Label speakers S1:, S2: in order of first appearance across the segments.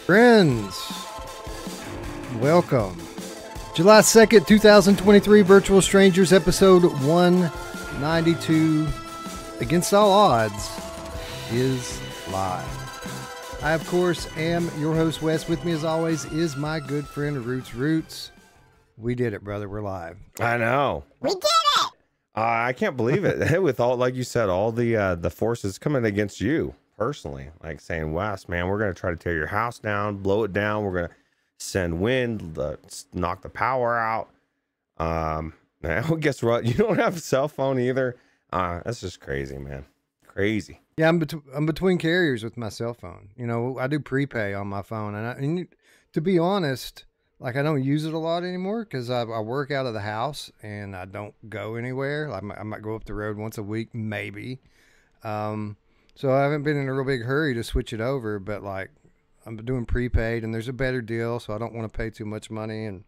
S1: Friends, welcome. July 2nd, 2023, Virtual Strangers, episode 192, Against All Odds, is live. I, of course, am your host, Wes. With me, as always, is my good friend, Ruuts. We did it, brother. We're live.
S2: I know.
S3: We did it!
S2: I can't believe it. With all, like you said, all the forces coming against you personally, like saying, Wes, man, we're going to try to tear your house down, blow it down. We're going to send wind, knock the power out. Well, guess what? You don't have a cell phone either. That's just crazy, man. Crazy.
S1: Yeah, I'm between carriers with my cell phone. You know, I do prepay on my phone. And to be honest, like, I don't use it a lot anymore because I work out of the house and I don't go anywhere. I might go up the road once a week, maybe. So I haven't been in a real big hurry to switch it over, but like I'm doing prepaid and there's a better deal, so I don't want to pay too much money. And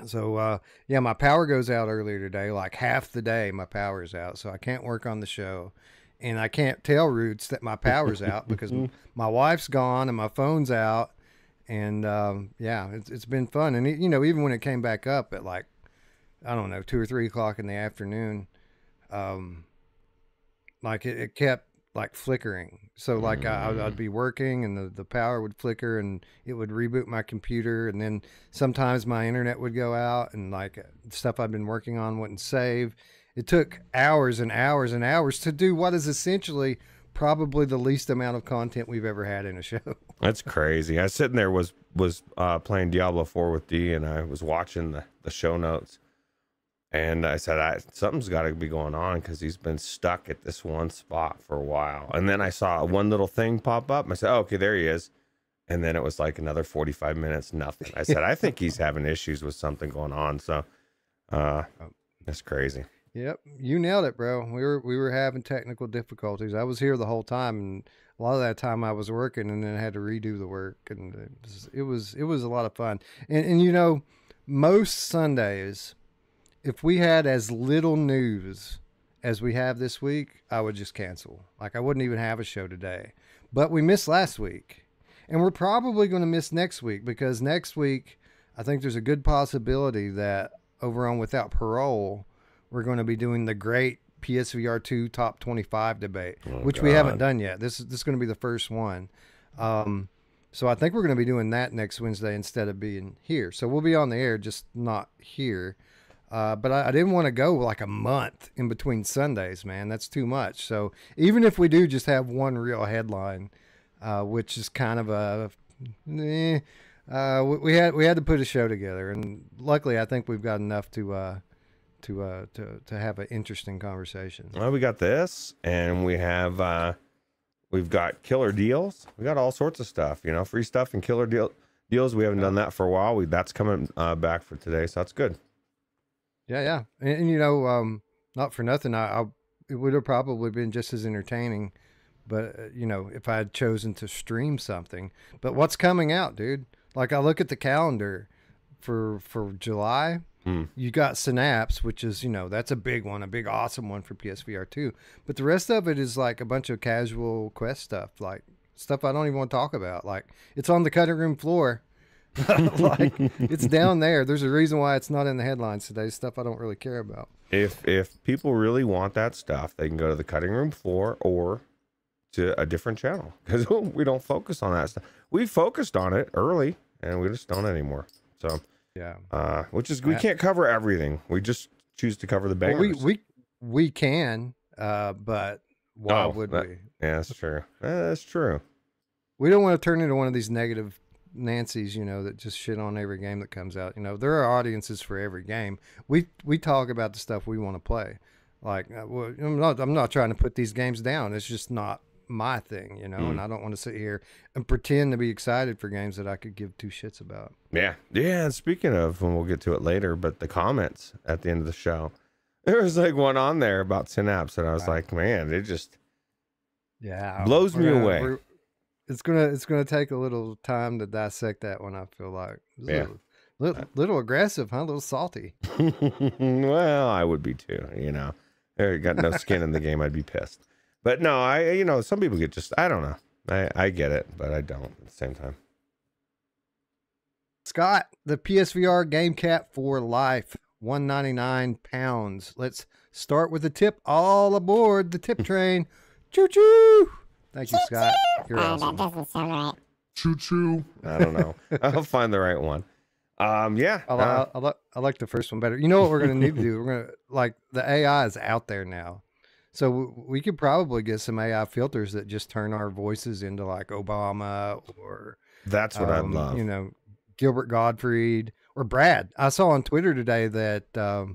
S1: so, yeah, my power goes out earlier today, like half the day my power's out. So I can't work on the show and I can't tell Ruuts that my power's out because my wife's gone and my phone's out. And, yeah, it's been fun. And, you know, even when it came back up at like, I don't know, 2 or 3 o'clock in the afternoon, like it kept like flickering. So like I'd be working and the power would flicker and it would reboot my computer. And then sometimes my internet would go out and like stuff I'd been working on wouldn't save. It took hours and hours and hours to do what is essentially probably the least amount of content we've ever had in a show.
S2: That's crazy. I was sitting there, was playing Diablo 4 with D, and I was watching the show notes. And I said, something's got to be going on because he's been stuck at this one spot for a while. And then I saw one little thing pop up. And I said, oh, okay, there he is. And then it was like another 45 minutes, nothing. I said, I think he's having issues with something going on. So that's crazy.
S1: Yep, you nailed it, bro. We were having technical difficulties. I was here the whole time, and a lot of that time I was working, and then I had to redo the work, and it was a lot of fun. And you know, most Sundays, if we had as little news as we have this week, I would just cancel. Like, I wouldn't even have a show today. But we missed last week. And we're probably going to miss next week because next week, I think there's a good possibility that over on Without Parole, we're going to be doing the great PSVR 2 top 25 debate, which we haven't done yet. This is going to be the first one. So I think we're going to be doing that next Wednesday instead of being here. So we'll be on the air, just not here. But I didn't want to go like a month in between Sundays, man. That's too much. So even if we do just have one real headline, which is kind of we had to put a show together, and luckily I think we've got enough to have an interesting conversation.
S2: Well, we got this, and we've got killer deals. We got all sorts of stuff, you know, free stuff and killer deals. We haven't done that for a while. That's coming back for today, so that's good.
S1: Yeah. And you know, not for nothing, it would have probably been just as entertaining, but you know, if I had chosen to stream something. But what's coming out, dude? Like, I look at the calendar for July. You got Synapse, which is, you know, that's a big one, a big awesome one for PSVR 2. But the rest of it is like a bunch of casual Quest stuff, like stuff I don't even want to talk about. Like, it's on the cutting room floor. Like, it's down there. There's a reason why it's not in the headlines today. Stuff I don't really care about.
S2: If people really want that stuff, they can go to the cutting room floor or to a different channel because we don't focus on that stuff. We focused on it early and we just don't anymore. So yeah, which is, we can't cover everything. We just choose to cover the bangers.
S1: Well, we can, but why would we?
S2: Yeah, that's true. That's true.
S1: We don't want to turn into one of these negative Nancy's, you know, that just shit on every game that comes out. You know, there are audiences for every game. We talk about the stuff we want to play. Like, well, I'm not trying to put these games down. It's just not my thing, you know, and I don't want to sit here and pretend to be excited for games that I could give two shits about.
S2: Yeah. And speaking of, and we'll get to it later, but the comments at the end of the show, there was like one on there about Synapse, and I was like, man, it just blows me away.
S1: It's gonna take a little time to dissect that one. I feel like little aggressive, huh? A little salty.
S2: Well, I would be too. You know, I got no skin in the game. I'd be pissed. But no, you know, some people get just, I don't know. I get it, but I don't at the same time.
S1: Scott, the PSVR game cap for life, £199. Let's start with the tip. All aboard the tip train. Choo choo. Thank you, Scott. You're awesome.
S3: That doesn't sound right.
S2: Choo choo. I don't know. I'll find the right one. Yeah.
S1: I like the first one better. You know what we're gonna need to do? We're gonna like the AI is out there now, so we could probably get some AI filters that just turn our voices into like Obama or
S2: that's what I'd love.
S1: You know, Gilbert Gottfried or Brad. I saw on Twitter today that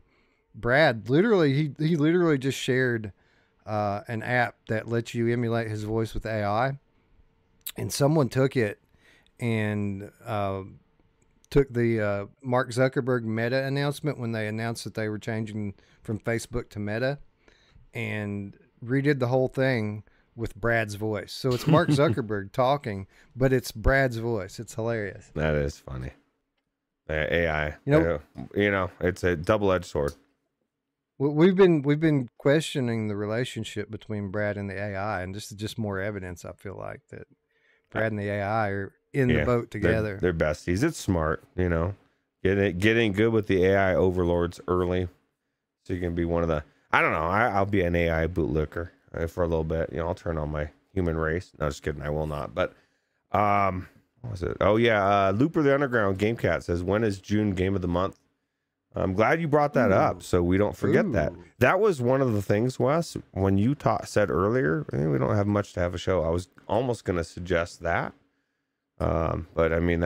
S1: Brad literally he literally just shared an app that lets you emulate his voice with AI, and someone took it and took the Mark Zuckerberg Meta announcement when they announced that they were changing from Facebook to Meta, and redid the whole thing with Brad's voice. So it's Mark Zuckerberg talking, but it's Brad's voice. It's hilarious.
S2: That is funny. AI, you know, it's a double-edged sword.
S1: We've been questioning the relationship between Brad and the AI, and this is just more evidence. I feel like that Brad and the AI are in the boat together.
S2: They're besties. It's smart, you know, getting good with the AI overlords early, so you can be one of the. I don't know. I'll be an AI bootlicker for a little bit. You know, I'll turn on my human race. No, just kidding. I will not. But what was it? Oh yeah, Looper the Underground Gamecat says, when is June game of the month? I'm glad you brought that up, so we don't forget that. That was one of the things, Wes, when you said earlier, we don't have much to have a show. I was almost going to suggest that. But I mean,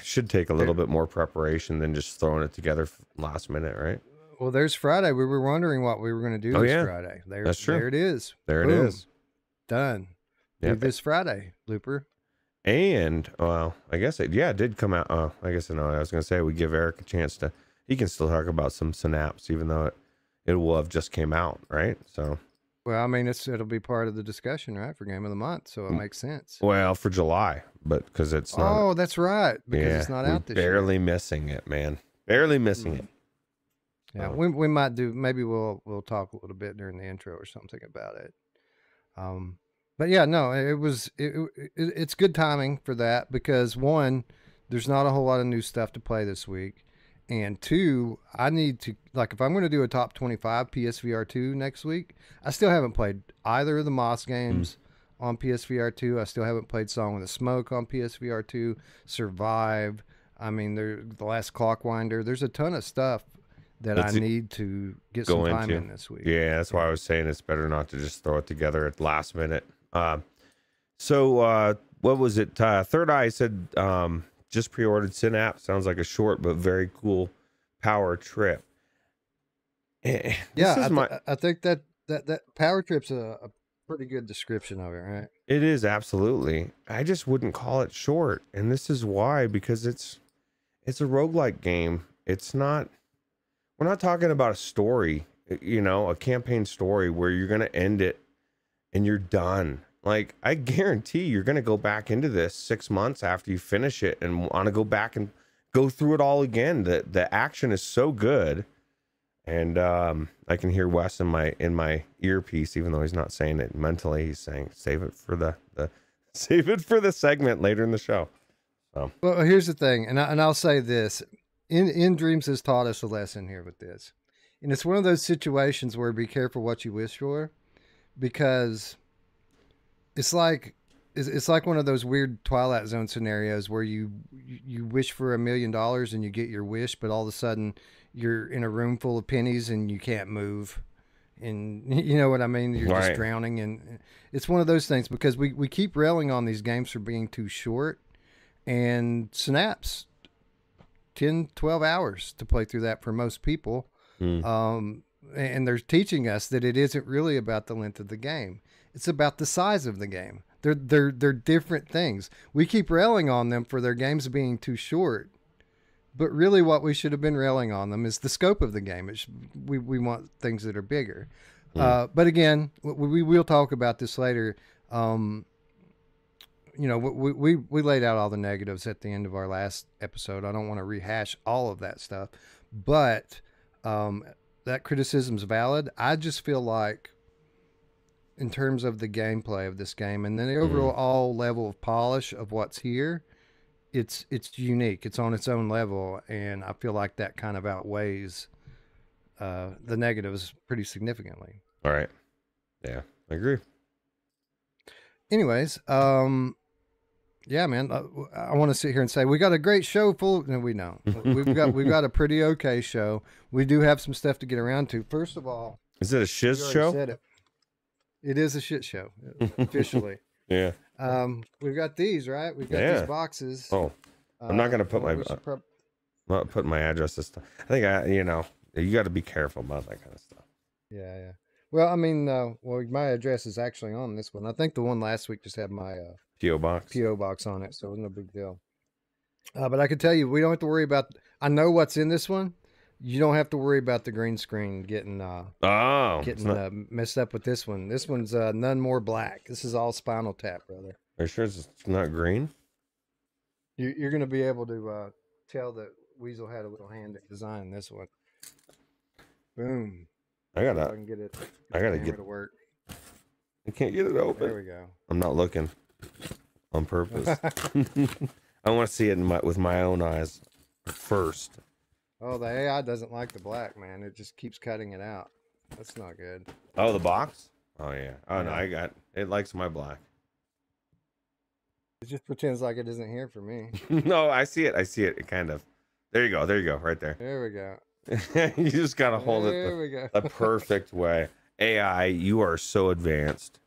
S2: should take a little bit more preparation than just throwing it together last minute, right?
S1: Well, there's Friday. We were wondering what we were going to do this Friday.
S2: That's true.
S1: There it is.
S2: There
S1: Boom.
S2: it is.
S1: Done.
S2: Yep.
S1: Do this Friday, Looper.
S2: And, well, I guess it did come out. Oh, I guess I know. I was going to say we give Eric a chance to, he can still talk about some Synapse, even though it will have just came out, right? So.
S1: Well, I mean, it'll be part of the discussion, right, for game of the month, so it makes sense.
S2: Well, for July, but because it's not.
S1: Oh, that's right, because it's not out this year.
S2: Barely missing it, man. Barely missing it.
S1: Yeah, we might do. Maybe we'll talk a little bit during the intro or something about it. But yeah, no, it's good timing for that because one, there's not a whole lot of new stuff to play this week. And two, I need to, like, if I'm going to do a top 25 PSVR 2 next week, I still haven't played either of the Moss games on PSVR 2. I still haven't played Song of the Smoke on PSVR 2, Survive. I mean, the last Clockwinder. There's a ton of stuff that I need to get some time in this week.
S2: Yeah, that's why I was saying it's better not to just throw it together at the last minute. So what was it? Third Eye said, just pre-ordered Synapse. Sounds like a short but very cool power trip.
S1: Yeah, I think that power trip's a pretty good description of it, right?
S2: It is, absolutely. I just wouldn't call it short, and this is why, because it's a roguelike game. It's not. We're not talking about a story, you know, a campaign story where you're gonna end it and you're done. Like, I guarantee you're going to go back into this 6 months after you finish it and want to go back and go through it all again. The action is so good. And I can hear Wes in my earpiece, even though he's not saying it mentally. He's saying, save it for the segment later in the show. So.
S1: Well, here's the thing. And I'll say this. In Dreams has taught us a lesson here with this. And it's one of those situations where be careful what you wish for, because it's like one of those weird Twilight Zone scenarios where you wish for $1 million and you get your wish, but all of a sudden you're in a room full of pennies and you can't move. And you know what I mean? You're just drowning. And it's one of those things because we keep railing on these games for being too short, and Synapse, 10, 12 hours to play through that for most people. And they're teaching us that it isn't really about the length of the game. It's about the size of the game. They're different things. We keep railing on them for their games being too short, but really what we should have been railing on them is the scope of the game. We want things that are bigger. But again, we will talk about this later. You know, we laid out all the negatives at the end of our last episode. I don't want to rehash all of that stuff, but that criticism's valid. I just feel like, in terms of the gameplay of this game and then the overall level of polish of what's here, it's unique. It's on its own level, and I feel like that kind of outweighs the negatives pretty significantly.
S2: All right. Yeah, I agree.
S1: Anyways, yeah, man, I want to sit here and say we got a great show full. No, we don't. We've got a pretty okay show. We do have some stuff to get around to. First of all,
S2: Is it a shiz show?
S1: Said it. It is a shit show officially.
S2: Yeah.
S1: We've got these, right? We've got these boxes.
S2: Oh, I'm not gonna put I'm not putting my address this time. I think you got to be careful about that kind of stuff.
S1: Yeah, yeah. Well, I mean, well, my address is actually on this one. I think the one last week just had my
S2: PO box
S1: on it, so it's no big deal. But I can tell you, we don't have to worry about. I know what's in this one. You don't have to worry about the green screen getting messed up with this one. This one's none more black. This is all Spinal Tap, brother.
S2: Are you sure it's not green?
S1: You're going to be able to tell that Weasel had a little hand in designing this one. Boom.
S2: I gotta
S1: get it to work.
S2: I can't get it open.
S1: There we go.
S2: I'm not looking on purpose. I want to see it with my own eyes first.
S1: Oh, the AI doesn't like the black, man. It just keeps cutting it out. That's not good.
S2: Oh, the box? Oh, yeah. Oh, no, it likes my black.
S1: It just pretends like it isn't here for me.
S2: No, I see it. It kind of. There you go. Right there.
S1: There we go.
S2: You just got to hold it the perfect way. AI, you are so advanced.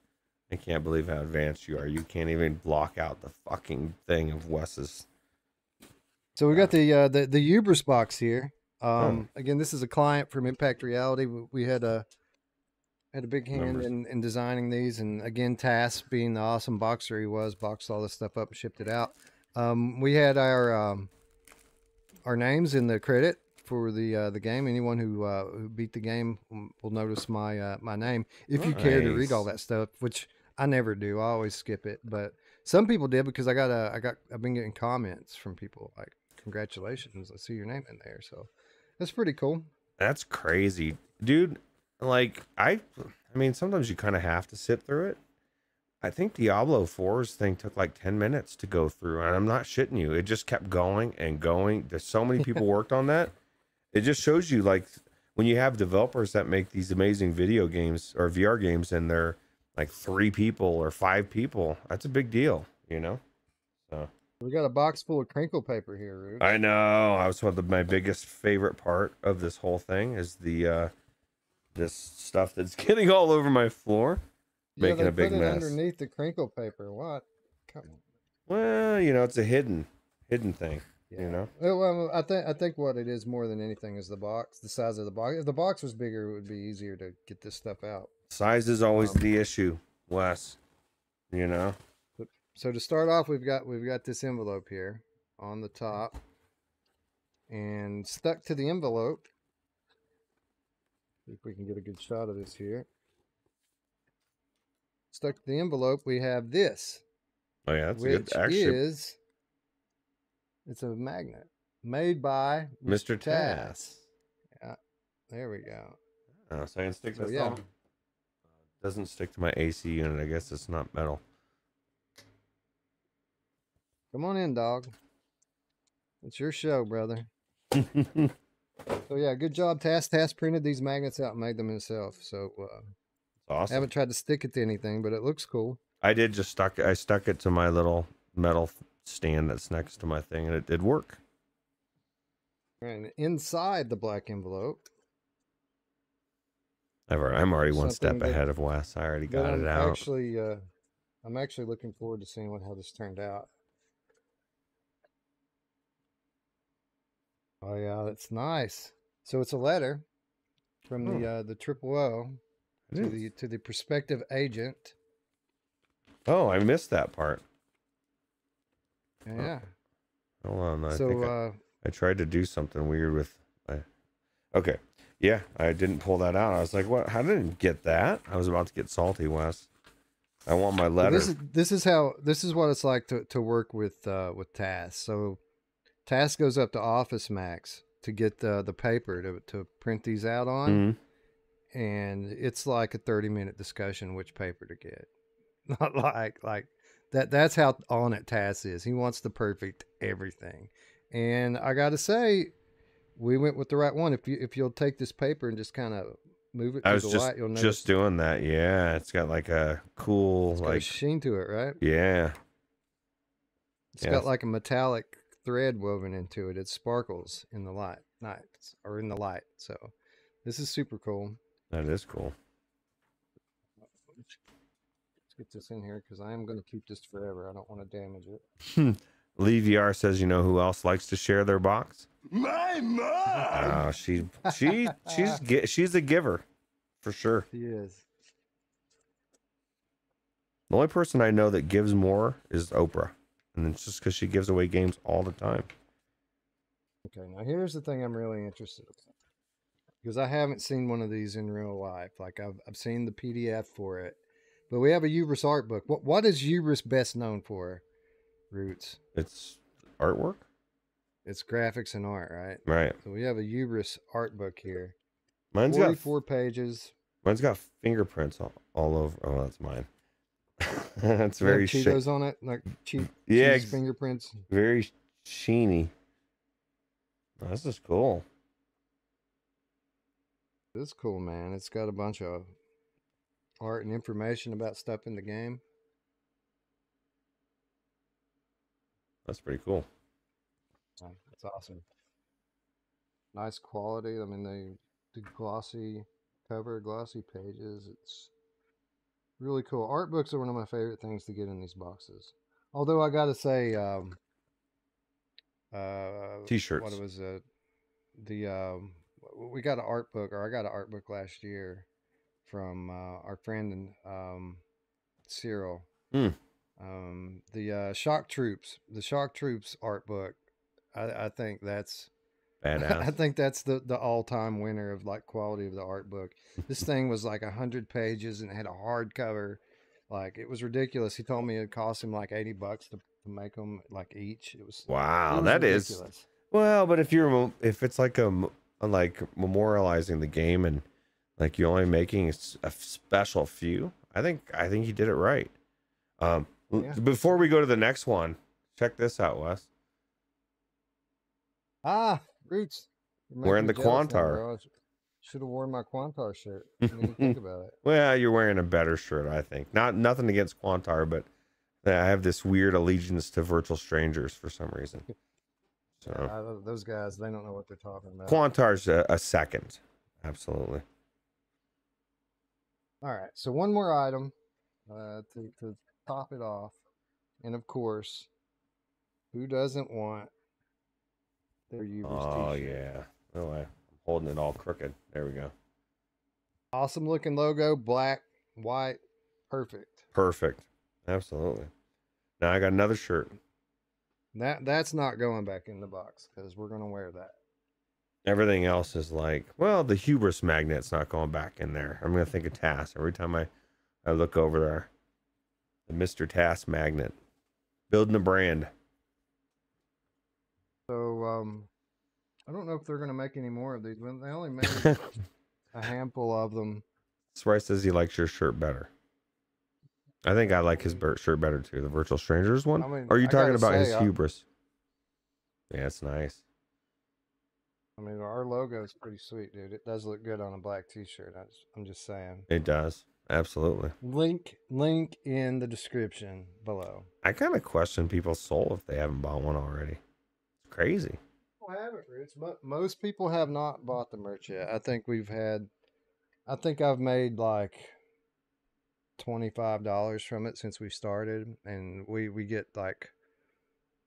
S2: I can't believe how advanced you are. You can't even block out the fucking thing of Wes's.
S1: So we got the Hubris box here. Again, this is a client from Impact Reality. We had a big hand in designing these, and again, Tass, being the awesome boxer he was, boxed all this stuff up and shipped it out. We had our names in the credit for the game. Anyone who beat the game will notice my name. If you care to read all that stuff, which I never do, I always skip it. But some people did, because I've been getting comments from people like, "Congratulations, I see your name in there." So that's pretty cool.
S2: That's crazy, dude. Like I mean, sometimes you kind of have to sit through it. I think Diablo 4's thing took like 10 minutes to go through, and I'm not shitting you. It just kept going and going. There's so many people worked on that. It just shows you, like, when you have developers that make these amazing video games or VR games, and they're like 3 people or 5 people, that's a big deal, you know? So
S1: we got a box full of crinkle paper here, Ruuts.
S2: I know. I was my biggest favorite part of this whole thing is the this stuff that's getting all over my floor, making a big mess.
S1: Underneath the crinkle paper. What? Come on.
S2: Well, it's a hidden thing. Yeah.
S1: Well, I think what it is more than anything is the box, the size of the box. If the box was bigger, it would be easier to get this stuff out.
S2: Size is always the issue, Wes.
S1: So to start off, we've got this envelope here on the top, and stuck to the envelope. See if we can get a good shot of this here. Stuck to the envelope, we have this.
S2: Oh yeah, that's good. Actually,
S1: it's a magnet made by
S2: Mr. Tass.
S1: Yeah, there we go.
S2: Oh, so I can stick this on. Doesn't stick to my AC unit. I guess it's not metal.
S1: Come on in, dog. It's your show, brother. So yeah, good job, Tass. Tass printed these magnets out and made them himself. So
S2: awesome.
S1: I haven't tried to stick it to anything, but it looks cool.
S2: I did just stuck it to my little metal stand that's next to my thing, and it did work.
S1: And inside the black envelope,
S2: I'm already one step ahead of Wes. I already got it out.
S1: I'm actually looking forward to seeing how this turned out. Oh yeah, that's nice. So it's a letter from the Triple O to the prospective agent.
S2: Oh, I missed that part.
S1: Yeah.
S2: Hold on. I
S1: think
S2: I tried to do something weird with. Okay. Yeah, I didn't pull that out. I was like, "What? How did I get that?" I was about to get salty, Wes. I want my letter.
S1: So this is what it's like to work with Tass. So Tass goes up to Office Max to get the paper to print these out on, and it's like a 30-minute discussion which paper to get. Not like That's how on it Tass is. He wants the perfect everything. And I got to say, we went with the right one. If you'll take this paper and just kind of move it
S2: I
S1: to
S2: was
S1: the light, you'll notice
S2: just doing that. Yeah, it's got like a cool
S1: it's got a sheen to it, right?
S2: yeah.
S1: It's got like a metallic thread woven into it. It sparkles in the light, or in the light. So this is super cool.
S2: That is cool.
S1: Let's get this in here because I am going to keep this forever. I don't want to damage it.
S2: Lee VR says, you know who else likes to share their box?
S3: My mom.
S2: Oh, she's a giver, for sure.
S1: She is.
S2: The only person I know that gives more is Oprah, and it's just because she gives away games all the time.
S1: Okay, now here's the thing I'm really interested in, because I haven't seen one of these in real life. Like I've seen the PDF for it, but we have a Hubris art book. What is Hubris best known for, Roots?
S2: It's artwork.
S1: It's graphics and art, right?
S2: Right.
S1: So we have a Hubris art book here.
S2: Mine's
S1: 44 pages.
S2: Mine's got fingerprints all over. Oh, that's mine. That's very
S1: Cheetos on it, like cheese fingerprints.
S2: Very sheeny. Oh, this is cool.
S1: This is cool, man. It's got a bunch of art and information about stuff in the game.
S2: That's pretty cool.
S1: That's awesome. Nice quality. I mean, the glossy cover, glossy pages. It's really cool. Art books are one of my favorite things to get in these boxes. Although I got to say,
S2: T-shirts.
S1: What was it? We got an art book, or I got an art book last year from our friend Cyril. The Shock Troops art book. I think that's
S2: badass.
S1: I think that's the all-time winner of like quality of the art book. This thing was like 100 pages and it had a hardcover. Like it was ridiculous. He told me it cost him like $80 to make them like each. It was
S2: that
S1: ridiculous.
S2: is well, but if it's like like memorializing the game and like you're only making a special few, I think he did it right. Before we go to the next one, check this out, Wes.
S1: Roots.
S2: Wearing the Quantar.
S1: Should have worn my Quantar shirt. I didn't think about it.
S2: Well, you're wearing a better shirt, I think. Nothing against Quantar, but I have this weird allegiance to Virtual Strangers for some reason. So
S1: those guys, they don't know what they're talking about.
S2: Quantar's a second, absolutely.
S1: All right, so one more item to top it off, and of course, who doesn't want their Hubris
S2: Oh
S1: t-shirt?
S2: yeah. Oh, I'm holding it all crooked. There we go.
S1: Awesome looking logo, black, white, perfect.
S2: Perfect. Absolutely. Now I got another shirt.
S1: That's not going back in the box because we're gonna wear that.
S2: Everything else is like, well, the Hubris magnet's not going back in there. I'm gonna think of Tass every time I look over there. The Mr. Tass magnet. Building a brand.
S1: So I don't know if they're gonna make any more of these. They only made a handful of them.
S2: Sprite says he likes your shirt better. I think I like his shirt better too. The Virtual Strangers one?
S1: I mean,
S2: or are you talking about
S1: say,
S2: his Hubris? Yeah, it's nice.
S1: I mean, our logo is pretty sweet, dude. It does look good on a black t-shirt. I'm just saying.
S2: It does. Absolutely.
S1: Link in the description below.
S2: I kind of question people's soul if they haven't bought one already. It's crazy.
S1: I haven't, Rich. Most people have not bought the merch yet. I think I've made like $25 from it since we started, and we get like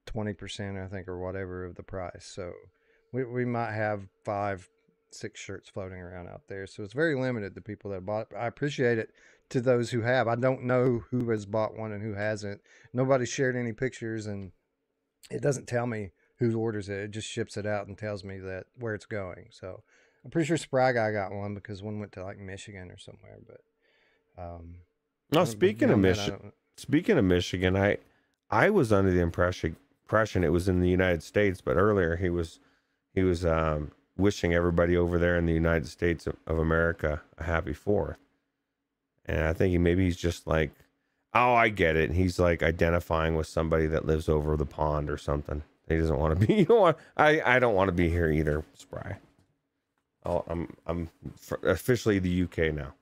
S1: 20%, I think, or whatever of the price. So we might have 5-6 shirts floating around out there. So it's very limited to people that bought it. I appreciate it to those who have. I don't know who has bought one and who hasn't. Nobody shared any pictures, and it doesn't tell me who orders it. It just ships it out and tells me that where it's going. So I'm pretty sure Spry Guy got one because one went to like Michigan or somewhere. But
S2: no, speaking of Michigan, I was under the impression it was in the United States, but earlier he was wishing everybody over there in the United States of America a happy 4th. And I think maybe he's just like, Oh, I get it. He's like identifying with somebody that lives over the pond or something. He doesn't want to be. You know what? I don't want to be here either, Spry. Oh, I'm officially the UK now.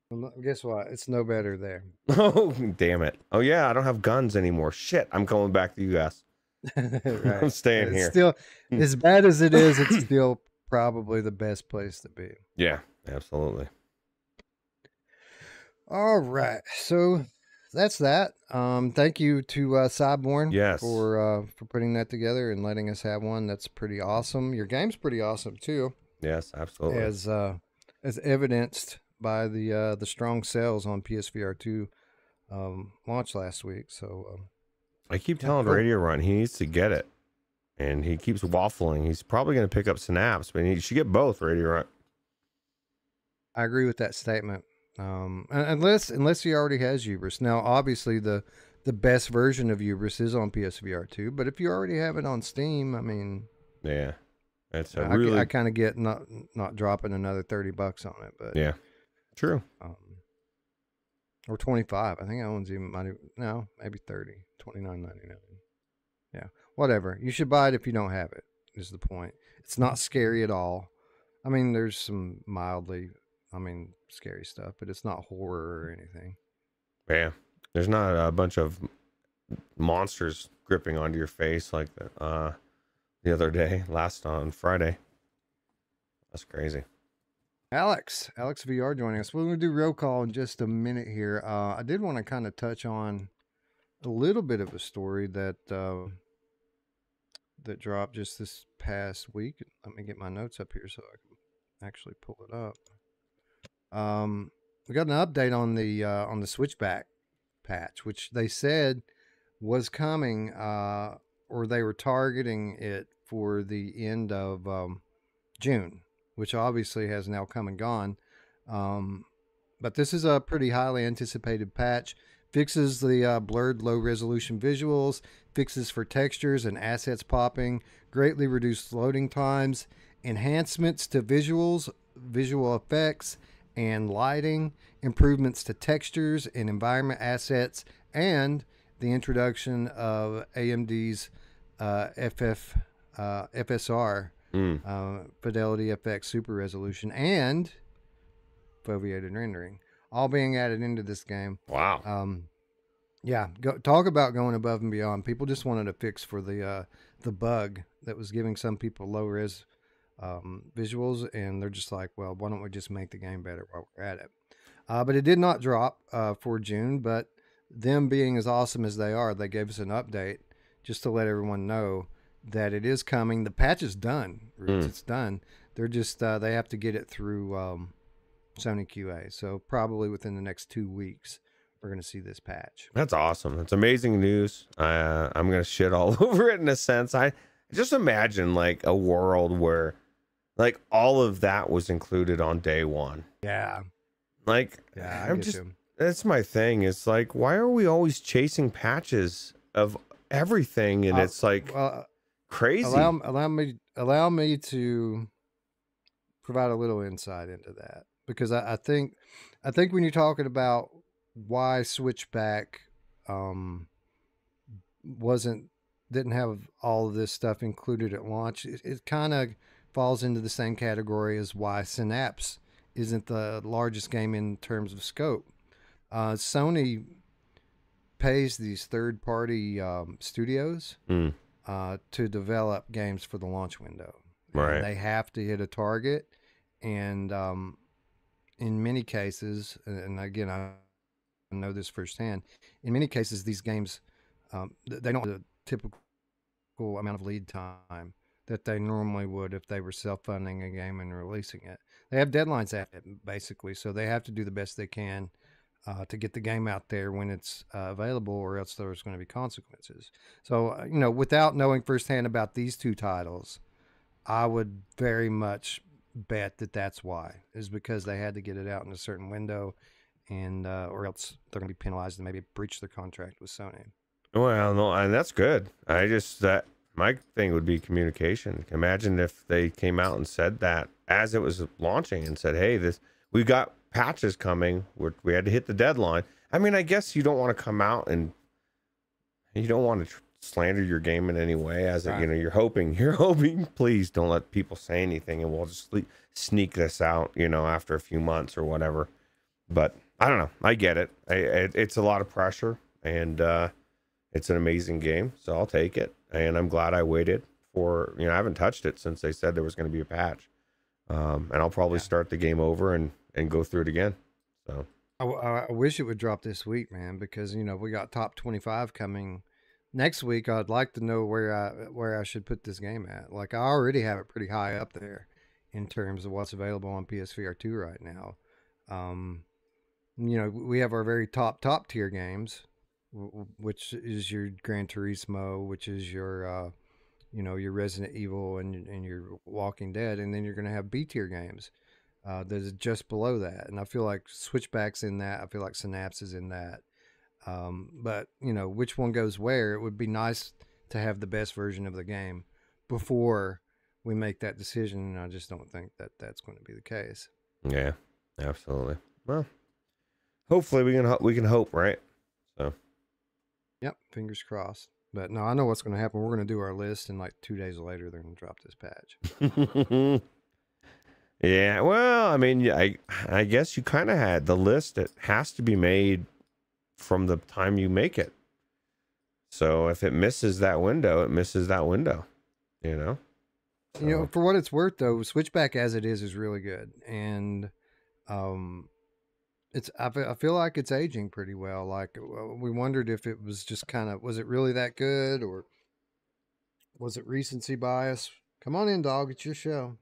S1: Well, guess what? It's no better there.
S2: Oh, damn it. Oh yeah, I don't have guns anymore. Shit, I'm going back to the US.
S1: Right.
S2: I'm staying
S1: It's
S2: here.
S1: still, as bad as it is, it's still probably the best place to be.
S2: Yeah, absolutely.
S1: All right, so that's that. Thank you to Cyborn
S2: Yes.
S1: for putting that together and letting us have one. That's pretty awesome. Your game's pretty awesome too,
S2: Yes, absolutely.
S1: as evidenced by the strong sales on PSVR2 launch last week. So
S2: I keep telling Radio Run he needs to get it, and he keeps waffling. He's probably going to pick up Synapse, but he should get both. Radio Run.
S1: I agree with that statement. Unless he already has Hubris. Now, obviously, the best version of Hubris is on PSVR 2, but if you already have it on Steam, I mean,
S2: yeah, it's
S1: I kind of get not dropping another $30 on it, but
S2: yeah, true.
S1: Or 25. I think that one's even maybe 30, $29.99. Yeah, whatever. You should buy it if you don't have it. Is the point? It's not scary at all. I mean, there's some mildly, scary stuff, but it's not horror or anything.
S2: Yeah, there's not a bunch of monsters gripping onto your face like the other day, on Friday. That's crazy.
S1: Alex VR joining us. We're going to do roll call in just a minute here. I did want to kind of touch on a little bit of a story that that dropped just this past week. Let me get my notes up here so I can actually pull it up. We got an update on the Switchback patch, which they said was coming, or they were targeting it for the end of June, which obviously has now come and gone. But this is a pretty highly anticipated patch. Fixes the blurred low resolution visuals, fixes for textures and assets popping, greatly reduced loading times, enhancements to visuals, visual effects, and lighting, improvements to textures and environment assets, and the introduction of AMD's FSR, Fidelity FX Super Resolution, and foveated rendering, all being added into this game.
S2: Wow.
S1: Yeah, talk about going above and beyond. People just wanted a fix for the bug that was giving some people low res visuals, and they're just like, well, why don't we just make the game better while we're at it? But it did not drop for June, but them being as awesome as they are, they gave us an update just to let everyone know that it is coming. The patch is done. It's done. They're just they have to get it through Sony QA, so probably within the next 2 weeks we're going to see this patch.
S2: That's awesome. It's amazing news. I'm going to shit all over it in a sense. I just imagine like a world where like all of that was included on day one.
S1: Yeah.
S2: Like,
S1: yeah,
S2: that's my thing. It's like, why are we always chasing patches of everything? And it's like crazy.
S1: Allow me to provide a little insight into that, because I think when you're talking about why Switchback didn't have all of this stuff included at launch, it kind of falls into the same category as why Synapse isn't the largest game in terms of scope. Sony pays these third-party studios to develop games for the launch window.
S2: Right.
S1: And they have to hit a target, and in many cases, and again, I know this firsthand, in many cases these games they don't have the typical amount of lead time that they normally would if they were self-funding a game and releasing it. They have deadlines at it, basically, so they have to do the best they can to get the game out there when it's available, or else there's going to be consequences. So, without knowing firsthand about these two titles, I would very much bet that that's why, is because they had to get it out in a certain window, and or else they're going to be penalized and maybe breach their contract with Sony.
S2: Well, no, and that's good. That my thing would be communication. Imagine if they came out and said that as it was launching and said, "Hey, we got patches coming. We had to hit the deadline." I mean, I guess you don't want to come out and you don't want to slander your game in any way, as
S1: Right.
S2: you know, you're hoping, please don't let people say anything, and we'll just sneak this out, you know, after a few months or whatever. But I don't know. I get it. It's a lot of pressure, and it's an amazing game, so I'll take it. And I'm glad I waited for, you know, I haven't touched it since they said there was going to be a patch. And I'll probably start the game over and go through it again. So
S1: I wish it would drop this week, man, because you know we got top 25 coming next week. I'd like to know where I should put this game at. Like I already have it pretty high up there in terms of what's available on PSVR 2 right now. You know, we have our very top tier games, which is your Gran Turismo, which is your you know, your Resident Evil and your Walking Dead, and then you're going to have B tier games that is just below that. And I feel like Switchback's in that. I feel like Synapse is in that. But you know, which one goes where? It would be nice to have the best version of the game before we make that decision. And I just don't think that that's going to be the case.
S2: yeah, absolutely. Well, hopefully we can hope, right? So
S1: Yep, fingers crossed. But no, I know what's going to happen. We're going to do our list, and like 2 days later, they're going to drop this patch.
S2: yeah. Well, I mean, I guess you kind of had the list. It has to be made from the time you make it. So if it misses that window, it misses that window. You know. So.
S1: You know, for what it's worth, though, Switchback as it is really good, and I feel like it's aging pretty well. Like we wondered if it was just kind of, was it really that good, or was it recency bias? Come on in, dog. It's your show.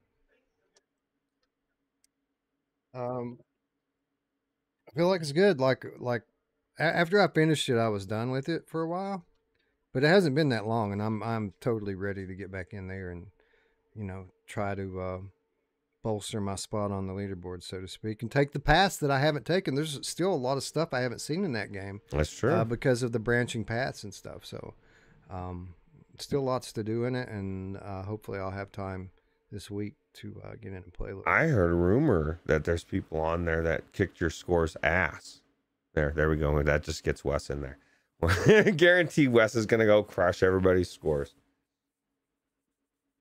S1: I feel like it's good. Like after I finished it, I was done with it for a while, but it hasn't been that long, and I'm totally ready to get back in there and you know try to bolster my spot on the leaderboard, so to speak, and take the paths that I haven't taken. There's still a lot of stuff I haven't seen in that game.
S2: That's true.
S1: Because of the branching paths and stuff. So, still lots to do in it, and hopefully I'll have time this week to get in and play a little.
S2: I heard a rumor that there's people on there that kicked your score's ass. There we go. That just gets Wes in there. Guaranteed Wes is going to go crush everybody's scores.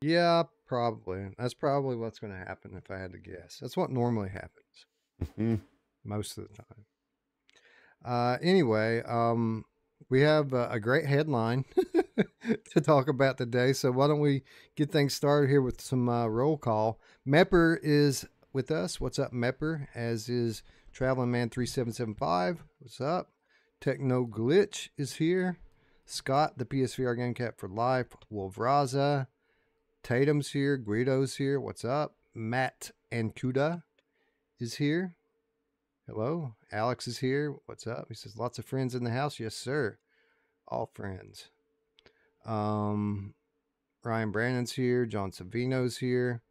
S1: Yeah, probably. That's probably what's going to happen if I had to guess. That's what normally happens most of the time. Anyway, we have a great headline to talk about today. So why don't we get things started here with some roll call. Mepper is with us. What's up, Mepper? As is Traveling Man 3775. What's up? Techno Glitch is here. Scott, the PSVR Game Cat for Life. Wolvraza. Tatum's here. Guido's here. What's up? Matt Ancuda is here. Hello. Alex is here. What's up? He says, lots of friends in the house. Yes, sir. All friends. Ryan Brandon's here. John Savino's here.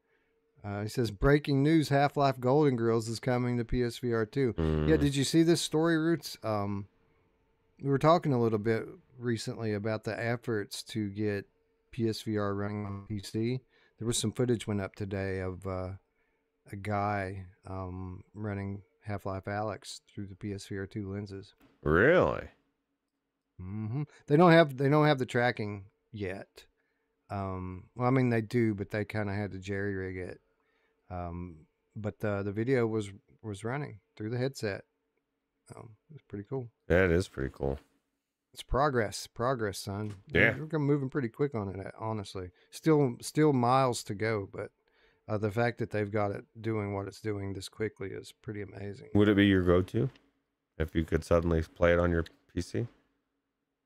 S1: He says, breaking news, Half-Life Golden Girls is coming to PSVR 2. Yeah, did you see this story, Roots? We were talking a little bit recently about the efforts to get PSVR running on PC. There was some footage went up today of a guy running Half-Life Alyx through the PSVR 2 lenses.
S2: Really?
S1: Mm-hmm. They don't have the tracking yet. Well, I mean they do, but they kind of had to jerry rig it. But the video was running through the headset. It's pretty cool.
S2: That is pretty cool.
S1: It's progress, son.
S2: Yeah,
S1: we're moving pretty quick on it. Honestly, still miles to go, but the fact that they've got it doing what it's doing this quickly is pretty amazing.
S2: Would it be your go-to if you could suddenly play it on your PC?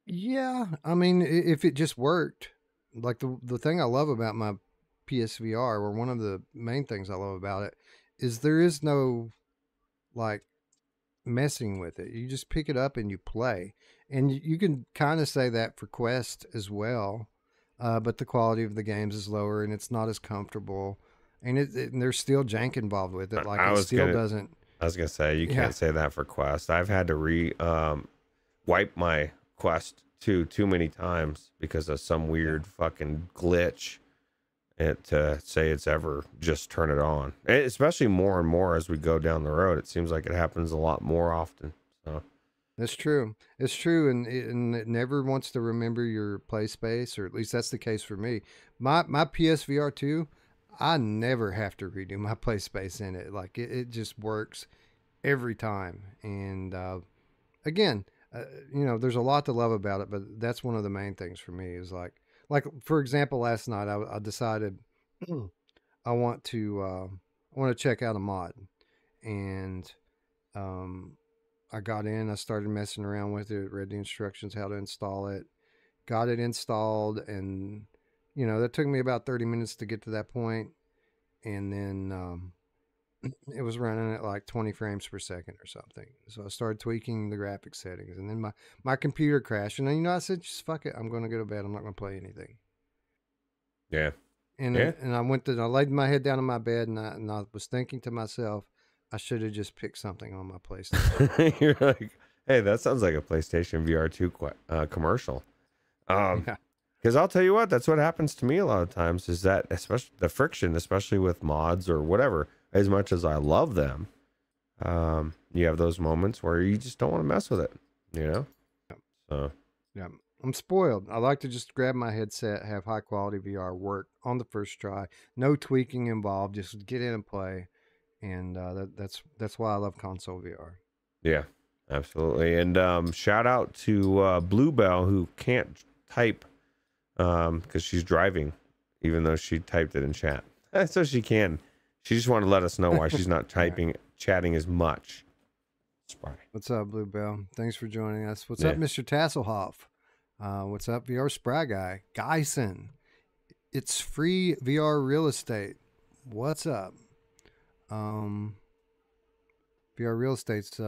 S1: Yeah, I mean, if it just worked, like the thing I love about my PSVR, or one of the main things I love about it, is there is no like messing with it. You just pick it up and you play, and you can kind of say that for Quest as well. But the quality of the games is lower, and it's not as comfortable, and and there's still jank involved with it. Like doesn't.
S2: I was gonna say you can't say that for Quest. I've had to wipe my Quest 2 too many times because of some weird fucking glitch. To say it's ever just turn it on, especially more and more as we go down the road. It seems like it happens a lot more often. So
S1: That's true. It's true, and it never wants to remember your play space, or at least that's the case for me. My PSVR 2, I never have to redo my play space in it. Like it just works every time. And again, there's a lot to love about it, but that's one of the main things for me is like for example, last night I decided I want to check out a mod, and um, I got in, I started messing around with it, read the instructions how to install it, got it installed, and that took me about 30 minutes to get to that point, and then it was running at like 20 frames per second or something. So I started tweaking the graphics settings, and then my computer crashed, and I said, just fuck it, I'm going to go to bed. I'm not going to play anything.
S2: Yeah.
S1: And
S2: Yeah.
S1: and I laid my head down in my bed, and I was thinking to myself, I should have just picked something on my PlayStation.
S2: You're like, hey, that sounds like a PlayStation VR2 commercial.
S1: Yeah.
S2: Because I'll tell you what, that's what happens to me a lot of times is that, especially the friction, especially with mods or whatever, as much as I love them, you have those moments where you just don't want to mess with it, you know? So,
S1: Yeah, I'm spoiled. I like to just grab my headset, have high quality VR work on the first try, no tweaking involved. Just get in and play, and that's why I love console VR.
S2: yeah, absolutely. And shout out to Bluebell, who can't type because she's driving, even though she typed it in chat. So she can. She just wanted to let us know why she's not typing, chatting as much. Spry.
S1: What's up, Bluebell? Thanks for joining us. What's
S2: Yeah.
S1: up, Mr. Tasselhoff? What's up, VR Spry Guy? Geisen. It's free VR real estate. What's up? VR real estate's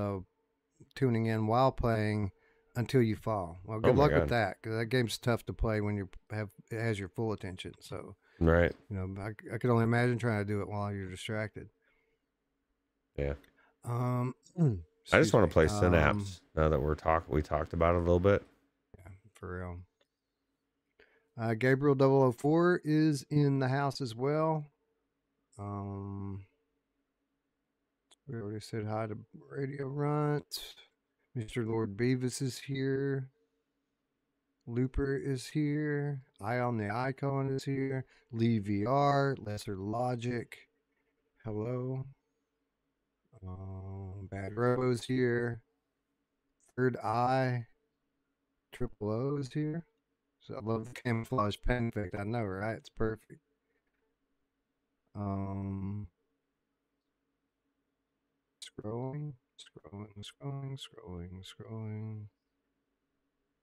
S1: tuning in while playing Until You Fall. Well, good luck with that, because that game's tough to play when it has your full attention. So,
S2: right.
S1: I could only imagine trying to do it while you're distracted.
S2: Yeah. I
S1: Excuse
S2: just want
S1: me.
S2: to play Synapse now that we talked about it a little bit.
S1: Yeah, for real. Gabriel 004 is in the house as well. We already said hi to Radio Runt. Mr. Lord Beavis is here. Looper is here. Eye on the Icon is here. Lee VR. Lesser Logic. Hello. Bad Robo is here. Third Eye. Triple O is here. So I love the camouflage pen effect. I know, right? It's perfect. Scrolling.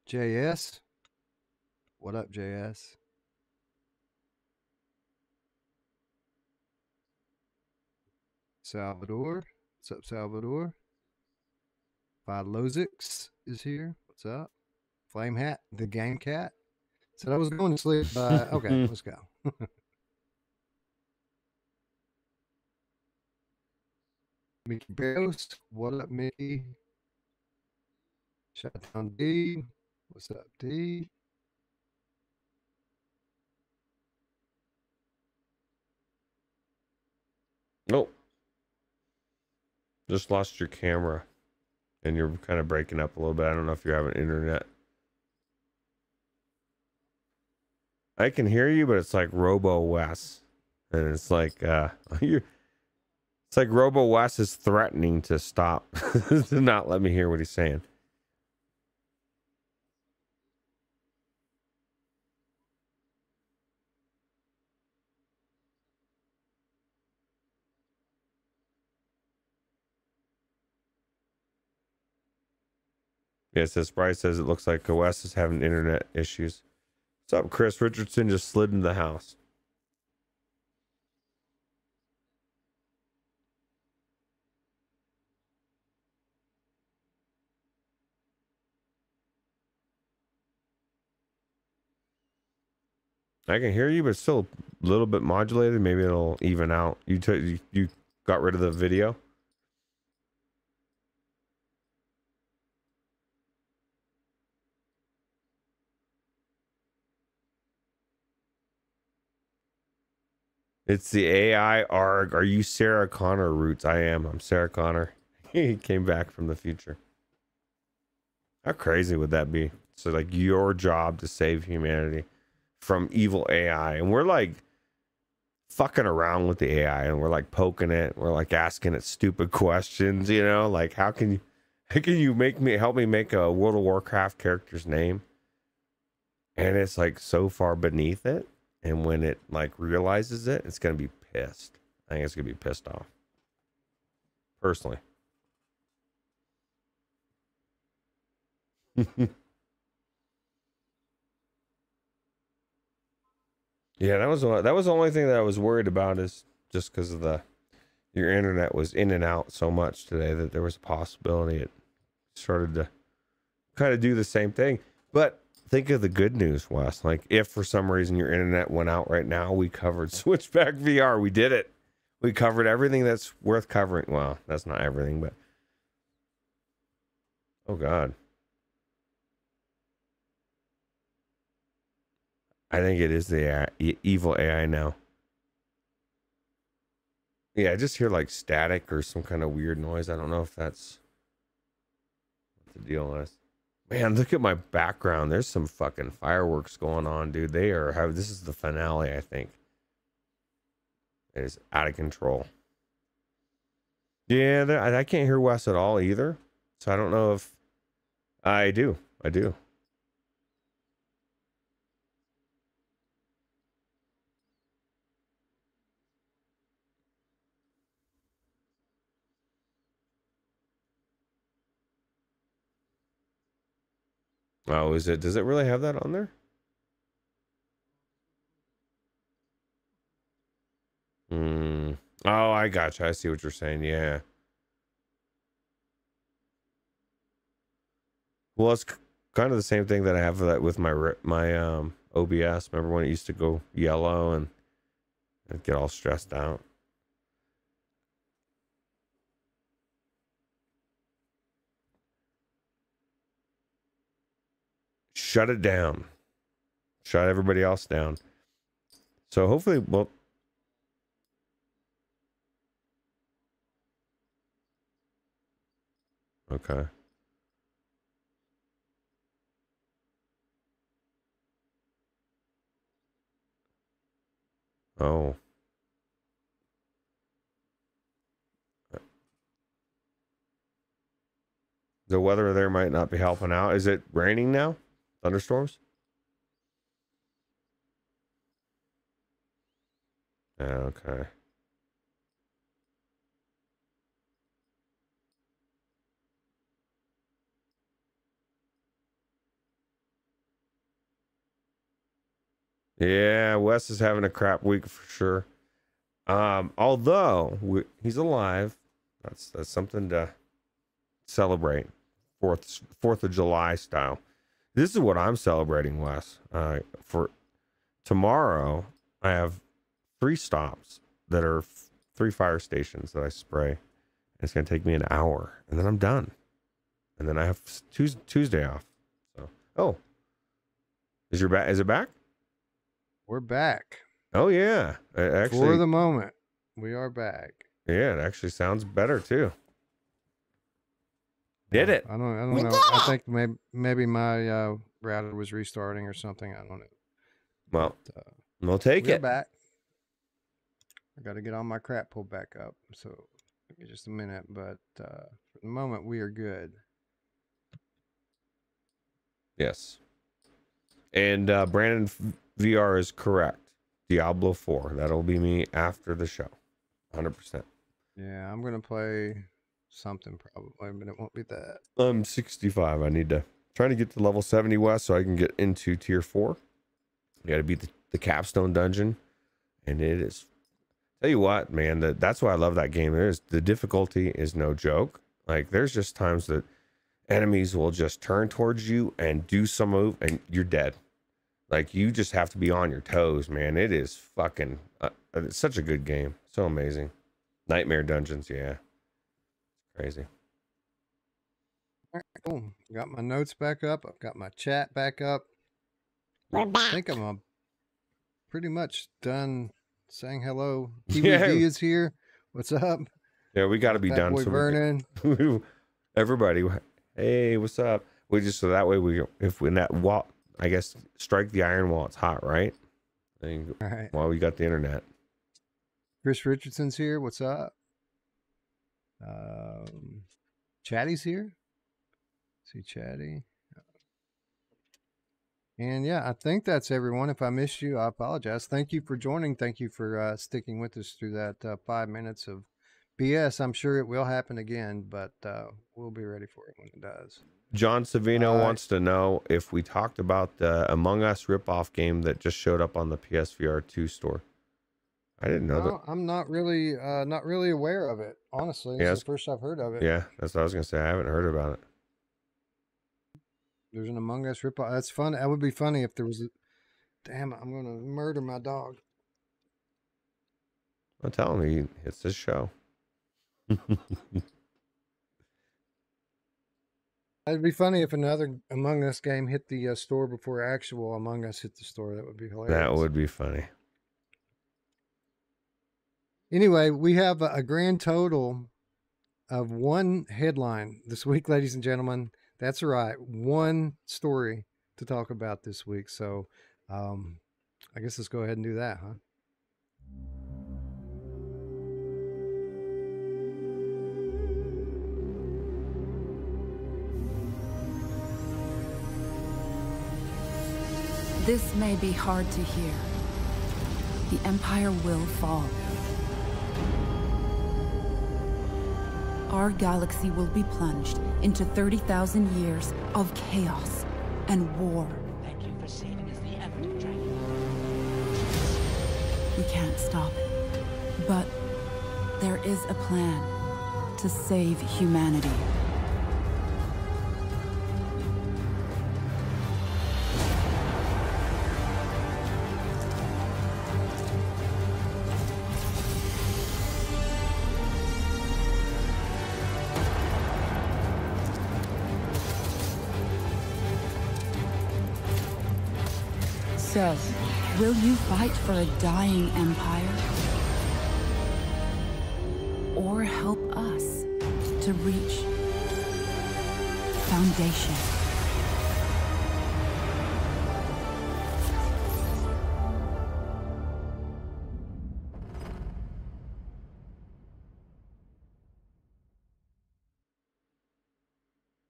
S1: JS. What up, JS? Salvador. What's up, Salvador? Lozix is here. What's up? Flame Hat, the Game Cat. Said I was going to sleep, but okay, let's go. Mickey Barros. What up, Mickey? Shot down D. What's up, D?
S2: Nope. Just lost your camera and you're kind of breaking up a little bit. I don't know if you're having internet. I can hear you, but it's like Robo Wes. And it's like it's like Robo Wes is threatening to stop to not let me hear what he's saying. Yeah, it says Bryce says it looks like Wes is having internet issues. What's up, Chris? Richardson just slid into the house. I can hear you, but it's still a little bit modulated. Maybe it'll even out. You got rid of the video? It's the AI ARG. Are you Sarah Connor Roots? I am. I'm Sarah Connor. He came back from the future. How crazy would that be? So like your job to save humanity from evil AI, and we're like fucking around with the AI, and we're like poking it, we're like asking it stupid questions, you know, like how can you help me make a World of Warcraft character's name? And it's like so far beneath it, and when it like realizes it, it's gonna be pissed. I think it's gonna be pissed off. Personally. Yeah, that was the only thing that I was worried about, is just because of your internet was in and out so much today that there was a possibility it started to kind of do the same thing. But think of the good news, Wes. Like if for some reason your internet went out right now, we covered Switchback VR. We did it. We covered everything that's worth covering. Well, that's not everything, but oh God. I think it is the evil AI now. Yeah, I just hear like static or some kind of weird noise. I don't know if that's what the deal is. Man, look at my background. There's some fucking fireworks going on, dude. This is the finale, I think. It is out of control. Yeah, I can't hear Wes at all either. So I don't know if I do. Oh, does it really have that on there? Oh, I gotcha. I see what you're saying. Yeah. Well, it's kind of the same thing that I have that with my OBS. Remember when it used to go yellow and I'd get all stressed out? Shut it down. Shut everybody else down. So hopefully, well. Okay. Oh. The weather there might not be helping out. Is it raining now? Thunderstorms? Okay. Yeah, Wes is having a crap week for sure. Although he's alive, that's something to celebrate. Fourth of July style. This is what I'm celebrating, Wes. For tomorrow, I have 3 stops that are 3 fire stations that I spray. It's gonna take me an hour, and then I'm done. And then I have Tuesday off. So, oh, is it back?
S1: We're back.
S2: Oh yeah, actually,
S1: for the moment, we are back.
S2: Yeah, it actually sounds better too. Did it?
S1: I don't know. I think maybe my router was restarting or something. I don't know.
S2: Well, we'll take it.
S1: Back. I got to get all my crap pulled back up. So give me just a minute, but for the moment, we are good.
S2: Yes. And Brandon VR is correct. Diablo 4. That'll be me after the show. 100%.
S1: Yeah, I'm going to play something probably, but it won't be that.
S2: I'm 65. I need to try to get to level 70 West so I can get into tier 4. You got to beat the capstone dungeon. And it is, tell you what, man, that's why I love that game. The difficulty is no joke. Like there's just times that enemies will just turn towards you and do some move and you're dead. Like you just have to be on your toes, man. It is fucking it's such a good game. So amazing. Nightmare dungeons, yeah. Crazy.
S1: All right, cool. Got my notes back up. I've got my chat back up.
S3: We're back.
S1: I think I'm pretty much done saying hello. TVD is here. What's up?
S2: Yeah, we got to be done.
S1: Boy
S2: so
S1: Vernon.
S2: everybody, hey, what's up? We just so that way if we that wall, I guess strike the iron while it's hot, right? I think,
S1: All right.
S2: while we got the internet.
S1: Chris Richardson's here. What's up? Chatty's here. See Chatty. And yeah, I think that's everyone. If I missed you, I apologize. Thank you for joining. Thank you for sticking with us through that 5 minutes of BS. I'm sure it will happen again, but we'll be ready for it when it does.
S2: John Savino wants to know if we talked about the Among Us ripoff game that just showed up on the PSVR 2 store. I didn't know that.
S1: I'm not really aware of it, honestly.
S2: Yeah,
S1: it's the first I've heard of it.
S2: Yeah, that's what I was gonna say. I haven't heard about it.
S1: There's an Among Us ripoff. That's fun. That would be funny if there was a... Damn it, I'm going to murder my dog.
S2: I'm telling you, it's his show.
S1: It'd be funny if another Among Us game hit the store before actual Among Us hit the store. That would be hilarious.
S2: That would be funny.
S1: Anyway, we have a grand total of one headline this week, ladies and gentlemen. That's right. One story to talk about this week. So I guess let's go ahead and do that, huh?
S3: This may be hard to hear. The Empire will fall. Our galaxy will be plunged into 30,000 years of chaos and war.
S4: Thank you for saving us the Emperor Dragon.
S3: We can't stop it. But there is a plan to save humanity. So, will you fight for a dying empire? Or help us to reach foundation?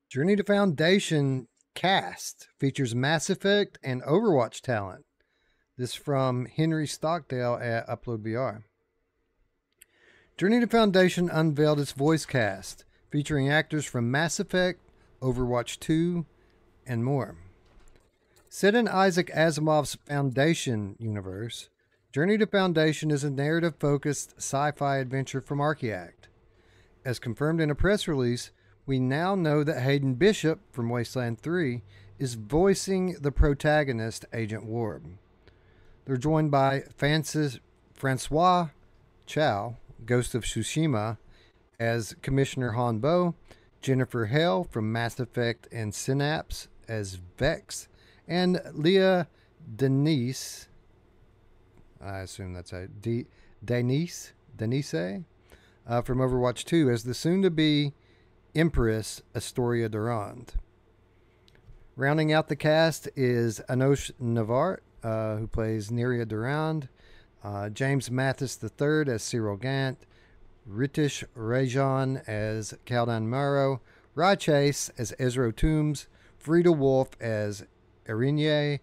S1: Journey to Foundation cast features Mass Effect and Overwatch talent. This from Henry Stockdale at Upload VR. Journey to Foundation unveiled its voice cast, featuring actors from Mass Effect, Overwatch 2, and more. Set in Isaac Asimov's Foundation universe, Journey to Foundation is a narrative-focused sci-fi adventure from Archaeact. As confirmed in a press release, we now know that Hayden Bishop from Wasteland 3 is voicing the protagonist, Agent Ward. They're joined by Francois Chow, Ghost of Tsushima, as Commissioner Han Bo, Jennifer Hale from Mass Effect and Synapse as Vex, and Leah Denise, I assume that's a Denise from Overwatch 2 as the soon-to-be Empress Astoria Durand. Rounding out the cast is Anosh Navart, who plays Neria Durand, James Mathis III as Cyril Gant, Ritish Rajan as Kaldan Maro, Rye Chase as Ezra Toombs, Frida Wolf as Erinye,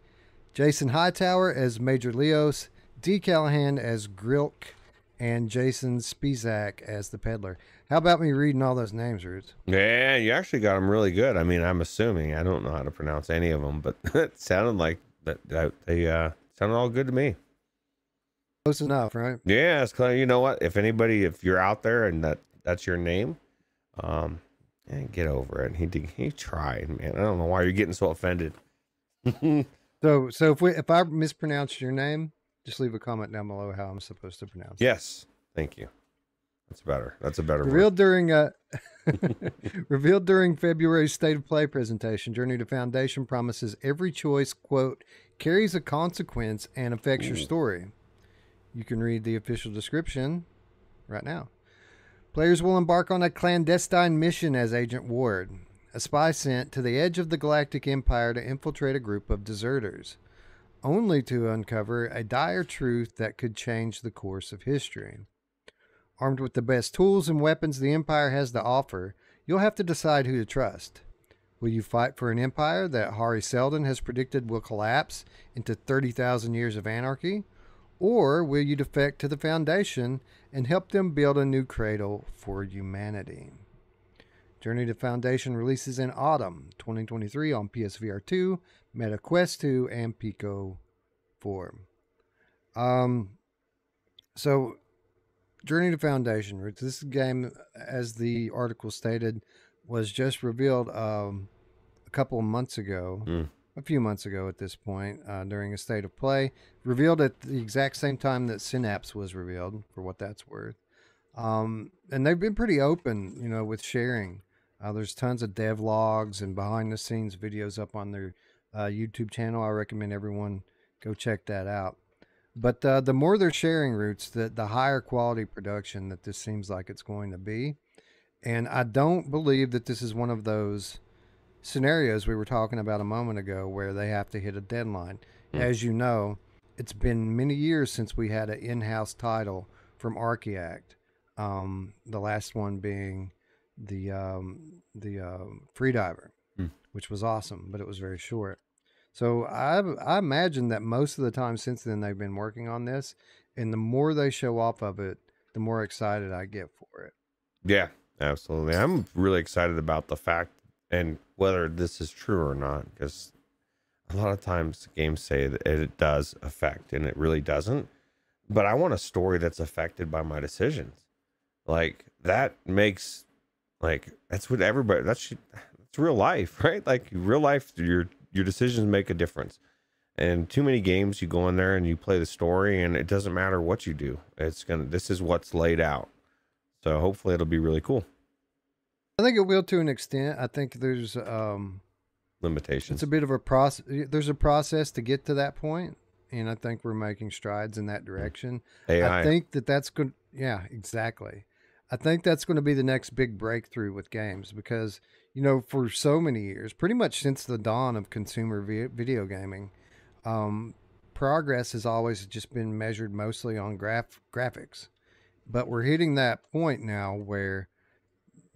S1: Jason Hightower as Major Leos, Dee Callahan as Grilk, and Jason Spizak as the Peddler. How about me reading all those names, Ruuts?
S2: Yeah, you actually got them really good. I mean, I'm assuming. I don't know how to pronounce any of them, but it sounded like they sounded all good to me.
S1: Close enough, right?
S2: Yeah, it's clear. You know what? If you're out there and that's your name, get over it. He tried, man. I don't know why you're getting so offended.
S1: So if I mispronounce your name, just leave a comment down below how I'm supposed to pronounce it.
S2: Yes, thank you. That's better. That's a better
S1: revealed word. Revealed during February's State of Play presentation. Journey to Foundation promises every choice, quote, carries a consequence and affects your story. You can read the official description right now. Players will embark on a clandestine mission as Agent Ward. a spy sent to the edge of the Galactic Empire to infiltrate a group of deserters, only to uncover a dire truth that could change the course of history. Armed with the best tools and weapons the Empire has to offer, you'll have to decide who to trust. Will you fight for an empire that Hari Seldon has predicted will collapse into 30,000 years of anarchy? Or will you defect to the Foundation and help them build a new cradle for humanity? Journey to Foundation releases in autumn 2023 on PSVR 2, Meta Quest 2, and Pico 4. So, Journey to Foundation, this game, as the article stated, was just revealed a couple of months ago, a few months ago at this point, during a state of play. Revealed at the exact same time that Synapse was revealed, for what that's worth. And they've been pretty open, with sharing. There's tons of dev logs and behind the scenes videos up on their YouTube channel. I recommend everyone go check that out. But the more they're sharing, Roots, the higher quality production that this seems like it's going to be. And I don't believe that this is one of those scenarios we were talking about a moment ago where they have to hit a deadline. As you know, it's been many years since we had an in-house title from Archaeact. The last one being the Freediver, which was awesome, but it was very short. So I imagine that most of the time since then they've been working on this, and the more they show off of it, the more excited I get for it.
S2: Yeah, absolutely. I'm really excited about the fact, and whether this is true or not, because a lot of times games say that it does affect, and it really doesn't. But I want a story that's affected by my decisions. Like, that makes, that's what everybody, that's real life, right? Like, real life, your decisions make a difference. And too many games, you go in there and you play the story, and it doesn't matter what you do. This is what's laid out. So hopefully it'll be really cool.
S1: I think it will to an extent. I think there's
S2: limitations.
S1: It's a bit of a process. There's a process to get to that point, and I think we're making strides in that direction.
S2: AI.
S1: I think that's good. Yeah, exactly. I think that's going to be the next big breakthrough with games because, for so many years, pretty much since the dawn of consumer video gaming, progress has always just been measured mostly on graphics. But we're hitting that point now where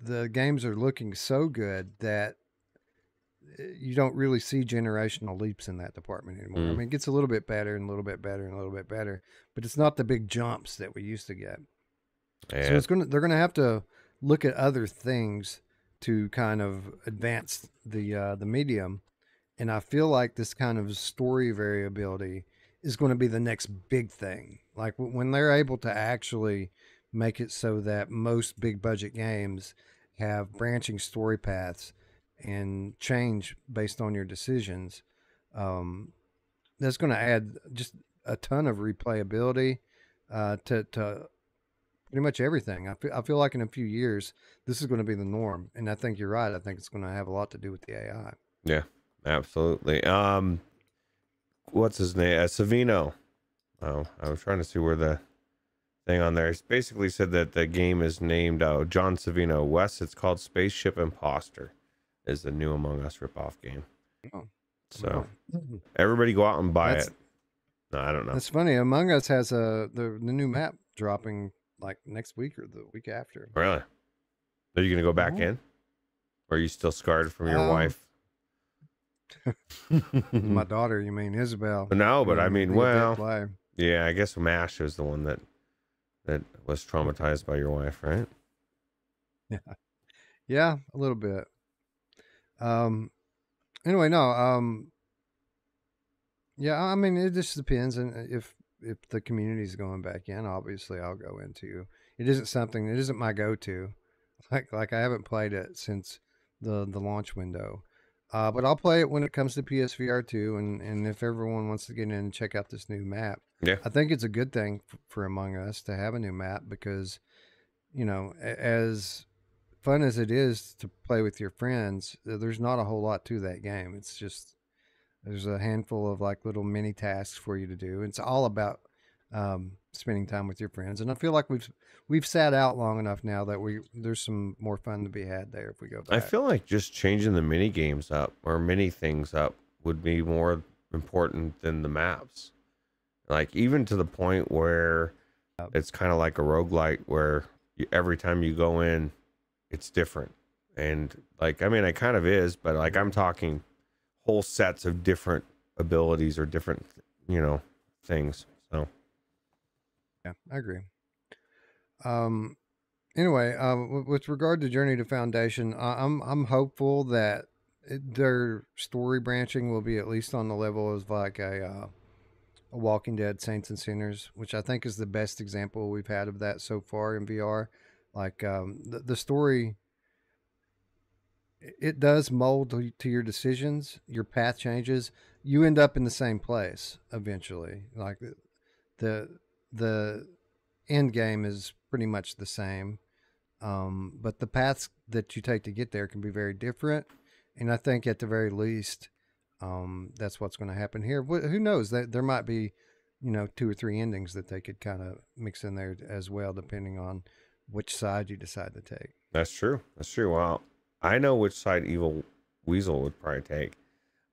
S1: the games are looking so good that you don't really see generational leaps in that department anymore. I mean, it gets a little bit better and a little bit better and a little bit better, but it's not the big jumps that we used to get.
S2: Yeah.
S1: So they're going to have to look at other things to kind of advance the medium. And I feel like this kind of story variability is going to be the next big thing. Like when they're able to actually make it so that most big budget games have branching story paths and change based on your decisions, that's going to add just a ton of replayability to pretty much everything. I feel like in a few years, this is going to be the norm. And I think you're right. I think it's going to have a lot to do with the AI.
S2: Yeah, absolutely. What's his name? Savino. Oh, I was trying to see where the thing on there. It's basically said that the game is named John Savino. Wes, it's called Spaceship Imposter, is the new Among Us ripoff game.
S1: Oh,
S2: so everybody go out and buy it. No, I don't know.
S1: It's funny. Among Us has the new map dropping like next week or the week after.
S2: Really? Are you going to go back in? Or are you still scarred from your wife?
S1: My daughter, you mean Isabel?
S2: No, but I mean, well, yeah, I guess MASH was the one that was traumatized by your wife, right?
S1: Yeah, a little bit. Anyway, no. Yeah, I mean, it just depends, and if the community's going back in, obviously I'll go into. It isn't my go-to. Like I haven't played it since the launch window. But I'll play it when it comes to PSVR 2, and if everyone wants to get in and check out this new map,
S2: yeah,
S1: I think it's a good thing for Among Us to have a new map because, as fun as it is to play with your friends, there's not a whole lot to that game. It's just there's a handful of like little mini tasks for you to do. It's all about spending time with your friends. And I feel like we've sat out long enough now that there's some more fun to be had there if we go back.
S2: I feel like just changing the mini games up or mini things up would be more important than the maps. Like even to the point where it's kind of like a roguelite where every time you go in, it's different. And like, I mean, it kind of is, but like I'm talking whole sets of different abilities or different, things. So
S1: yeah, I agree. Anyway, with regard to Journey to Foundation, I'm hopeful that their story branching will be at least on the level of like a Walking Dead Saints and Sinners, which I think is the best example we've had of that so far in VR. Like the story, it does mold to your decisions, your path changes, you end up in the same place eventually. Like the end game is pretty much the same, but the paths that you take to get there can be very different. And I think at the very least, that's what's going to happen here. Who knows? There might be, 2 or 3 endings that they could kind of mix in there as well, depending on which side you decide to take.
S2: that's true. That's true. Well, I know which side Evil Weasel would probably take.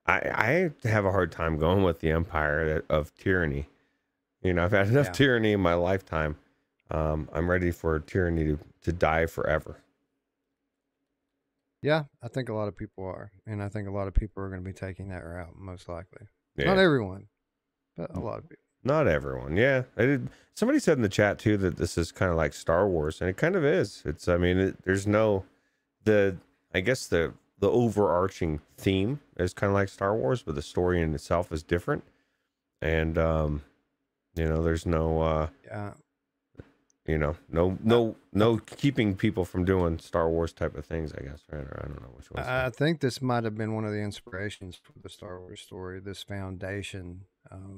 S2: I have a hard time going with the Empire of Tyranny. I've had enough tyranny in my lifetime. I'm ready for tyranny to die forever.
S1: Yeah, I think a lot of people are. And I think a lot of people are going to be taking that route, most likely.
S2: Yeah.
S1: Not everyone, but a lot of people.
S2: Not everyone. Yeah. Somebody said in the chat too that this is kind of like Star Wars, and it kind of is. It's, there's no, I guess the overarching theme is kind of like Star Wars, but the story in itself is different. And, there's no, no keeping people from doing Star Wars type of things, I guess, right? Or I don't know which one.
S1: I think this might have been one of the inspirations for the Star Wars story, this Foundation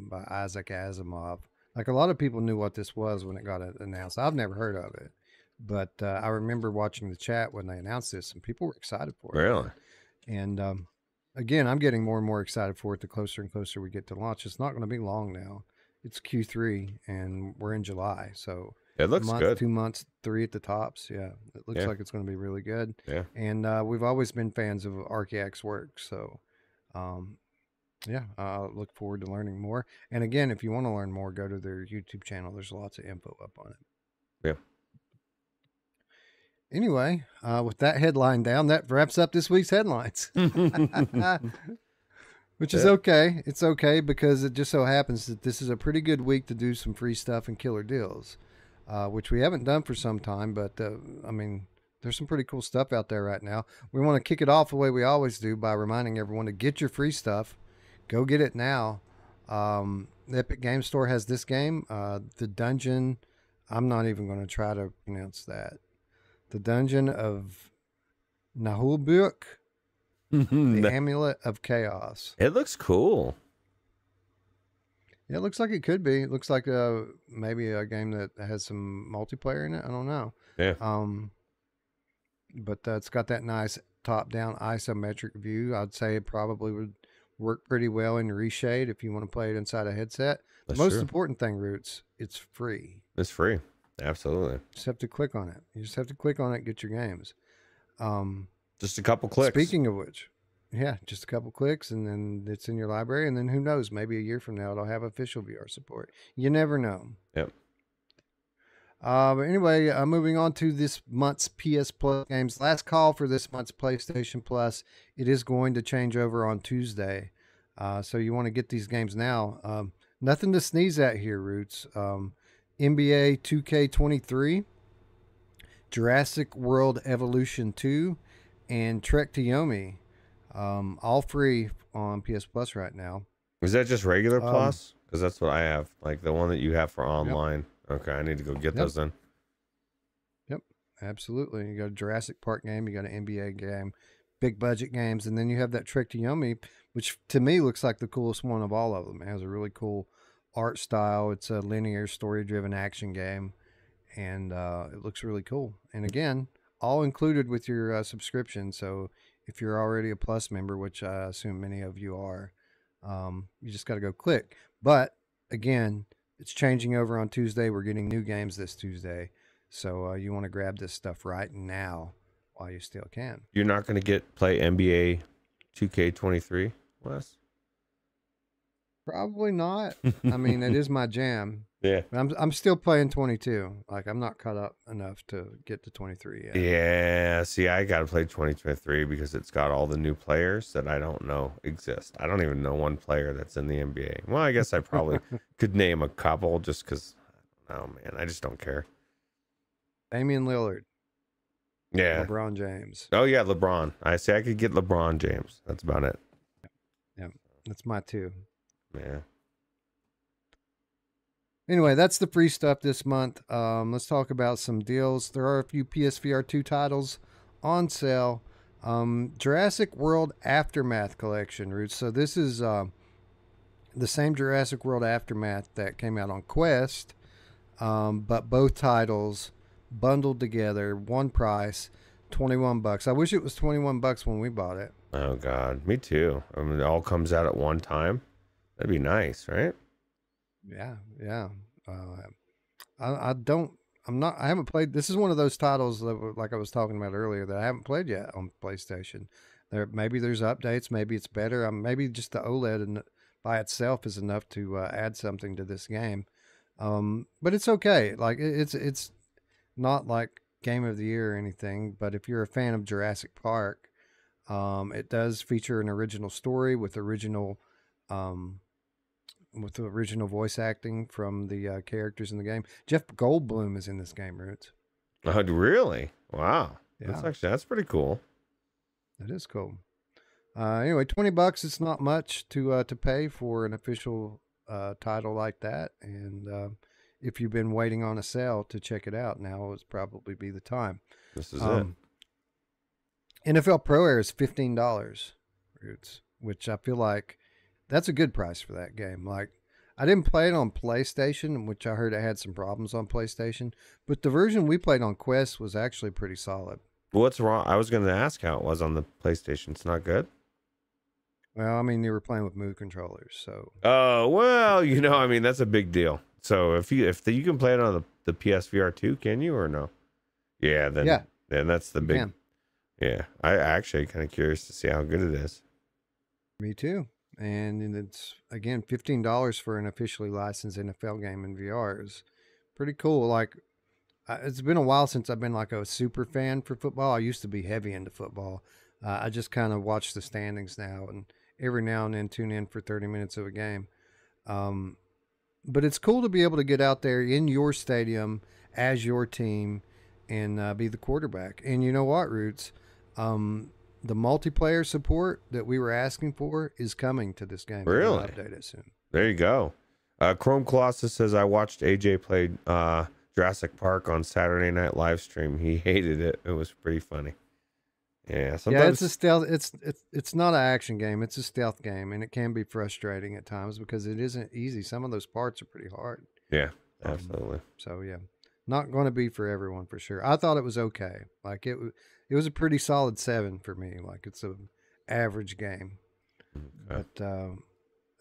S1: by Isaac Asimov. Like a lot of people knew what this was when it got announced. I've never heard of it, but I remember watching the chat when they announced this, and people were excited for it.
S2: Really?
S1: And again, I'm getting more and more excited for it the closer and closer we get to launch. It's not going to be long now. It's Q3, and we're in July, so
S2: it looks good.
S1: 2 months, 3 at the tops. Yeah, it looks like it's going to be really good.
S2: Yeah,
S1: and we've always been fans of Archaic's work, so I look forward to learning more. And again, if you want to learn more, go to their YouTube channel. There's lots of info up on it.
S2: Yeah.
S1: Anyway, with that headline down, that wraps up this week's headlines. Which is okay. It's okay because it just so happens that this is a pretty good week to do some free stuff and killer deals, which we haven't done for some time. But, there's some pretty cool stuff out there right now. We want to kick it off the way we always do by reminding everyone to get your free stuff. Go get it now. The Epic Game Store has this game, The Dungeon. I'm not even going to try to pronounce that. The Dungeon of Naheulbeuk. The Amulet of Chaos.
S2: It looks cool.
S1: Yeah, it looks like it could be. It looks like maybe a game that has some multiplayer in it. I don't know.
S2: Yeah.
S1: But it's got that nice top-down isometric view. I'd say it probably would work pretty well in reshade if you want to play it inside a headset.
S2: That's
S1: the most
S2: true.
S1: important thing, Roots, it's free.
S2: It's free. Absolutely.
S1: You just have to click on it. You just have to click on it, get your games.
S2: Just a couple clicks.
S1: Speaking of which, yeah, just a couple clicks and then it's in your library. And then who knows, maybe a year from now, it'll have official VR support. You never know.
S2: Yep.
S1: But anyway, moving on to this month's PS Plus games. Last call for this month's PlayStation Plus. It is going to change over on Tuesday. So you want to get these games now. Nothing to sneeze at here, Roots. NBA 2K23, Jurassic World Evolution 2, and Trek to Yomi. All free on PS Plus right now.
S2: Is that just regular Plus? Because that's what I have. Like the one that you have for online. Yep. Okay, I need to go get those then.
S1: Yep, absolutely. You got a Jurassic Park game, you got an NBA game, big budget games, and then you have that Trek to Yomi, which to me looks like the coolest one of all of them. It has a really cool art style. It's a linear story-driven action game, and it looks really cool. And again, all included with your subscription. So if you're already a Plus member, which I assume many of you are, you just got to go click. But again, it's changing over on Tuesday. We're getting new games this Tuesday. So you want to grab this stuff right now while you still can.
S2: You're not going to play NBA 2K23, Wes?
S1: Probably not. I mean, it is my jam.
S2: Yeah.
S1: But I'm still playing 22. Like, I'm not caught up enough to get to 23 yet.
S2: Yeah. See, I got to play 2023 because it's got all the new players that I don't know exist. I don't even know one player that's in the NBA. Well, I guess I probably could name a couple just because, oh man, I just don't care.
S1: Damian Lillard.
S2: Yeah.
S1: LeBron James.
S2: Oh, yeah, LeBron. I could get LeBron James. That's about it.
S1: Yeah. That's my two.
S2: Yeah.
S1: Anyway, that's the free stuff this month. Let's talk about some deals. There are a few PSVR 2 titles on sale. Jurassic World Aftermath Collection, Roots. So this is the same Jurassic World Aftermath that came out on Quest, but both titles bundled together, one price, $21. I wish it was $21 when we bought it.
S2: Oh, God. Me too. I mean, it all comes out at one time. That'd be nice, right?
S1: Yeah. I haven't played. This is one of those titles that, like I was talking about earlier, that I haven't played yet on PlayStation. Maybe there's updates. Maybe it's better. Maybe just the OLED by itself is enough to add something to this game. But it's okay. Like it's not like Game of the Year or anything. But if you're a fan of Jurassic Park, it does feature an original story with original voice acting from the characters in the game. Jeff Goldblum is in this game, Roots.
S2: Oh, really? Wow.
S1: Yeah.
S2: That's pretty cool.
S1: That is cool. Anyway, $20. It's not much to pay for an official title like that. And if you've been waiting on a sale to check it out, now would probably be the time.
S2: This is it.
S1: NFL Pro Air is $15, Roots, which I feel like that's a good price for that game. Like, I didn't play it on PlayStation, which I heard it had some problems on PlayStation, but the version we played on Quest was actually pretty solid.
S2: What's wrong? I was going to ask how it was on the PlayStation. It's not good?
S1: Well, I mean, you were playing with Move controllers, so.
S2: Oh, well, I mean, that's a big deal. So if you can play it on the PSVR 2, can you or no? Yeah, then that's the big.
S1: Can.
S2: Yeah, I actually kind of curious to see how good it is.
S1: Me too. And it's, again, $15 for an officially licensed NFL game in VR is pretty cool. Like, it's been a while since I've been like a super fan for football. I used to be heavy into football. I just kind of watch the standings now and every now and then tune in for 30 minutes of a game. But it's cool to be able to get out there in your stadium as your team and be the quarterback. And you know what, Roots? The multiplayer support that we were asking for is coming to this game.
S2: Really?
S1: We'll update it soon.
S2: There you go. Chrome Colossus says, I watched AJ play Jurassic Park on Saturday night live stream. He hated it. It was pretty funny. Yeah, sometimes
S1: it's a stealth. It's not an action game. It's a stealth game, and it can be frustrating at times because it isn't easy. Some of those parts are pretty hard.
S2: Yeah, absolutely.
S1: So yeah, not going to be for everyone for sure. I thought it was okay. Like it was a pretty solid 7 for me. Like it's a average game. Okay. But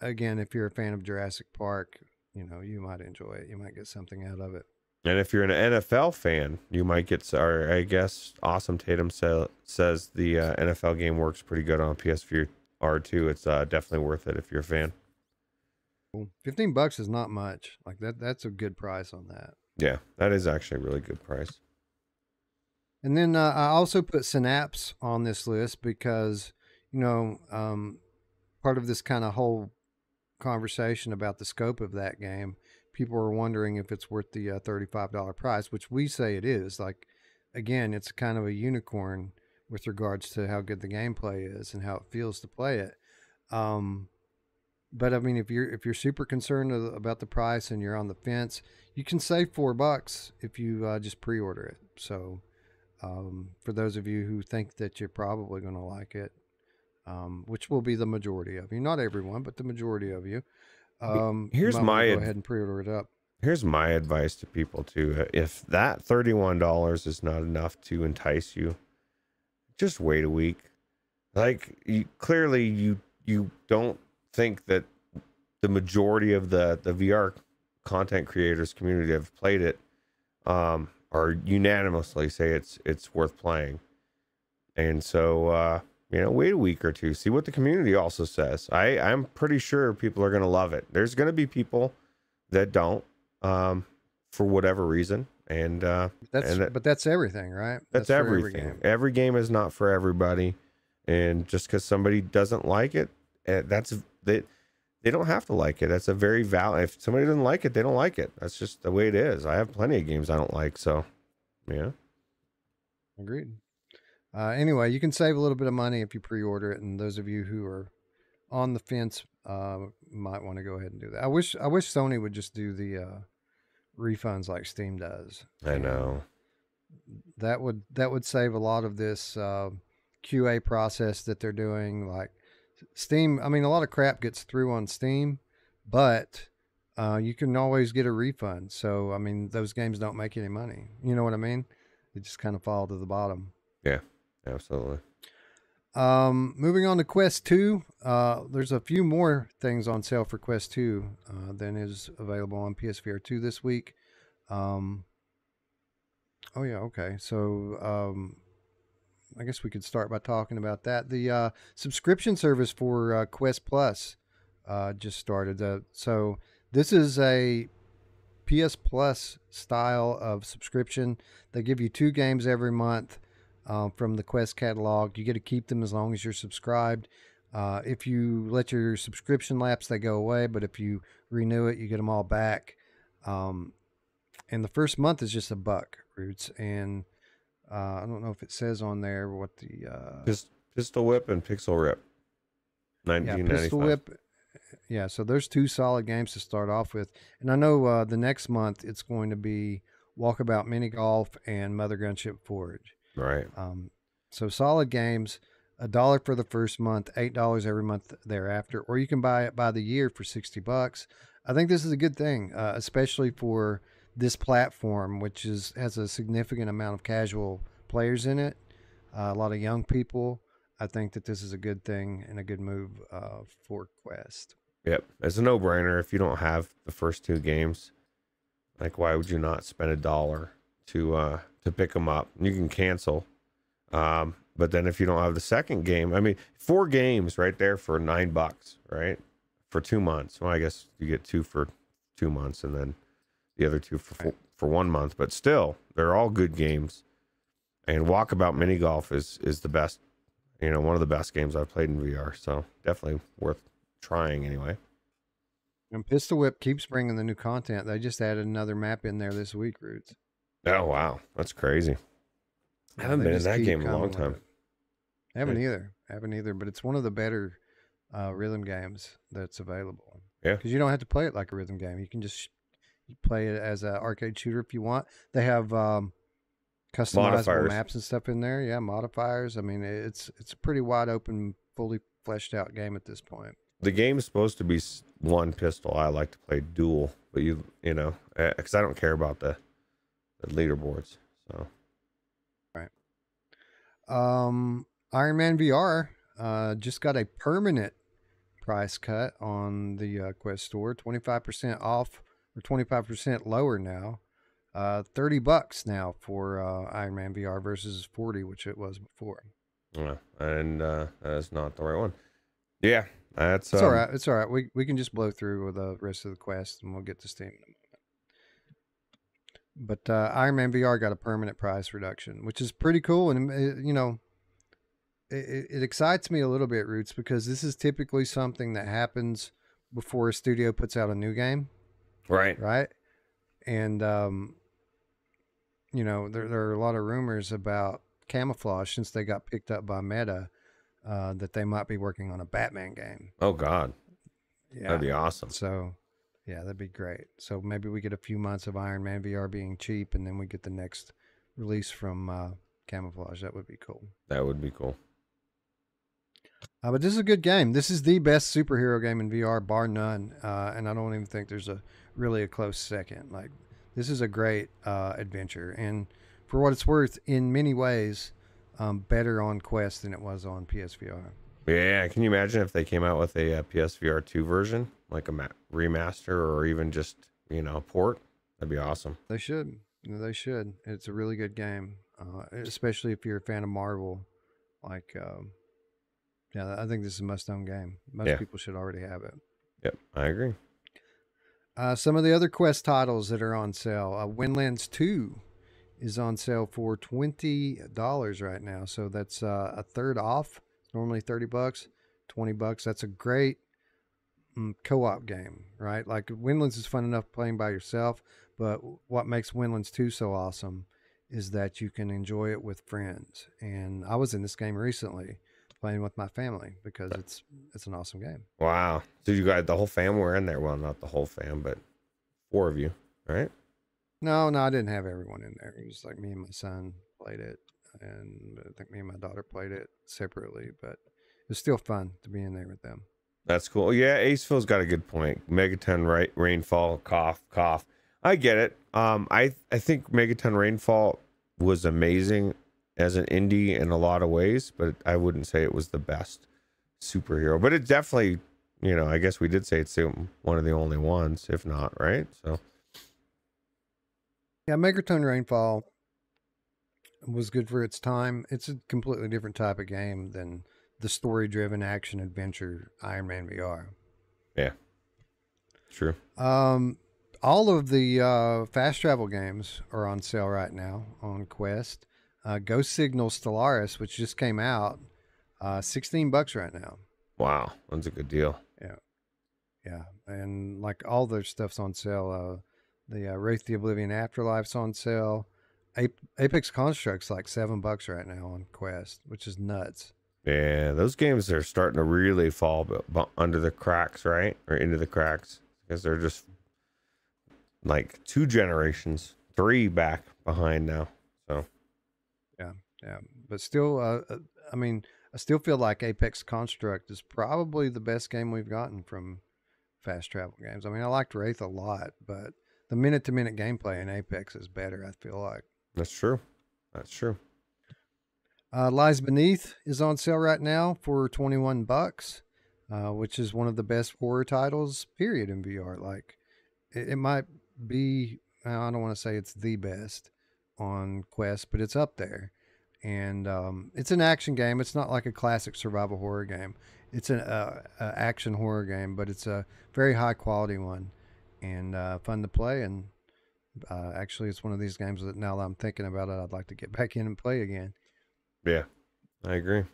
S1: again, if you're a fan of Jurassic Park, you might enjoy it. You might get something out of it.
S2: And if you're an NFL fan, you might get, or I guess Awesome Tatum says the NFL game works pretty good on PSVR 2. It's definitely worth it if you're a fan.
S1: Cool. $15 is not much. Like that's a good price on that.
S2: Yeah, that is actually a really good price.
S1: And then I also put Synapse on this list because, part of this kind of whole conversation about the scope of that game, people are wondering if it's worth the $35 price, which we say it is. Like, again, it's kind of a unicorn with regards to how good the gameplay is and how it feels to play it. But I mean, if you're super concerned about the price and you're on the fence, you can save $4 if you just pre-order it. So for those of you who think that you're probably going to like it, which will be the majority of you, not everyone, but the majority of you.
S2: Here's my
S1: go ahead and pre-order it up.
S2: Here's my advice to people too. If that $31 is not enough to entice you, just wait a week. Like you don't think that the majority of the VR content creators community that have played it are unanimously say it's worth playing. And so wait a week or two, see what the community also says. I'm pretty sure people are going to love it. There's going to be people that don't for whatever reason. But
S1: that's everything, right?
S2: That's everything. Every game is not for everybody, and just because somebody doesn't like it, they don't have to like it. That's a very valid. If somebody doesn't like it, they don't like it. That's just the way it is. I have plenty of games I don't like, so yeah.
S1: Agreed. Anyway, you can save a little bit of money if you pre-order it, and those of you who are on the fence might want to go ahead and do that. I wish Sony would just do the refunds like Steam does.
S2: I know.
S1: That would save a lot of this QA process that they're doing. Like Steam, I mean, a lot of crap gets through on Steam, but you can always get a refund. So, I mean, those games don't make any money. You know what I mean? They just kind of fall to the bottom.
S2: Yeah, absolutely.
S1: Moving on to Quest 2. There's a few more things on sale for Quest 2 than is available on PSVR 2 this week. Oh yeah, okay. So I guess we could start by talking about that. The subscription service for Quest Plus just started. So this is a PS Plus style of subscription. They give you 2 games every month. From the Quest catalog. You get to keep them as long as you're subscribed. If you let your subscription lapse, they go away, but if you renew it, you get them all back. And the first month is just $1, Roots. And I don't know if it says on there what the
S2: Pistol Whip and Pixel Rip. 1995.
S1: Yeah, Pistol Whip. Yeah, so there's 2 solid games to start off with. And I know the next month it's going to be Walkabout Mini Golf and Mother Gunship Forge.
S2: Right.
S1: So solid games, $1 for the first month, $8 every month thereafter, or you can buy it by the year for $60. I think this is a good thing, especially for this platform, which has a significant amount of casual players in it, a lot of young people. I think that this is a good thing and a good move for Quest.
S2: Yep, it's a no-brainer. If you don't have the first 2 games, like why would you not spend $1 to pick them up? You can cancel, but then if you don't have the second game, I mean, 4 games right there for $9, right, for 2 months. Well, I guess you get 2 for 2 months, and then the other 2 for 1 month. But still, they're all good games. And Walkabout Mini Golf is the best, one of the best games I've played in VR. So definitely worth trying anyway.
S1: And Pistol Whip keeps bringing the new content. They just added another map in there this week, Roots.
S2: Oh, wow. That's crazy. I haven't been in that game in a long time.
S1: I haven't either, but it's one of the better rhythm games that's available.
S2: Yeah.
S1: Because you don't have to play it like a rhythm game. You can just play it as an arcade shooter if you want. They have customizable maps and stuff in there. Yeah, modifiers. I mean, it's a pretty wide open, fully fleshed out game at this point.
S2: The game's supposed to be one pistol. I like to play dual, but because I don't care about the leaderboards. So,
S1: right. Iron Man VR just got a permanent price cut on the Quest store, 25% off or 25% lower now. $30 now for Iron Man VR versus $40, which it was before.
S2: Yeah, and that's not the right one. Yeah, it's
S1: all right. It's all right. We can just blow through with the rest of the Quest, and we'll get to Steam in a moment. But Iron Man VR got a permanent price reduction, which is pretty cool. And, it excites me a little bit, Roots, because this is typically something that happens before a studio puts out a new game.
S2: Right.
S1: Right. And, there are a lot of rumors about Camouflage since they got picked up by Meta that they might be working on a Batman game.
S2: Oh, God.
S1: Yeah.
S2: That'd be awesome.
S1: So... yeah, that'd be great. So maybe we get a few months of Iron Man VR being cheap, and then we get the next release from Camouflage. That would be cool.
S2: That would be cool.
S1: But this is a good game. This is the best superhero game in VR, bar none. And I don't even think there's really a close second. Like, this is a great adventure. And for what it's worth, in many ways, better on Quest than it was on PSVR.
S2: Yeah, can you imagine if they came out with a PSVR 2 version, like a remaster, or even just, port, that'd be awesome.
S1: They should. They should. It's a really good game, especially if you're a fan of Marvel. Like, yeah, I think this is a must-own game. Most people should already have it.
S2: Yep, I agree.
S1: Some of the other Quest titles that are on sale. Windlands 2 is on sale for $20 right now. So that's a third off. Normally $30, $20. That's a great co-op game, right? Like Windlands is fun enough playing by yourself, but what makes Windlands 2 so awesome is that you can enjoy it with friends. And I was in this game recently playing with my family because it's an awesome game.
S2: Wow. So you got the whole fam were in there. Well, not the whole fam, but 4 of you, right?
S1: No, I didn't have everyone in there. It was like me and my son played it, and I think me and my daughter played it separately, but it was still fun to be in there with them.
S2: That's cool. Yeah, Aceville's got a good point. Megaton Rainfall, cough. I get it. I think Megaton Rainfall was amazing as an indie in a lot of ways, but I wouldn't say it was the best superhero. But it definitely, I guess we did say it's one of the only ones, if not, right? So
S1: yeah, Megaton Rainfall was good for its time. It's a completely different type of game than the story-driven action adventure Iron Man VR.
S2: Yeah, true.
S1: All of the fast travel games are on sale right now on Quest. Ghost Signal Stellaris, which just came out, $16 right now.
S2: Wow, that's a good deal.
S1: Yeah, and like all their stuff's on sale. The Wraith the Oblivion Afterlife's on sale. Apex Construct's like $7 right now on Quest, which is nuts.
S2: Yeah, those games are starting to really fall under the cracks, right? Or into the cracks, because they're just like 2 generations, 3 back behind now. So
S1: yeah, but still, I mean, I still feel like Apex Construct is probably the best game we've gotten from fast travel games. I mean, I liked Wraith a lot, but the minute-to-minute gameplay in Apex is better, I feel like.
S2: That's true.
S1: Lies Beneath is on sale right now for $21, which is one of the best horror titles, period, in VR. Like, it might be, I don't want to say it's the best on Quest, but it's up there. And it's an action game. It's not like a classic survival horror game. It's an action horror game, but it's a very high quality one and fun to play. And actually, it's one of these games that now that I'm thinking about it, I'd like to get back in and play again.
S2: Yeah, I agree.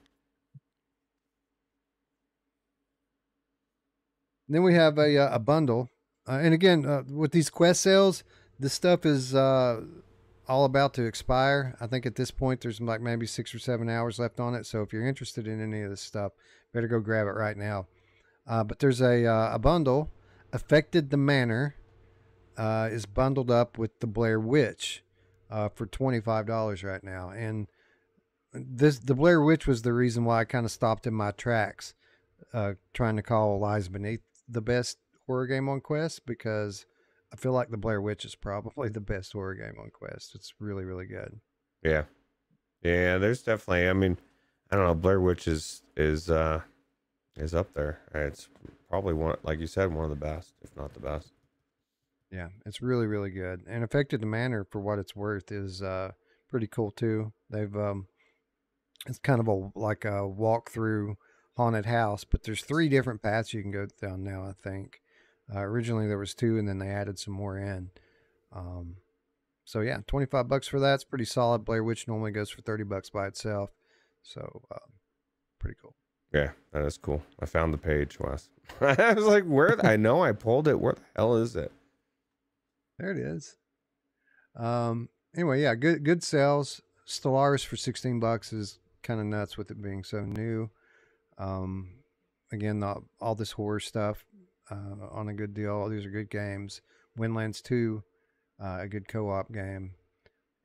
S1: Then we have a bundle. And again, with these Quest sales, this stuff is all about to expire. I think at this point, there's like maybe 6 or 7 hours left on it. So if you're interested in any of this stuff, better go grab it right now. But there's a bundle. Affected the Manor is bundled up with the Blair Witch for $25 right now. And the Blair Witch was the reason why I kind of stopped in my tracks trying to call Lies Beneath the best horror game on Quest, because I feel like the Blair Witch is probably the best horror game on Quest. It's really, really good.
S2: Yeah, there's definitely, I mean, I don't know, Blair Witch is up there. It's probably one, like you said, one of the best, if not the best.
S1: Yeah, it's really, really good. And Affected the Manor, for what it's worth, is pretty cool too. They've it's kind of like a walk through haunted house, but there's 3 different paths you can go down now, I think. Originally there was 2, and then they added some more in. So yeah, $25 for that. It's pretty solid. Blair Witch normally goes for $30 by itself. So pretty cool.
S2: Yeah, that is cool. I found the page, Wes. I was like, I know I pulled it. Where the hell is it?
S1: There it is. Anyway, yeah, good sales. Stellaris for $16 is kind of nuts with it being so new. Again, all this horror stuff on a good deal. These are good games. Windlands 2, a good co-op game,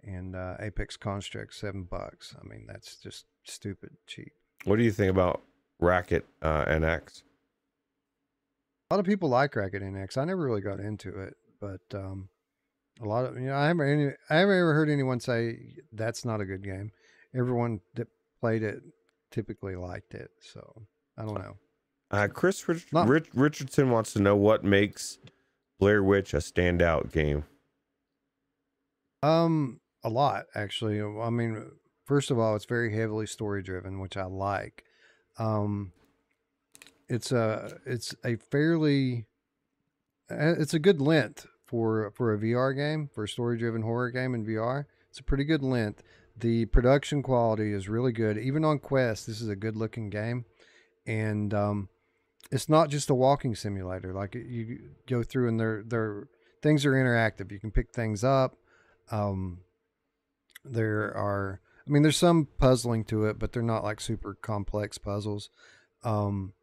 S1: and Apex Construct $7. I mean, that's just stupid cheap. What
S2: do you think about Racket NX?
S1: A lot of people like Racket NX. I never really got into it, but a lot of I haven't ever heard anyone say that's not a good game. Everyone that played it typically liked it, so I don't know.
S2: Chris Richardson wants to know what makes Blair Witch a standout game?
S1: A lot actually. I mean, first of all, it's very heavily story driven, which I like. Um, it's a fairly it's a good length for a VR game, for a story driven horror game in VR. It's a pretty good length. The production quality is really good. Even on Quest, this is a good looking game, and it's not just a walking simulator. Like you go through and their things are interactive. You can pick things up. Um, there are, I mean, there's some puzzling to it, but they're not like super complex puzzles. Um,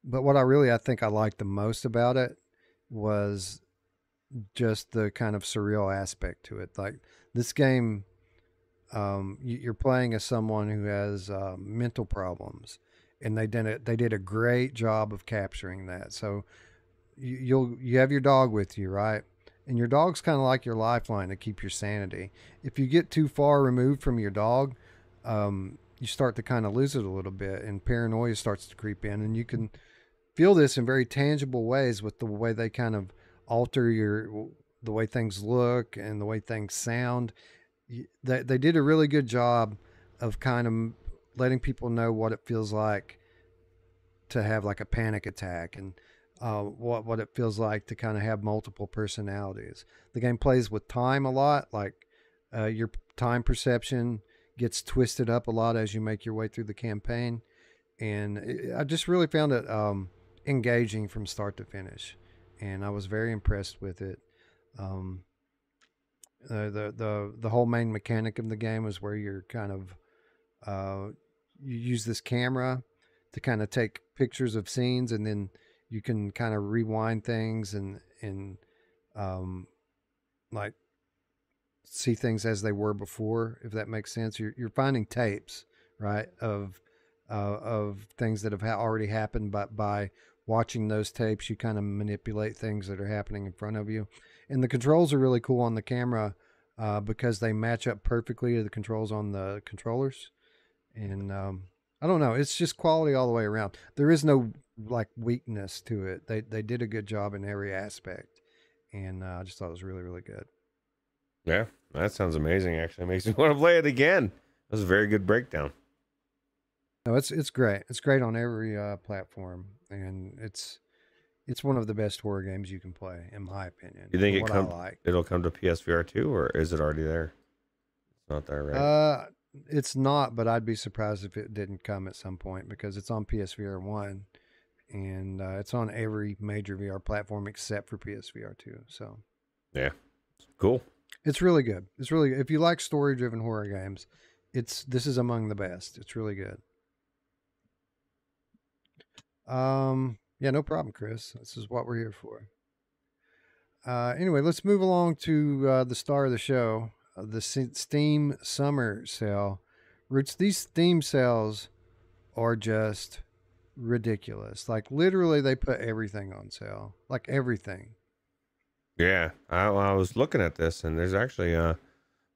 S1: but what I think I liked the most about it was just the kind of surreal aspect to it. Like this game, you're playing as someone who has mental problems, and they did a great job of capturing that. So you have your dog with you, right? And your dog's kind of like your lifeline to keep your sanity. If you get too far removed from your dog, you start to kind of lose it a little bit, and paranoia starts to creep in. And you can feel this in very tangible ways with the way they kind of alter the way things look and the way things sound. They did a really good job of kind of letting people know what it feels like to have like a panic attack, and what it feels like to kind of have multiple personalities. The game plays with time a lot, like your time perception gets twisted up a lot as you make your way through the campaign, and I just really found it engaging from start to finish, and I was very impressed with it. Um, the whole main mechanic of the game is where you're kind of you use this camera to kind of take pictures of scenes, and then you can kind of rewind things and like see things as they were before, if that makes sense. You're finding tapes, right, of things that have already happened, but by watching those tapes, you kind of manipulate things that are happening in front of you. And the controls are really cool on the camera because they match up perfectly to the controls on the controllers. And I don't know, it's just quality all the way around. There is no like weakness to it. They did a good job in every aspect, and I just thought it was really, really good.
S2: Yeah, that sounds amazing. Actually, it makes me want to play it again. That was a very good breakdown.
S1: No, it's great. It's great on every platform, and it's one of the best horror games you can play, in my opinion.
S2: You think it'll come to PSVR 2, or is it already there? It's not there, right?
S1: It's not, but I'd be surprised if it didn't come at some point, because it's on PSVR 1, and it's on every major VR platform except for PSVR 2. So
S2: yeah, cool.
S1: It's really good. It's really good. If you like story-driven horror games, this is among the best. It's really good. Yeah, no problem, Chris. This is what we're here for. Anyway, let's move along to the star of the show, the Steam Summer Sale. Roots, these Steam sales are just ridiculous. Like literally, they put everything on sale. Like everything.
S2: Yeah, I was looking at this, and there's actually,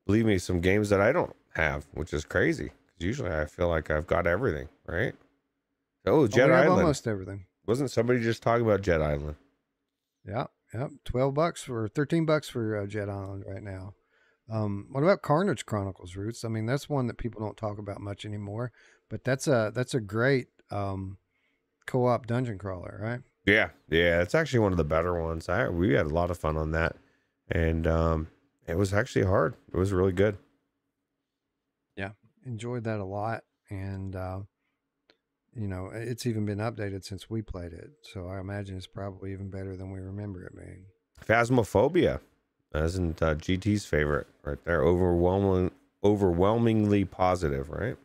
S2: believe me, some games that I don't have, which is crazy. Because usually I feel like I've got everything, right? Oh, Jet Island.
S1: Almost everything.
S2: Wasn't somebody just talking about Jet Island?
S1: Yeah, $12 or $13 for Jet Island right now. What about Carnage Chronicles, Roots? I mean, that's one that people don't talk about much anymore, but that's a great co-op dungeon crawler, right?
S2: Yeah, it's actually one of the better ones. We had a lot of fun on that, and it was actually hard. It was really good.
S1: Yeah, enjoyed that a lot, and you know, it's even been updated since we played it, so I imagine it's probably even better than we remember it being.
S2: Phasmophobia, isn't GT's favorite right there. Overwhelmingly positive, right?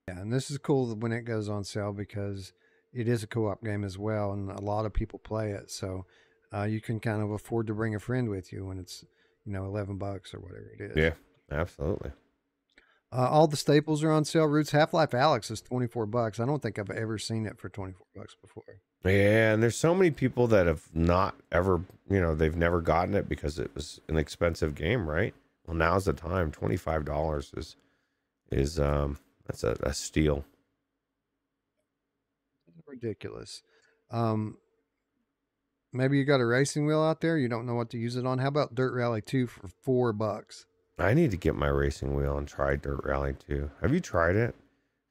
S1: Yeah, and this is cool when it goes on sale because it is a co-op game as well, and a lot of people play it, so you can kind of afford to bring a friend with you when it's, you know, $11 or whatever it is.
S2: Yeah, absolutely.
S1: All the staples are on sale. Roots Half-Life Alyx is $24. I don't think I've ever seen it for $24 before.
S2: Yeah, and there's so many people that have not ever, they've never gotten it because it was an expensive game, right? Well, now's the time. $25 is that's a steal.
S1: Ridiculous. Maybe you got a racing wheel out there, you don't know what to use it on. How about Dirt Rally 2 for $4?
S2: I need to get my racing wheel and try Dirt Rally 2. Have you tried it?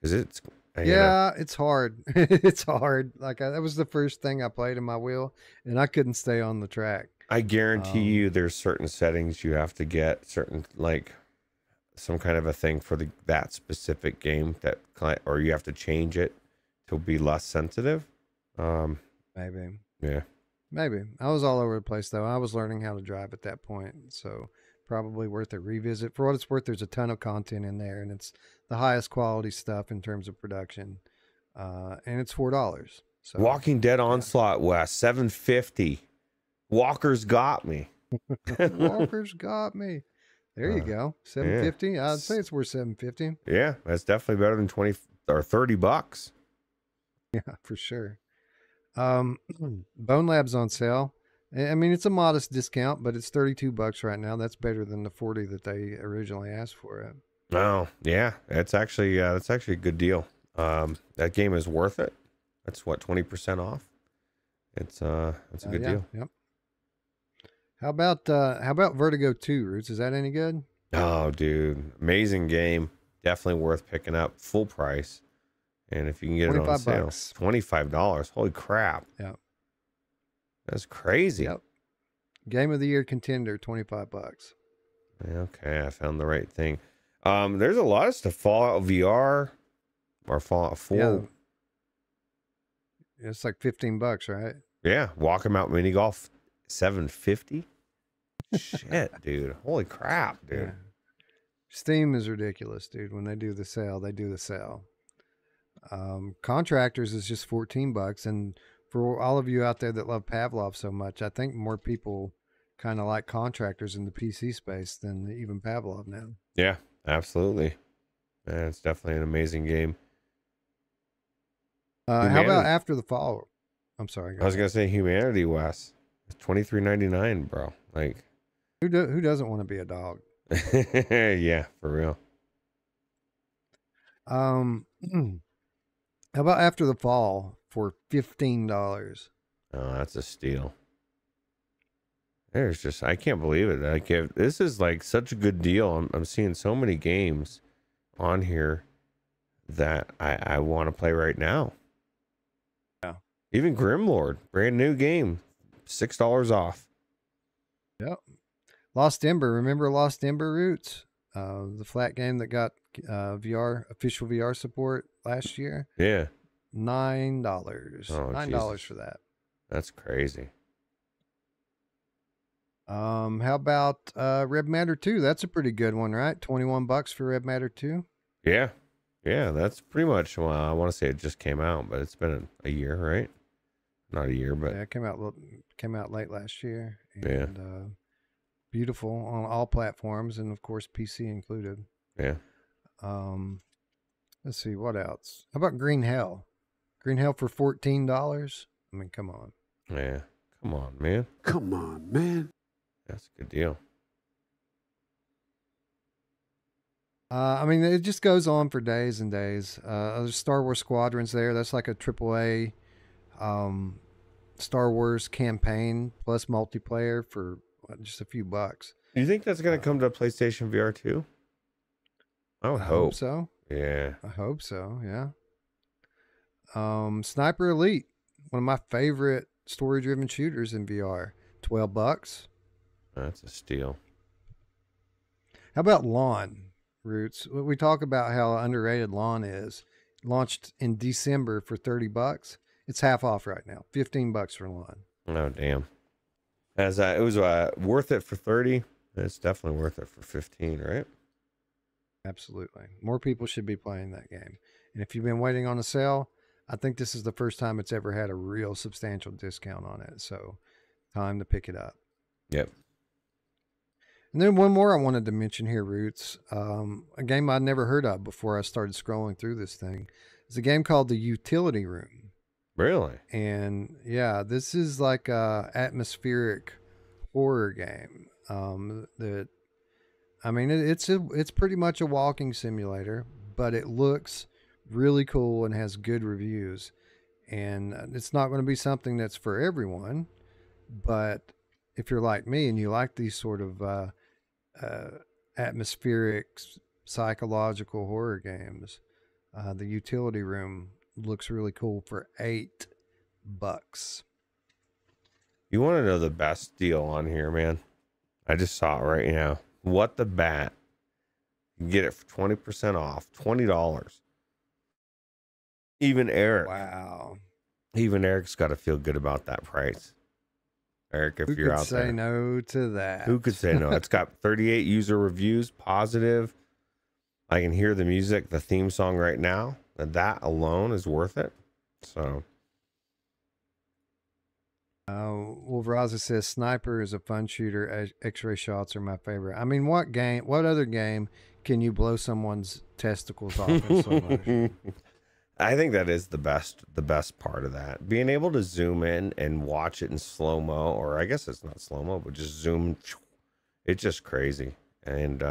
S2: Because it's
S1: yeah, it's hard. It's hard. That was the first thing I played in my wheel, and I couldn't stay on the track.
S2: I guarantee you there's certain settings you have to get, certain like some kind of a thing for that specific game or you have to change it to be less sensitive.
S1: Maybe.
S2: Yeah.
S1: Maybe. I was all over the place though. I was learning how to drive at that point, so probably worth a revisit. For what it's worth, there's a ton of content in there, and it's the highest quality stuff in terms of production. And it's $4. So
S2: Walking Dead Onslaught, West, $7.50. Walker's got me.
S1: Walker's got me. There you go. $7.50. Yeah. I'd say it's worth $7.50.
S2: Yeah, that's definitely better than $20 or $30.
S1: Yeah, for sure. Bone Lab's on sale. I mean, it's a modest discount, but it's $32 right now. That's better than the $40 that they originally asked for it.
S2: Oh, yeah. That's actually a good deal. That game is worth it. That's what, 20% off. It's a good deal.
S1: Yep. How about Vertigo 2, Roots? Is that any good?
S2: Oh, dude. Amazing game. Definitely worth picking up. Full price. And if you can get it on sale, $25. Holy crap.
S1: Yeah.
S2: That's crazy.
S1: Yep. Game of the Year contender, $25.
S2: Okay, I found the right thing. There's a lot of stuff. Fallout VR or Fallout 4.
S1: Yeah. It's like $15, right?
S2: Yeah. Walkabout Mini Golf, $7.50. Shit, dude. Holy crap, dude.
S1: Yeah. Steam is ridiculous, dude. When they do the sale, they do the sale. Contractors is just $14, and for all of you out there that love Pavlov so much, I think more people kind of like Contractors in the PC space than even Pavlov now.
S2: Yeah, absolutely. Man, it's definitely an amazing game.
S1: How about After the Fall? I'm sorry.
S2: I was gonna say Humanity, Wes. It's $23.99, bro. Like,
S1: who doesn't want to be a dog?
S2: Yeah, for real.
S1: How about After the Fall for $15?
S2: Oh, that's a steal. I can't believe it. This is like such a good deal. I'm seeing so many games on here that I want to play right now.
S1: Yeah.
S2: Even Grimlord, brand new game, $6 off.
S1: Yep. Lost Ember. Remember Lost Ember, Roots? The flat game that got official VR support last year.
S2: Yeah.
S1: $9.
S2: Oh,
S1: $9 for that.
S2: That's crazy.
S1: How about Red Matter 2? That's a pretty good one, right? $21 for Red Matter 2.
S2: Yeah. Yeah, that's pretty much, well, I want to say it just came out, but it's been a year, right? Not a year, but
S1: yeah, it came out late last year. And,
S2: yeah.
S1: Beautiful on all platforms, and of course PC included.
S2: Yeah.
S1: Let's see what else. How about Green Hell? Green Hell for $14. I mean, come on.
S2: Yeah, come on, man.
S5: Come on, man.
S2: That's a good deal.
S1: I mean, it just goes on for days and days. There's Star Wars Squadrons there. That's like a AAA Star Wars campaign plus multiplayer for just a few bucks.
S2: Do you think that's going to come to PlayStation VR 2? I would hope
S1: so.
S2: Yeah.
S1: I hope so, yeah. Sniper Elite, one of my favorite story-driven shooters in VR. $12.
S2: That's a steal.
S1: How about Lawn, Roots? We talk about how underrated Lawn is. Launched in December for $30. It's half off right now. $15 for Lawn.
S2: Oh, damn. As it was worth it for 30. It's definitely worth it for 15, right?
S1: Absolutely. More people should be playing that game. And if you've been waiting on a sale, I think this is the first time it's ever had a real substantial discount on it. So time to pick it up.
S2: Yep.
S1: And then one more I wanted to mention here, Roots. A game I'd never heard of before I started scrolling through this thing. It's a game called The Utility Room.
S2: Really?
S1: And yeah, this is like a atmospheric horror game. It's pretty much a walking simulator, but it looks really cool and has good reviews. And it's not going to be something that's for everyone. But if you're like me and you like these sort of atmospheric, psychological horror games, the utility room looks really cool for $8.
S2: You want to know the best deal on here, man? I just saw it right now. What the bat? You can get it for 20% off, $20. Even Eric.
S1: Wow.
S2: Even Eric's got to feel good about that price. Eric, if
S1: Who
S2: you're
S1: could
S2: out
S1: say
S2: there.
S1: no to that?
S2: Who could say no? It's got 38 user reviews, positive. I can hear the music, the theme song right now. That alone is worth it. So.
S1: Wolveraza says Sniper is a fun shooter. X-ray shots are my favorite. I mean, what other game can you blow someone's testicles off in slow motion?
S2: I think that is the best part of that. Being able to zoom in and watch it in slow-mo, or I guess it's not slow-mo, but just zoom. It's just crazy. And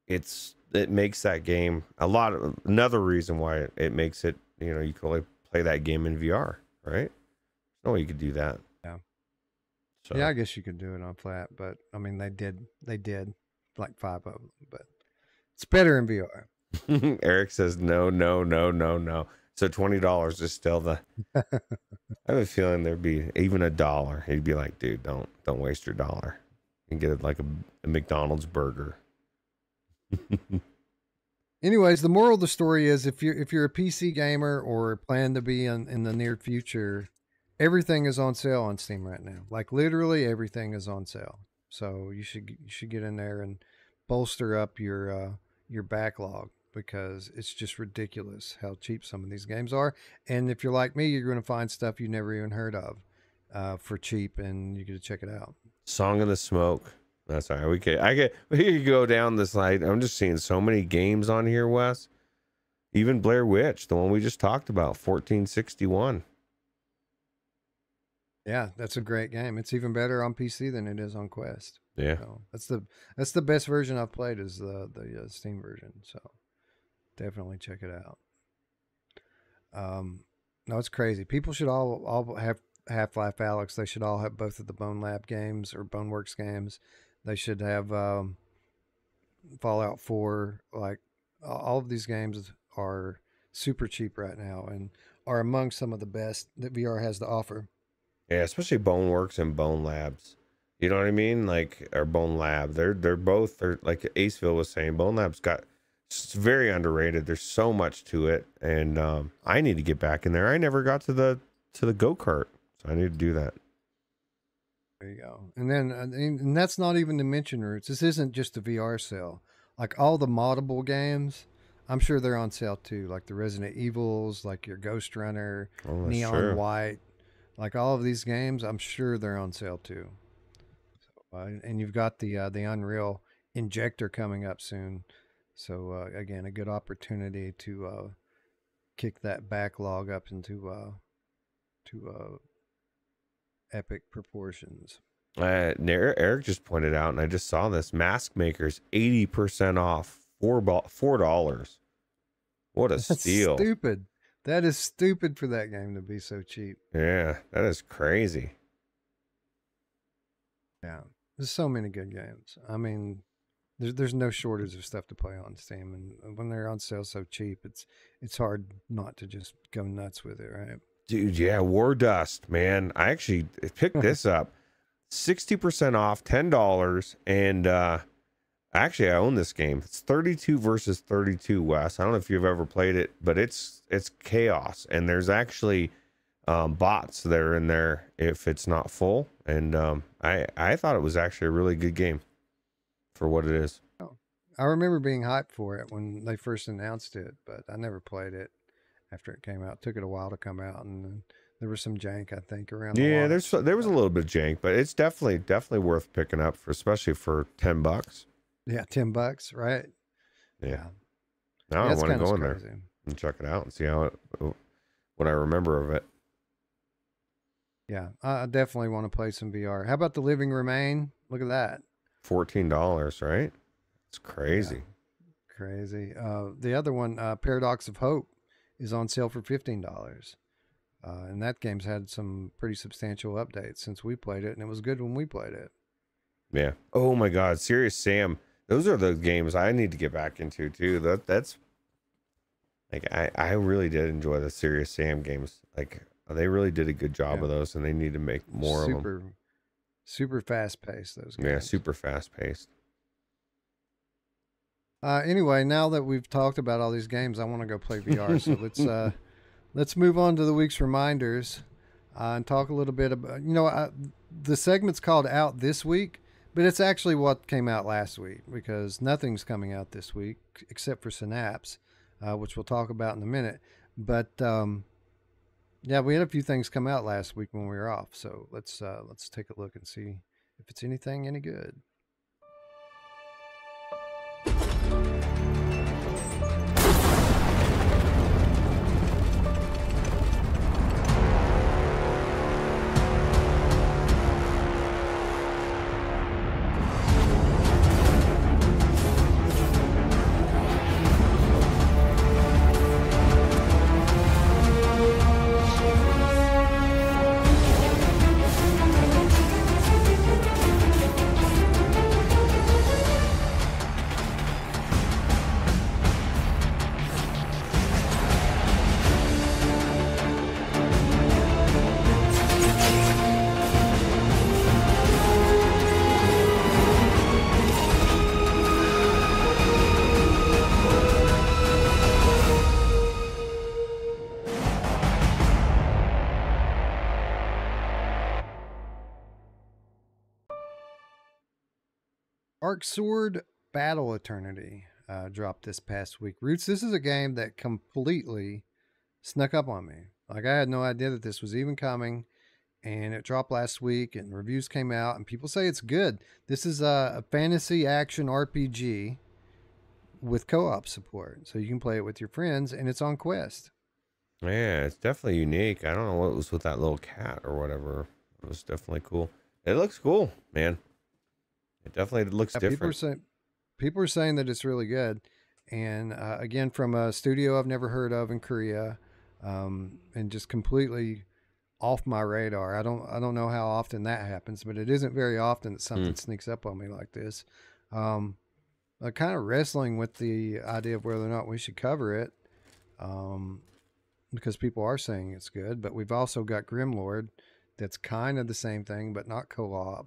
S2: it makes that game another reason why it makes it, you can only play that game in VR, right? No way you could do that.
S1: Yeah.
S2: So.
S1: Yeah, I guess you could do it on flat, but I mean they did like 5 of them, but it's better in VR.
S2: Eric says no. So $20 is still the I have a feeling there'd be even $1. He'd be like, dude, don't waste your dollar. You can get it like a McDonald's burger.
S1: Anyways, the moral of the story is if you're a PC gamer or plan to be in the near future, everything is on sale on Steam right now. Like literally everything is on sale. So you should get in there and bolster up your backlog, because it's just ridiculous how cheap some of these games are. And if you're like me, you're going to find stuff you never even heard of for cheap, and you get to check it out.
S2: Song in the Smoke. That's all right. We could go down this night. I'm just seeing so many games on here, Wes. Even Blair Witch, the one we just talked about, 1461.
S1: Yeah, that's a great game. It's even better on PC than it is on Quest.
S2: Yeah,
S1: so that's the best version I've played is the Steam version. So definitely check it out. No, it's crazy. People should all have Half-Life Alyx. They should all have both of the Bone Lab games or Boneworks games. They should have Fallout 4. Like all of these games are super cheap right now and are among some of the best that VR has to offer.
S2: Yeah, especially Boneworks and Bone Labs. You know what I mean? Like, or Bone Lab. They're like Aceville was saying. Bone Lab's it's very underrated. There's so much to it, and I need to get back in there. I never got to the go-kart, so I need to do that.
S1: There you go. And then, and that's not even to mention Roots. This isn't just a VR sale. Like all the moddable games, I'm sure they're on sale too. Like the Resident Evils, like your Ghost Runner, Neon White, like all of these games, I'm sure they're on sale too. So, and you've got the Unreal Injector coming up soon. So again, a good opportunity to kick that backlog up into epic proportions.
S2: Eric just pointed out, and I just saw this, Mask Makers 80% off, $4. What a steal.
S1: Stupid. That is stupid for that game to be so cheap.
S2: Yeah, that is crazy.
S1: Yeah, there's so many good games. I mean, there's no shortage of stuff to play on Steam, and when they're on sale so cheap, it's hard not to just go nuts with it, right?
S2: Dude, yeah, War Dust, man. I actually picked this up. 60% off, $10, and actually I own this game. It's 32 versus 32, Wes. I don't know if you've ever played it, but it's chaos, and there's actually bots that are in there if it's not full, and I thought it was actually a really good game for what it is.
S1: I remember being hyped for it when they first announced it, but I never played it after it came out. It took it a while to come out, and there was some jank, I think, around the launch.
S2: there was a little bit of jank, but it's definitely worth picking up, especially for $10.
S1: Yeah, $10, right?
S2: Yeah. Now I want to go in there and check it out and see what I remember of it.
S1: Yeah, I definitely want to play some VR. How about The Living Remain? Look at that.
S2: $14, right? It's crazy.
S1: Yeah, crazy. The other one, Paradox of Hope, is on sale for $15. And that game's had some pretty substantial updates since we played it, and it was good when we played it.
S2: Yeah. Oh my God, Serious Sam. Those are the games I need to get back into too. That's like I really did enjoy the Serious Sam games. Like they really did a good job of those, and they need to make more of them.
S1: Super fast paced, those games.
S2: Yeah, super fast paced.
S1: Anyway, now that we've talked about all these games, I want to go play VR. So let's move on to the week's reminders and talk a little bit about, the segment's called Out This Week, but it's actually what came out last week because nothing's coming out this week except for Synapse, which we'll talk about in a minute. But yeah, we had a few things come out last week when we were off. So let's take a look and see if it's anything any good. Darksword Battle Eternity dropped this past week. Roots, this is a game that completely snuck up on me. Like I had no idea that this was even coming, and it dropped last week, and reviews came out, and people say it's good. This is a fantasy action RPG with co-op support, so you can play it with your friends, and it's on Quest.
S2: Yeah, it's definitely unique. I don't know what was with that little cat or whatever. It was definitely cool. It looks cool, man. It definitely looks different.
S1: People are saying that it's really good. And again, from a studio I've never heard of in Korea, and just completely off my radar. I don't know how often that happens, but it isn't very often that something sneaks up on me like this. I'm kind of wrestling with the idea of whether or not we should cover it, because people are saying it's good. But we've also got Grimlord that's kind of the same thing, but not co-op.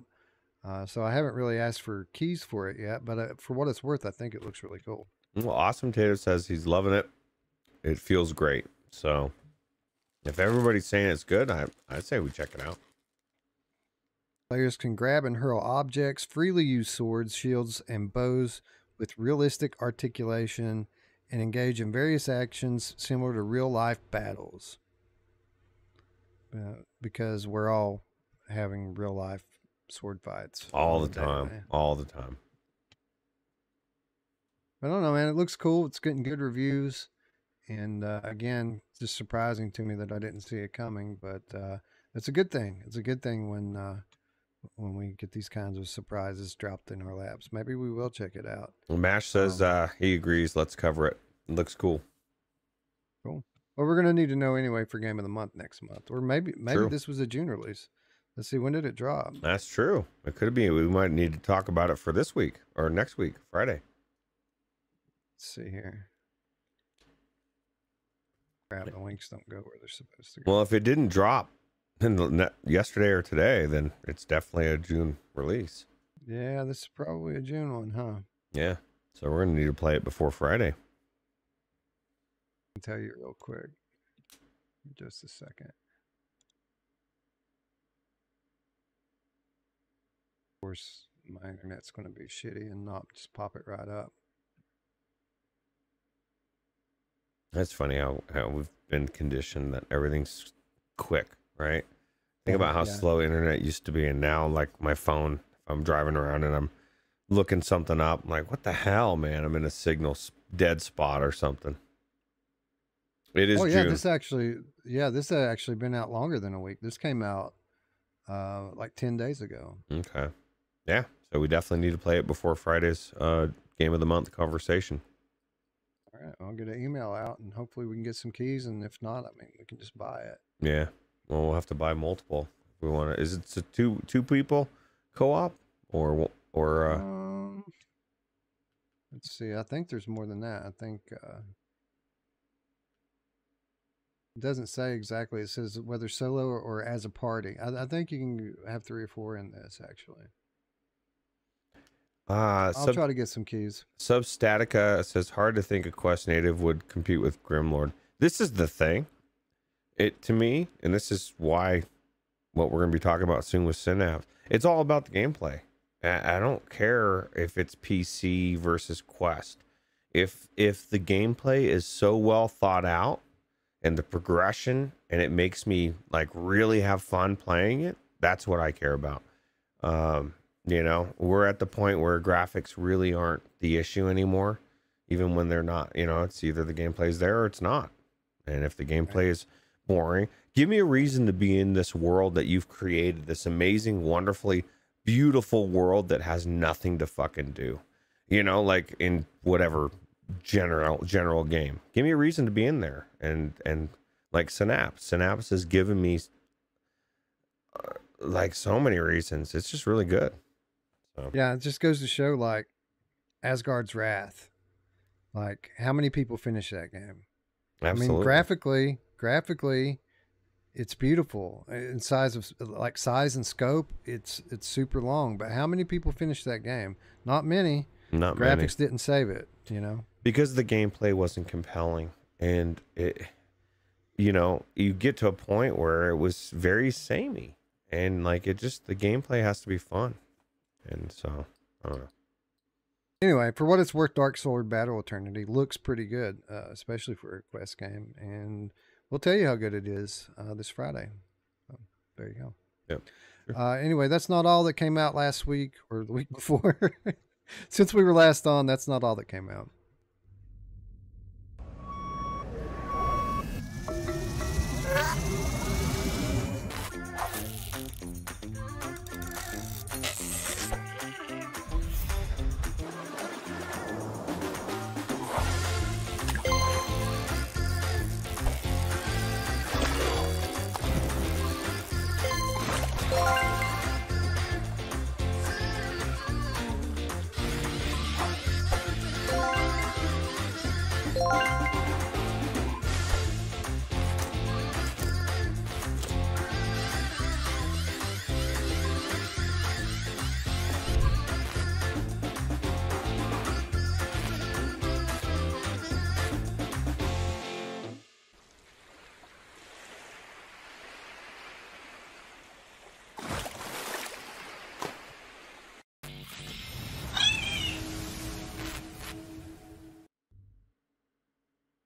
S1: So I haven't really asked for keys for it yet, but for what it's worth, I think it looks really cool.
S2: Well, Awesome Tater says he's loving it. It feels great. So if everybody's saying it's good, I'd say we check it out.
S1: Players can grab and hurl objects, freely use swords, shields, and bows with realistic articulation, and engage in various actions similar to real-life battles. Because we're all having real-life sword fights
S2: all the time.
S1: I don't know, man. It looks cool. It's getting good reviews, and again, it's just surprising to me that I didn't see it coming. But it's a good thing. It's a good thing when we get these kinds of surprises dropped in our laps. Maybe we will check it out.
S2: Well, Mash says he agrees. Let's cover it. It looks cool.
S1: Cool. Well, we're gonna need to know anyway for Game of the Month next month, or maybe
S2: True.
S1: This was a June release. Let's see, when did it drop?
S2: That's true. It could be. We might need to talk about it for this week or next week, Friday.
S1: Let's see here. Crap, the links don't go where they're supposed to go.
S2: Well, if it didn't drop yesterday or today, then it's definitely a June release.
S1: Yeah, this is probably a June one, huh?
S2: Yeah. So we're going to need to play it before Friday.
S1: I'll tell you real quick. Just a second. Of course, my internet's going to be shitty and not just pop it right up.
S2: That's funny how we've been conditioned that everything's quick, right? Think about how slow internet used to be, and now, like, my phone, if I'm driving around and I'm looking something up, I'm like, what the hell, man? I'm in a signal dead spot or something. It is June.
S1: This has actually been out longer than a week. This came out like 10 days ago.
S2: Okay. Yeah, so we definitely need to play it before Friday's Game of the Month conversation.
S1: All right, I'll get an email out, and hopefully we can get some keys. And if not, I mean, we can just buy it.
S2: Yeah. Well, we'll have to buy multiple if we want to. Is it two people co-op or
S1: let's see. I think there's more than that. I think it doesn't say exactly. It says whether solo or as a party. I think you can have 3 or 4 in this actually. I'll try to get some keys.
S2: Substatica says hard to think a Quest native would compete with Grimlord. This is the thing. It to me, and this is why what we're going to be talking about soon with Synapse. It's all about the gameplay. I don't care if it's PC versus Quest. If the gameplay is so well thought out and the progression and it makes me like really have fun playing it, that's what I care about. You know, we're at the point where graphics really aren't the issue anymore, even when they're not. You know, it's either the gameplay's there or it's not. And if the gameplay is boring, give me a reason to be in this world that you've created, this amazing, wonderfully beautiful world that has nothing to fucking do. You know, like in whatever general game. Give me a reason to be in there. And like Synapse has given me like so many reasons. It's just really good. So.
S1: Yeah, it just goes to show like Asgard's Wrath. Like how many people finish that game?
S2: Absolutely.
S1: I mean, graphically, it's beautiful. In size and scope, it's super long. But how many people finished that game? Not many.
S2: Not
S1: Graphics
S2: many.
S1: didn't save it, you know.
S2: Because the gameplay wasn't compelling, and it, you know, you get to a point where it was very samey, and like it just the gameplay has to be fun, and so I don't know.
S1: Anyway, for what it's worth, Darksword Battle Eternity looks pretty good, especially for a Quest game, and we'll tell you how good it is this Friday. So, there you go.
S2: Yep. Sure.
S1: Anyway, that's not all that came out last week or the week before. Since we were last on, that's not all that came out.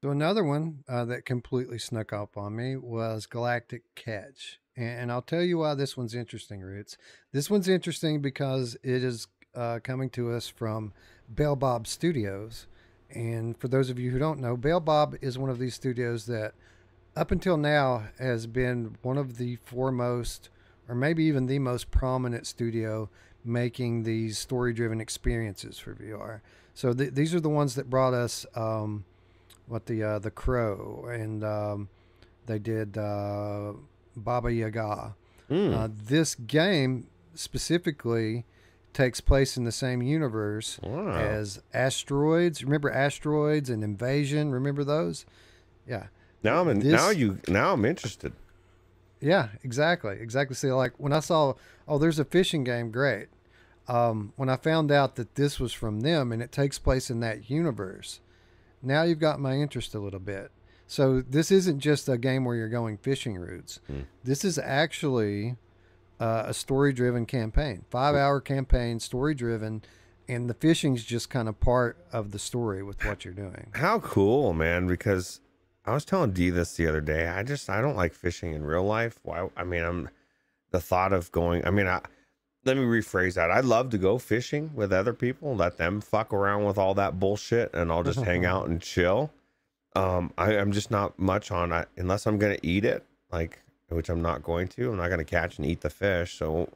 S1: So another one that completely snuck up on me was Galactic Catch. And I'll tell you why this one's interesting, Roots. This one's interesting because it is coming to us from Bell Bob Studios. And for those of you who don't know, Bell Bob is one of these studios that up until now has been one of the foremost, or maybe even the most prominent studio making these story-driven experiences for VR. So these are the ones that brought us... the Crow, and they did Baba Yaga. This game specifically takes place in the same universe as Asteroids. Remember Asteroids and Invasion? Remember those? Yeah.
S2: Now I'm interested.
S1: Yeah, exactly. So like when I saw, there's a fishing game, great. When I found out that this was from them and it takes place in that universe, now you've got my interest a little bit. So this isn't just a game where you're going fishing routes. This is actually a story-driven campaign, 5-hour campaign, story-driven, and the fishing's just kind of part of the story with what you're doing.
S2: How cool, man! Because I was telling Dee this the other day. I don't like fishing in real life. Why? I mean, the thought of going. I mean, let me rephrase that. I'd love to go fishing with other people, let them fuck around with all that bullshit, and I'll just hang out and chill. I'm just not much on it unless I'm going to eat it, like, which I'm not going to. I'm not going to catch and eat the fish. So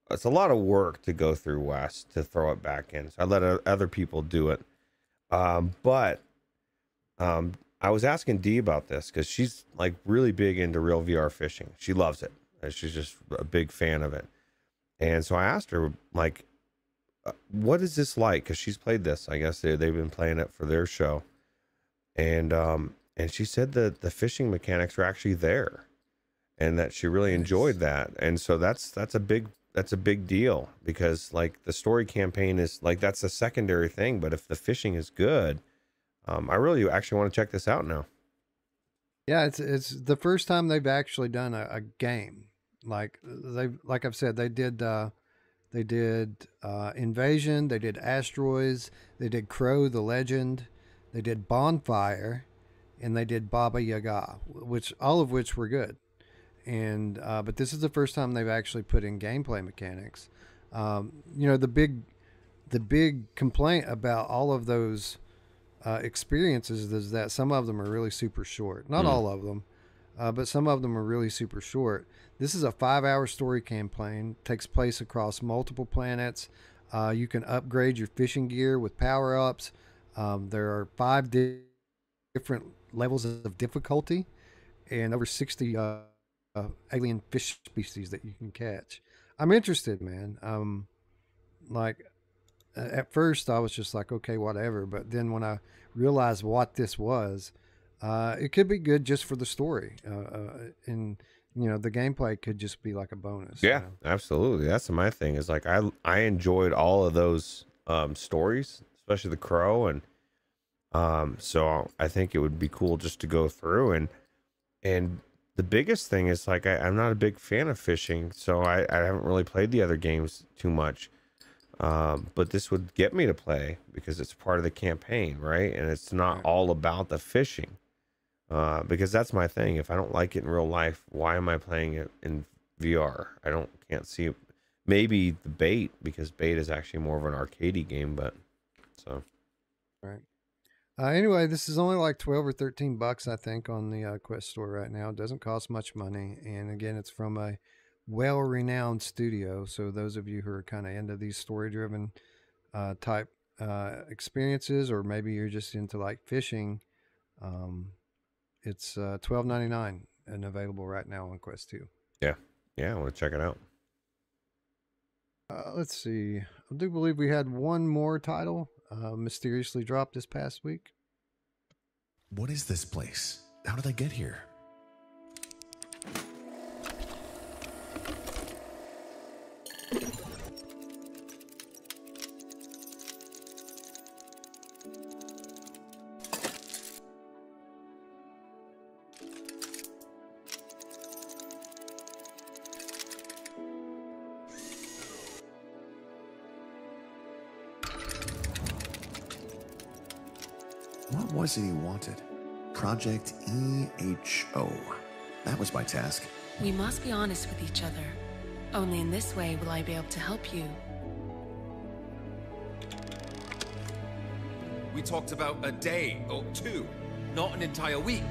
S2: it's a lot of work to go through West to throw it back in. So I let other people do it. But I was asking Dee about this because she's like really big into real VR fishing. She loves it. She's just a big fan of it. And so I asked her, like, what is this like? Because she's played this. I guess they've been playing it for their show. And she said that the fishing mechanics are actually there, and that she really enjoyed that. And so that's a big deal, because like the story campaign is like, that's a secondary thing. But if the fishing is good, I really actually want to check this out now.
S1: Yeah, it's the first time they've actually done a game. Like I've said, they did Invasion, they did Asteroids, they did Crow the Legend, they did Bonfire, and they did Baba Yaga, all of which were good. And but this is the first time they've actually put in gameplay mechanics. The big complaint about all of those experiences is that some of them are really super short. Not all of them, but some of them are really super short. This is a 5-hour story campaign, takes place across multiple planets. You can upgrade your fishing gear with power-ups. There are 5 different levels of difficulty and over 60 alien fish species that you can catch. I'm interested, man. At first I was just like, okay, whatever. But then when I realized what this was, it could be good just for the story. And the gameplay could just be like a bonus.
S2: Yeah, absolutely. That's my thing, is like, I enjoyed all of those stories, especially the Crow. And so I think it would be cool just to go through. And the biggest thing is, like, I'm not a big fan of fishing, so I haven't really played the other games too much. But this would get me to play because it's part of the campaign, right? And it's not all about the fishing, because that's my thing. If I don't like it in real life, why am I playing it in VR? Can't see it. Maybe the Bait, because Bait is actually more of an arcadey game, but so.
S1: Right. Anyway, this is only like 12 or $13, I think, on the Quest store right now. It doesn't cost much money. And again, it's from a well-renowned studio. So those of you who are kind of into these story-driven type experiences, or maybe you're just into like fishing, it's $12.99 and available right now on Quest 2.
S2: Yeah, I want to check it out.
S1: Let's see. I do believe we had one more title mysteriously dropped this past week.
S5: What is this place? How did I get here? What was it he wanted? Project EHO. That was my task.
S6: We must be honest with each other. Only in this way will I be able to help you.
S7: We talked about a day or 2, not an entire week.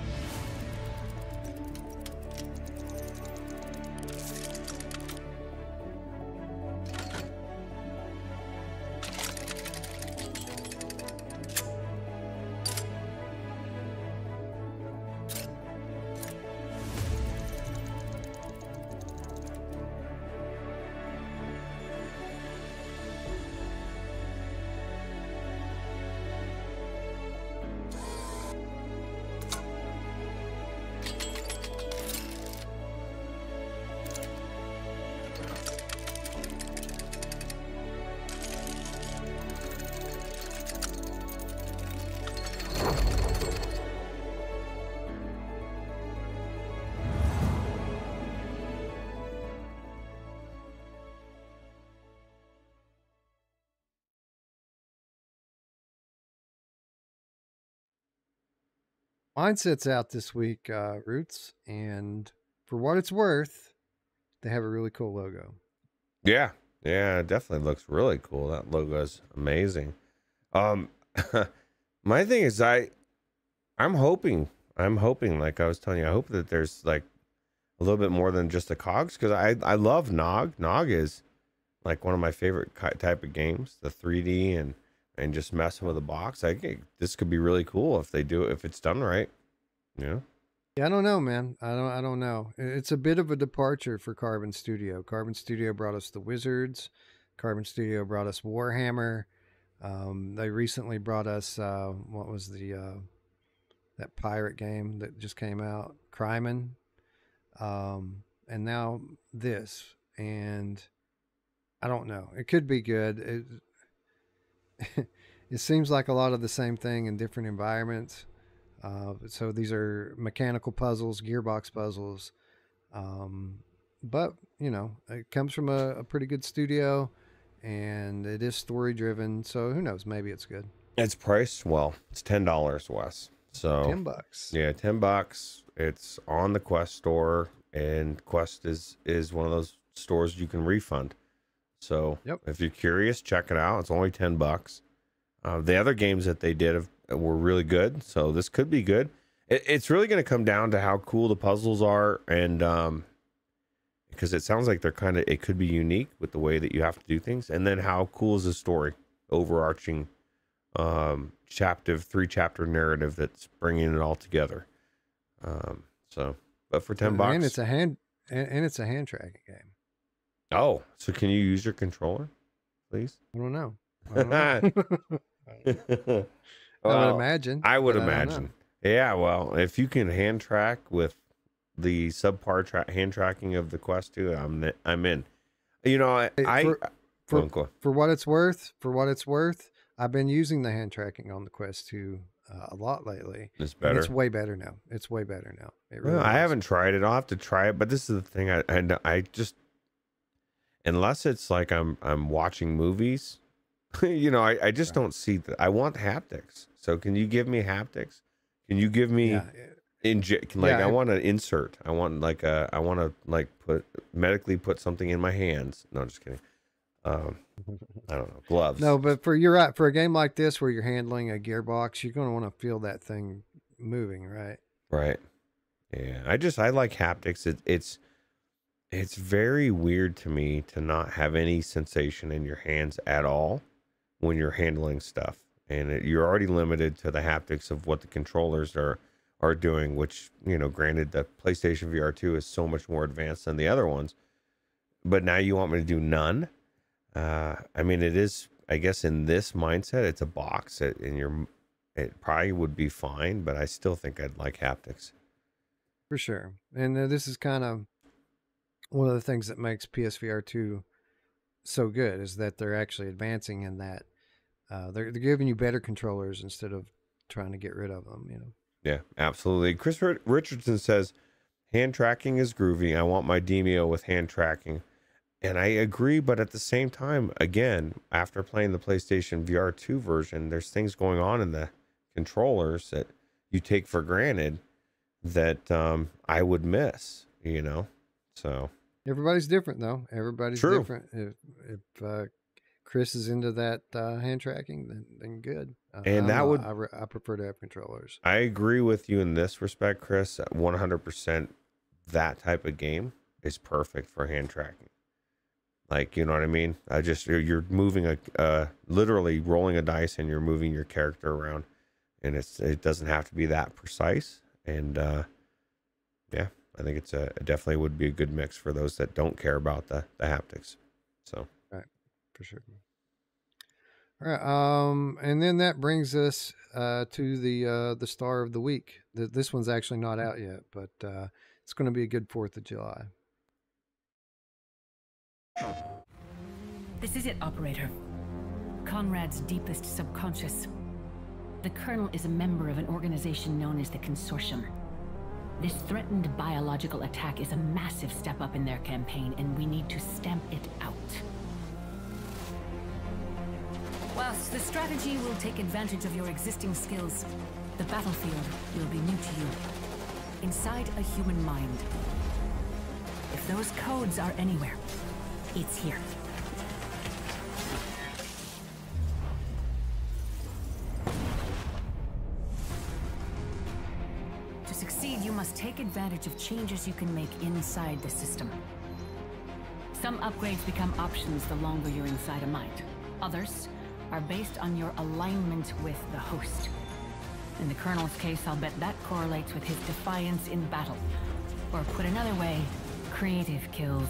S1: Mindset's out this week, Roots, and for what it's worth, they have a really cool logo.
S2: Yeah, it definitely looks really cool. That logo is amazing. My thing is, I'm hoping, like I was telling you, I hope that there's like a little bit more than just the cogs, because I love Nog. Nog is like one of my favorite type of games, the 3D and and just messing with the box, I think this could be really cool if they do it, if it's done right. Yeah.
S1: Yeah, I don't know, man. I don't know. It's a bit of a departure for Carbon Studio. Carbon Studio brought us the Wizards. Carbon Studio brought us Warhammer. They recently brought us what was the that pirate game that just came out, Cryman. And now this, and I don't know. It could be good. It seems like a lot of the same thing in different environments. So these are mechanical puzzles, gearbox puzzles. But, you know, it comes from a pretty good studio, and it is story driven. So who knows? Maybe it's good.
S2: It's priced well. It's $10, Wes. So
S1: $10.
S2: Yeah, $10. It's on the Quest store, and Quest is one of those stores you can refund. So if you're curious, check it out. It's only $10. The other games that they did were really good, so this could be good. It's really going to come down to how cool the puzzles are, and because it sounds like they're kind of, it could be unique with the way that you have to do things, and then how cool is the story, overarching three-chapter narrative that's bringing it all together. But for $10,
S1: and it's a hand tracking game.
S2: Oh, so can you use your controller, please?
S1: I don't know. I would imagine.
S2: I would imagine. Yeah, well, if you can hand track with the subpar hand tracking of the Quest 2, I'm in. You know,
S1: for what it's worth, I've been using the hand tracking on the Quest 2 a lot lately.
S2: It's better.
S1: It's way better now. It really
S2: I haven't tried it. I'll have to try it, but this is the thing. I just, unless it's like I'm watching movies, you know, I just don't see that. I want haptics. So can you give me haptics? Can you give me I want to insert. I want to medically put something in my hands. No, just kidding. I don't know, gloves.
S1: No, but you're right. For a game like this where you're handling a gearbox, you're going to want to feel that thing moving, right?
S2: Right. Yeah. I like haptics. It's very weird to me to not have any sensation in your hands at all when you're handling stuff, and you're already limited to the haptics of what the controllers are doing, which, you know, granted, the PlayStation VR 2 is so much more advanced than the other ones, but now you want me to do none. I mean, it is, I guess, in this mindset, it's a box, it probably would be fine, but I still think I'd like haptics.
S1: For sure. And this is kind of one of the things that makes PSVR 2 so good, is that they're actually advancing in that. They're giving you better controllers instead of trying to get rid of them, you know?
S2: Yeah, absolutely. Chris Richardson says, hand tracking is groovy. I want my Demio with hand tracking. And I agree, but at the same time, again, after playing the PlayStation VR 2 version, there's things going on in the controllers that you take for granted that I would miss, you know? So
S1: everybody's different, though. Everybody's different. If Chris is into that hand tracking, then good.
S2: And
S1: I prefer to have controllers.
S2: I agree with you in this respect, Chris. 100%. That type of game is perfect for hand tracking. Like, you know what I mean? You're moving literally rolling a dice, and you're moving your character around, and it doesn't have to be that precise. And yeah, I think it's definitely would be a good mix for those that don't care about the haptics. So
S1: right, for sure. All right, and then that brings us to the star of the week. This one's actually not out yet, but it's going to be a good 4th of July.
S8: This is it, Operator. Conrad's deepest subconscious. The Colonel is a member of an organization known as the Consortium. This threatened biological attack is a massive step up in their campaign, and we need to stamp it out. Whilst the strategy will take advantage of your existing skills, the battlefield will be new to you. Inside a human mind. If those codes are anywhere, it's here. To succeed, you must take advantage of changes you can make inside the system. Some upgrades become options the longer you're inside a mind. Others are based on your alignment with the host. In the Colonel's case, I'll bet that correlates with his defiance in battle. Or put another way, creative kills.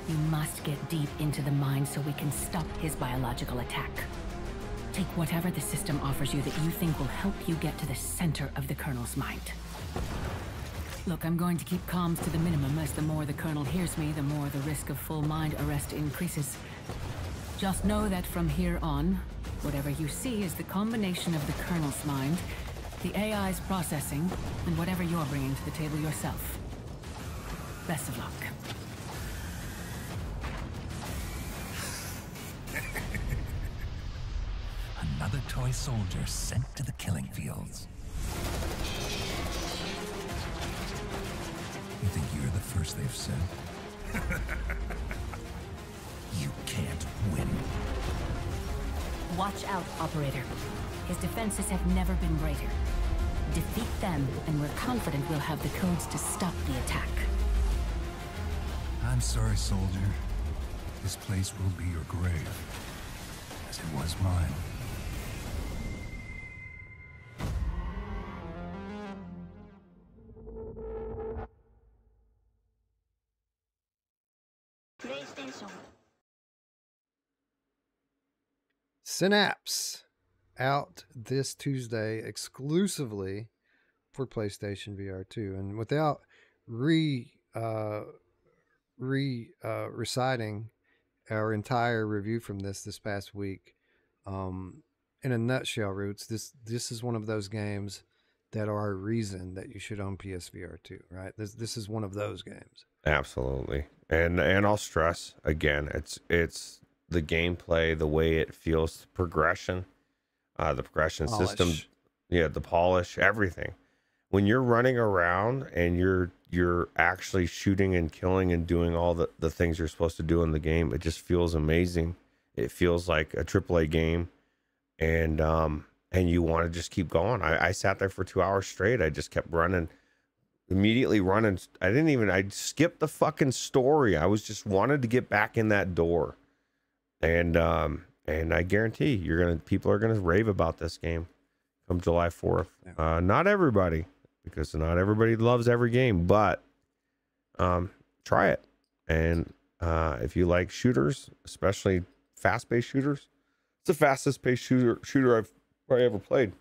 S8: You must get deep into the mind so we can stop his biological attack. Take whatever the system offers you that you think will help you get to the center of the Colonel's mind. Look, I'm going to keep comms to the minimum, as the more the Colonel hears me, the more the risk of full mind arrest increases. Just know that from here on, whatever you see is the combination of the Colonel's mind, the AI's processing, and whatever you're bringing to the table yourself. Best of luck.
S9: Another toy soldier sent to the killing fields. You think you're the first they've sent? You can't win.
S8: Watch out, Operator. His defenses have never been greater. Defeat them, and we're confident we'll have the codes to stop the attack.
S9: I'm sorry, soldier. This place will be your grave, as it was mine.
S1: Synapse out this Tuesday exclusively for PlayStation VR 2. And without reciting our entire review from this past week, in a nutshell, Roots, this is one of those games that are a reason that you should own PSVR 2, right? This is one of those games.
S2: Absolutely. And I'll stress again, it's the gameplay, the way it feels, the progression system, the polish, everything. When you're running around and you're actually shooting and killing and doing all the things you're supposed to do in the game, it just feels amazing. It feels like a AAA game, and you want to just keep going. I sat there for 2 hours straight. I just kept running, immediately running. I skipped the fucking story. I was just wanted to get back in that door. And I guarantee people are gonna rave about this game come July 4th. Yeah. Not everybody, because not everybody loves every game, but try it. And if you like shooters, especially fast-paced shooters, it's the fastest-paced shooter I've probably ever played.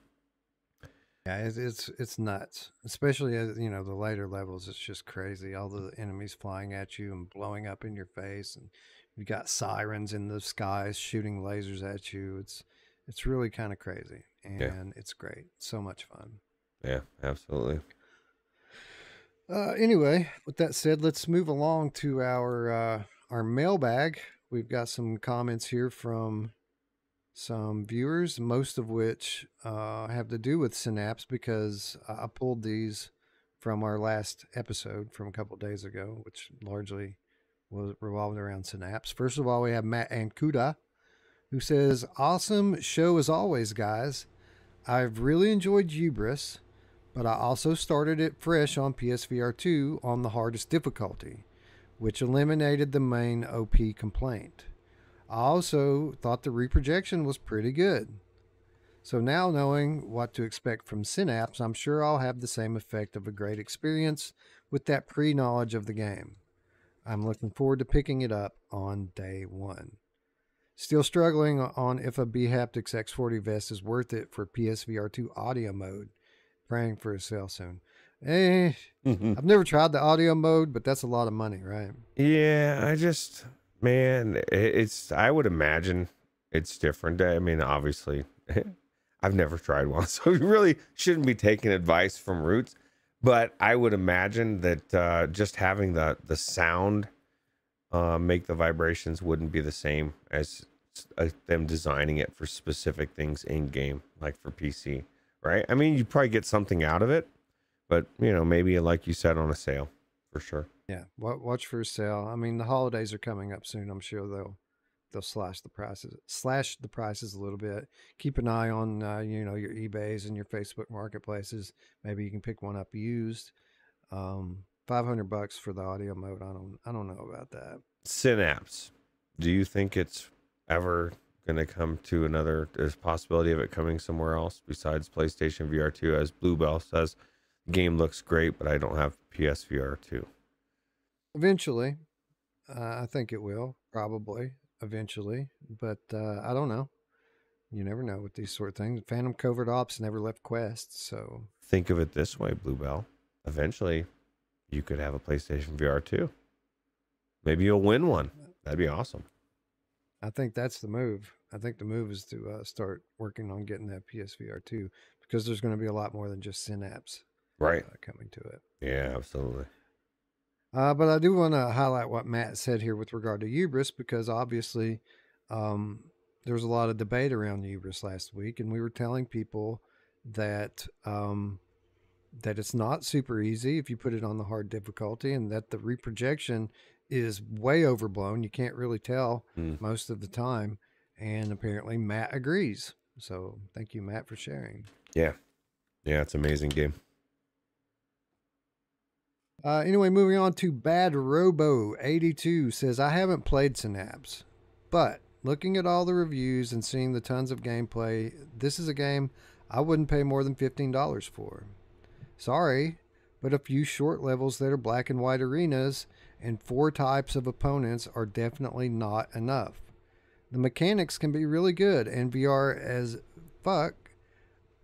S1: Yeah, it's nuts, especially as the later levels. It's just crazy. All the enemies flying at you and blowing up in your face, and you got sirens in the skies shooting lasers at you. It's really kind of crazy, and it's great. So much fun.
S2: Yeah, absolutely.
S1: Anyway, with that said, let's move along to our mailbag. We've got some comments here from some viewers, most of which have to do with Synapse, because I pulled these from our last episode from a couple of days ago, which largely was revolved around Synapse. First of all, we have Matt Ancuda, who says, "Awesome show as always, guys. I've really enjoyed Hubris, but I also started it fresh on PSVR 2 on the hardest difficulty, which eliminated the main OP complaint. I also thought the reprojection was pretty good. So now, knowing what to expect from Synapse, I'm sure I'll have the same effect of a great experience with that pre-knowledge of the game. I'm looking forward to picking it up on day one. Still struggling on if a B-Haptics X40 vest is worth it for PSVR 2 audio mode. Praying for a sale soon." I've never tried the audio mode, but that's a lot of money, right?
S2: Yeah, I would imagine it's different. I mean, obviously, I've never tried one, so we really shouldn't be taking advice from Roots. But I would imagine that just having the sound make the vibrations wouldn't be the same as them designing it for specific things in game, like for PC, right? I mean, you probably get something out of it, but maybe like you said, on a sale for sure.
S1: Yeah, watch for a sale. I mean, the holidays are coming up soon. I'm sure they'll slash the prices a little bit. Keep an eye on your eBays and your Facebook marketplaces. Maybe you can pick one up used. $500 for the audio mode. I don't know about that.
S2: Synapse, do you think it's ever going to come to another, there's possibility of it coming somewhere else besides PlayStation VR 2. As Bluebell says, the game looks great, but I don't have PSVR 2.
S1: Eventually, I think it will, probably, eventually. But I don't know. You never know with these sort of things. Phantom Covert Ops never left Quest, so...
S2: Think of it this way, Bluebell. Eventually, you could have a PlayStation VR 2. Maybe you'll win one. That'd be awesome.
S1: I think that's the move. I think the move is to start working on getting that PSVR 2, because there's going to be a lot more than just Synapse coming to it.
S2: Yeah, absolutely.
S1: But I do want to highlight what Matt said here with regard to Hubris, because obviously there was a lot of debate around Hubris last week, and we were telling people that that it's not super easy if you put it on the hard difficulty, and that the reprojection is way overblown. You can't really tell most of the time, and apparently Matt agrees. So thank you, Matt, for sharing.
S2: Yeah, it's an amazing game.
S1: Anyway, moving on to Bad Robo 82 says, I haven't played Synapse, but looking at all the reviews and seeing the tons of gameplay, this is a game I wouldn't pay more than $15 for. Sorry, but a few short levels that are black and white arenas and 4 types of opponents are definitely not enough. The mechanics can be really good and VR as fuck,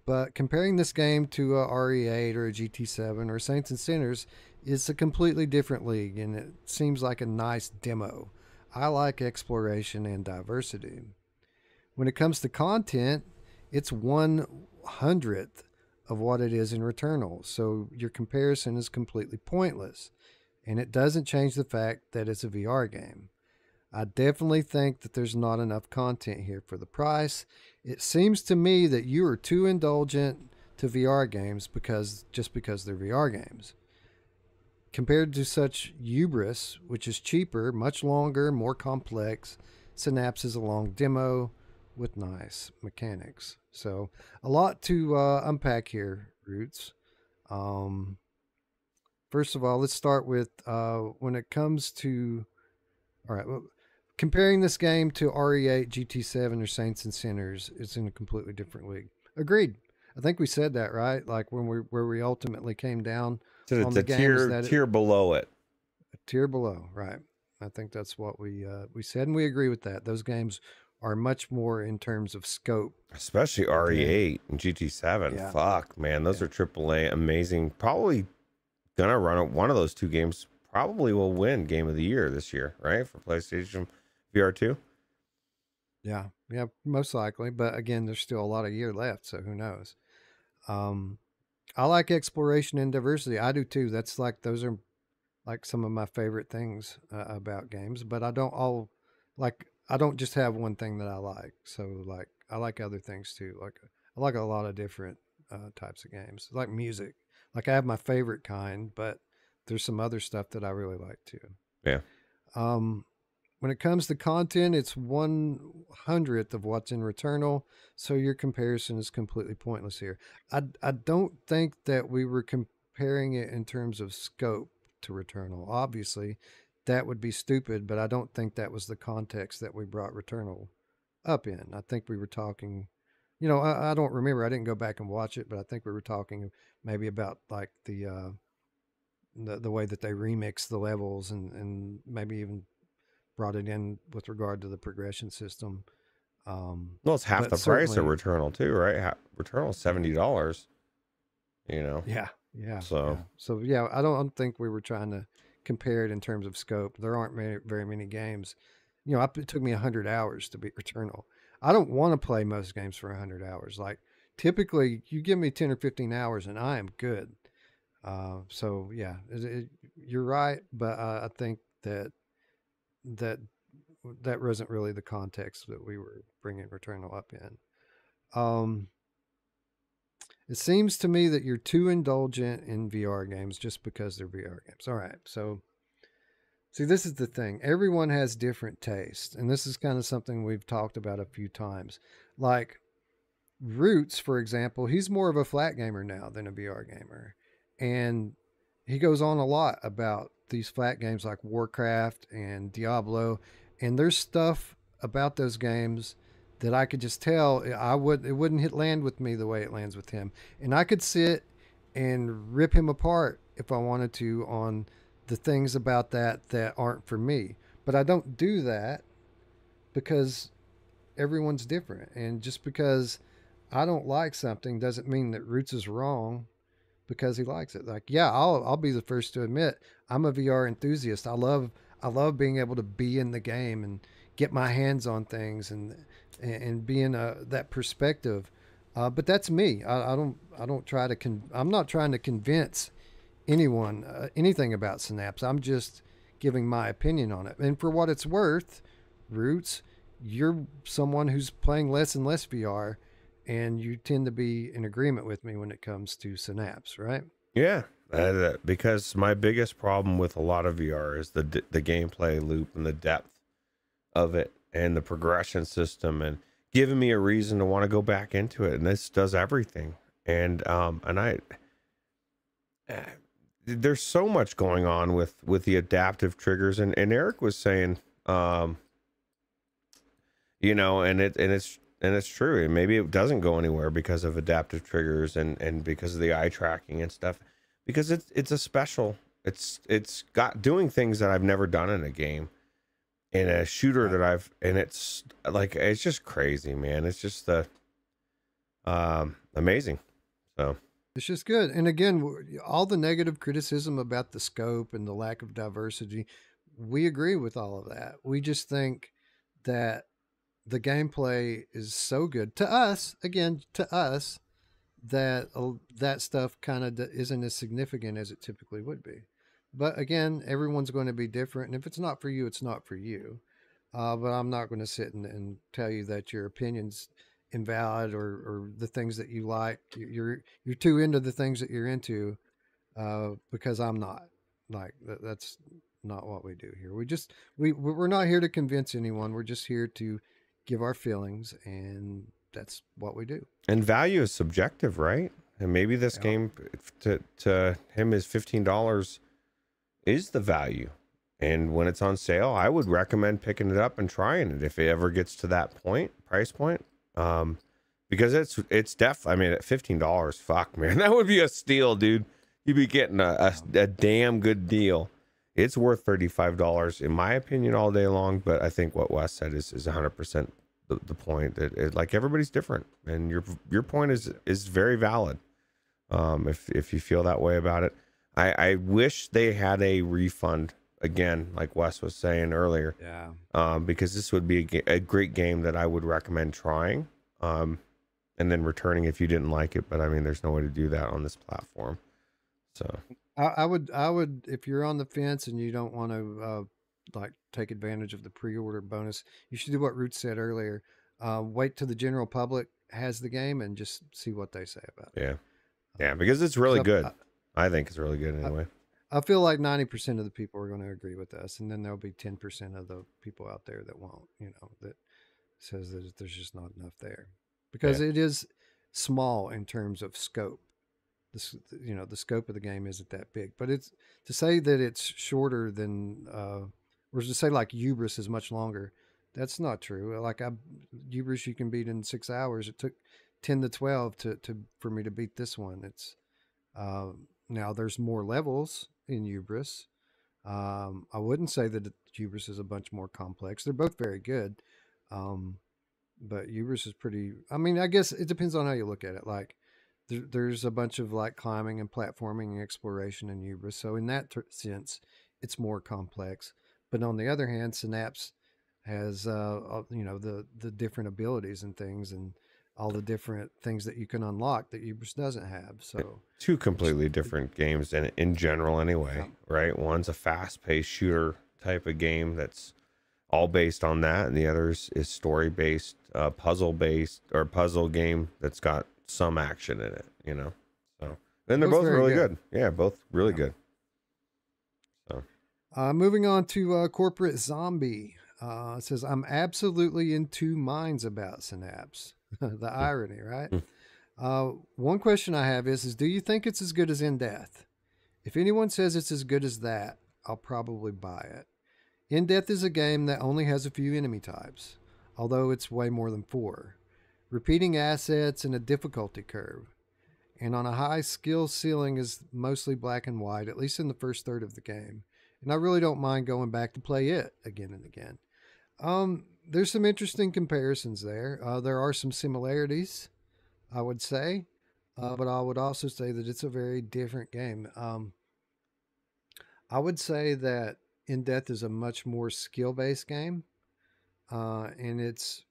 S1: but comparing this game to a RE8 or a GT7 or Saints and Sinners, it's a completely different league, and it seems like a nice demo. I like exploration and diversity. When it comes to content, it's 1/100th of what it is in Returnal, so your comparison is completely pointless, and it doesn't change the fact that it's a VR game. I definitely think that there's not enough content here for the price. It seems to me that you are too indulgent to VR games because they're VR games. Compared to such Hubris, which is cheaper, much longer, more complex, Synapse is a long demo with nice mechanics. So a lot to unpack here, Roots. First of all, let's start with when it comes to... All right, well, comparing this game to RE8, GT7, or Saints and Sinners, it's in a completely different league. Agreed. I think we said that, right? Like when where we ultimately came down
S2: So
S1: on
S2: it's
S1: the
S2: a
S1: games
S2: tier below it.
S1: A tier below, right? I think that's what we said, and we agree with that. Those games are much more in terms of scope,
S2: especially RE8 and GT7.
S1: Yeah.
S2: Fuck, man, those are AAA, amazing. Probably gonna run one of those two games. Probably will win Game of the Year this year, right? For PlayStation VR 2.
S1: Yeah, most likely. But again, there's still a lot of year left, so who knows? I like exploration and diversity. I do too. That's like, those are like some of my favorite things about games. But I don't just have one thing that I like. So like, I like other things too. Like I like a lot of different types of games. Like music. Like I have my favorite kind, but there's some other stuff that I really like too.
S2: Yeah.
S1: When it comes to content, it's 1/100th of what's in Returnal, so your comparison is completely pointless here. I don't think that we were comparing it in terms of scope to Returnal. Obviously, that would be stupid, but I don't think that was the context that we brought Returnal up in. I think we were talking, I don't remember. I didn't go back and watch it, but I think we were talking maybe about like the way that they remix the levels and maybe even brought it in with regard to the progression system.
S2: Well, it's half the price of Returnal too, right? Returnal's $70.
S1: Yeah.
S2: So
S1: yeah, I don't think we were trying to compare it in terms of scope. There aren't very many games. It took me 100 hours to beat Returnal. I don't want to play most games for 100 hours. Like typically, you give me 10 or 15 hours and I am good. So yeah, you're right, but I think that wasn't really the context that we were bringing Returnal up in. It seems to me that you're too indulgent in VR games just because they're VR games. All right, so see, this is the thing. Everyone has different tastes, and this is kind of something we've talked about a few times. Like Roots, for example, he's more of a flat gamer now than a VR gamer, and he goes on a lot about these flat games like Warcraft and Diablo, and there's stuff about those games that I could just tell it wouldn't land with me the way it lands with him. And I could sit and rip him apart if I wanted to on the things about that aren't for me. But I don't do that because everyone's different. And just because I don't like something doesn't mean that Roots is wrong because he likes it. Like, yeah, I'll be the first to admit I'm a VR enthusiast. I love being able to be in the game and get my hands on things and be in that perspective. But that's me. I don't try to I'm not trying to convince anyone anything about Synapse. I'm just giving my opinion on it. And for what it's worth, Roots, you're someone who's playing less and less VR, and you tend to be in agreement with me when it comes to Synapse, right?
S2: Yeah, because my biggest problem with a lot of VR is the gameplay loop and the depth of it and the progression system and giving me a reason to want to go back into it. And this does everything. And there's so much going on with the adaptive triggers. And Eric was saying, you know, and it's true. And maybe it doesn't go anywhere because of adaptive triggers and because of the eye tracking and stuff, because it's a special, it's got doing things that I've never done in a game, in a shooter that and it's like, it's just crazy, man. It's just amazing. So
S1: it's just good. And again, all the negative criticism about the scope and the lack of diversity, we agree with all of that. We just think that the gameplay is so good to us, that that stuff kind of isn't as significant as it typically would be. But again, everyone's going to be different. And if it's not for you, it's not for you. But I'm not going to sit and tell you that your opinion's invalid or the things that you like. You're too into the things that you're into because I'm not. Like, that's not what we do here. We're not here to convince anyone. We're just here to give our feelings, and that's what we do.
S2: And value is subjective, right? And maybe this game to him is $15 is the value. And when it's on sale, I would recommend picking it up and trying it if it ever gets to that price point. Because it's I mean, at $15, fuck, man, that would be a steal, dude. You'd be getting a damn good deal. It's worth $35 in my opinion all day long, but I think what Wes said is 100% the point, that like, everybody's different, and your point is very valid. If you feel that way about it, I wish they had a refund again, like Wes was saying earlier.
S1: Yeah.
S2: Because this would be a great game that I would recommend trying, and then returning if you didn't like it. But I mean, there's no way to do that on this platform. So
S1: I would, if you're on the fence and you don't want to like take advantage of the pre-order bonus, you should do what Roots said earlier. Wait till the general public has the game and just see what they say about it.
S2: Yeah, because it's really good. I think it's really good anyway.
S1: I feel like 90% of the people are going to agree with us, and then there'll be 10% of the people out there that won't, that says that there's just not enough there, because it is small in terms of scope. The scope of the game isn't that big, but it's to say that it's shorter than, or to say like Hubris is much longer. That's not true. Like Hubris, you can beat in 6 hours. It took 10 to 12 for me to beat this one. It's, now there's more levels in Hubris. I wouldn't say that Hubris is a bunch more complex. They're both very good. But Hubris is pretty, I mean, I guess it depends on how you look at it. Like there's a bunch of like climbing and platforming and exploration in Hubris. So in that sense, it's more complex. But on the other hand, Synapse has, the different abilities and things, and all the different things that you can unlock that Hubris doesn't have. So
S2: two completely different games in general anyway, right? One's a fast-paced shooter type of game that's all based on that, and the other is story-based, puzzle-based, or puzzle game that's got some action in it, So then they're both really good. Yeah, both really good. So
S1: moving on to Corporate Zombie. It says, I'm absolutely in two minds about Synapse. The irony, right? One question I have is do you think it's as good as In Death? If anyone says it's as good as that, I'll probably buy it. In Death is a game that only has a few enemy types. although it's way more than 4. Repeating assets and a difficulty curve. And on a high skill ceiling is mostly black and white, at least in the first third of the game. And I really don't mind going back to play it again and again. There's some interesting comparisons there. There are some similarities, I would say, but I would also say that it's a very different game. I would say that In Death is a much more skill based game, and it's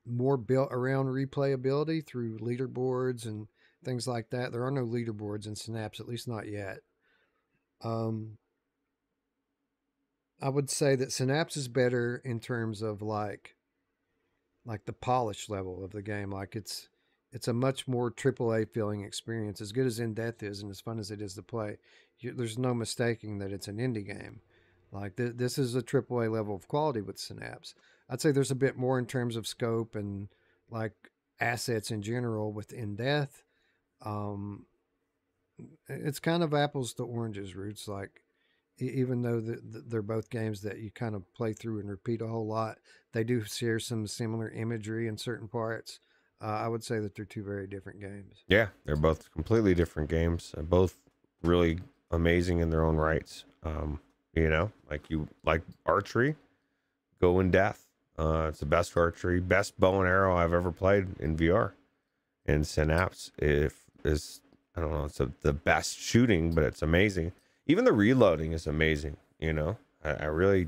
S1: more built around replayability through leaderboards and things like that. There are no leaderboards in Synapse, at least not yet. I would say that Synapse is better in terms of like the polish level of the game. Like it's a much more AAA feeling experience. As good as In Death is and as fun as it is to play, there's no mistaking that it's an indie game. Like this is a AAA level of quality with Synapse. I'd say there's a bit more in terms of scope and like assets in general with In Death. It's kind of apples to oranges, Roots. Like even though they're both games that you kind of play through and repeat a whole lot, they do share some similar imagery in certain parts. I would say that they're two very different games.
S2: Yeah, they're both completely different games. Both really amazing in their own rights. You know, like archery, go In Death. It's the best archery, best bow and arrow I've ever played in VR. And Synapse is I don't know, it's the best shooting, but it's amazing. Even the reloading is amazing. You know, I really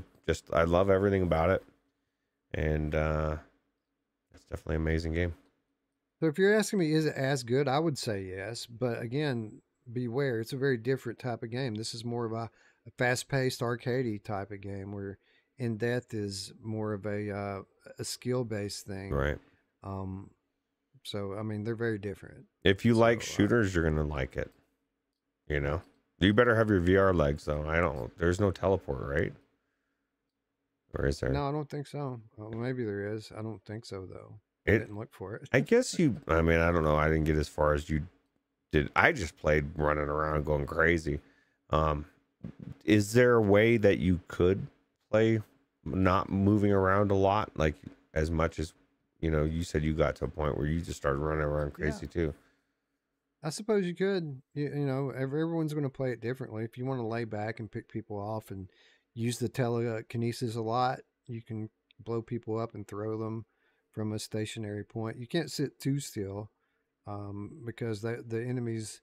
S2: I love everything about it, and it's definitely an amazing game.
S1: So if you're asking me, is it as good? I would say yes, but again, beware. It's a very different type of game. This is more of a fast-paced, arcadey type of game, where In Death is more of a skill-based thing.
S2: Right.
S1: So I mean, they're very different.
S2: If you like shooters, you're gonna like it. You know, you better have your VR legs though. There's no teleport, right? Or is there?
S1: No, I don't think so. Well, maybe there is. I don't think so though. I didn't look for it.
S2: I guess I mean, I don't know. I didn't get as far as you did. I just played running around going crazy. Is there a way that you could play not moving around a lot, like as much as, you know, you said you got to a point where you just started running around crazy too?
S1: I suppose you could. You know, everyone's going to play it differently. If you want to lay back and pick people off and use the telekinesis a lot, you can blow people up and throw them from a stationary point. You can't sit too still because the enemies,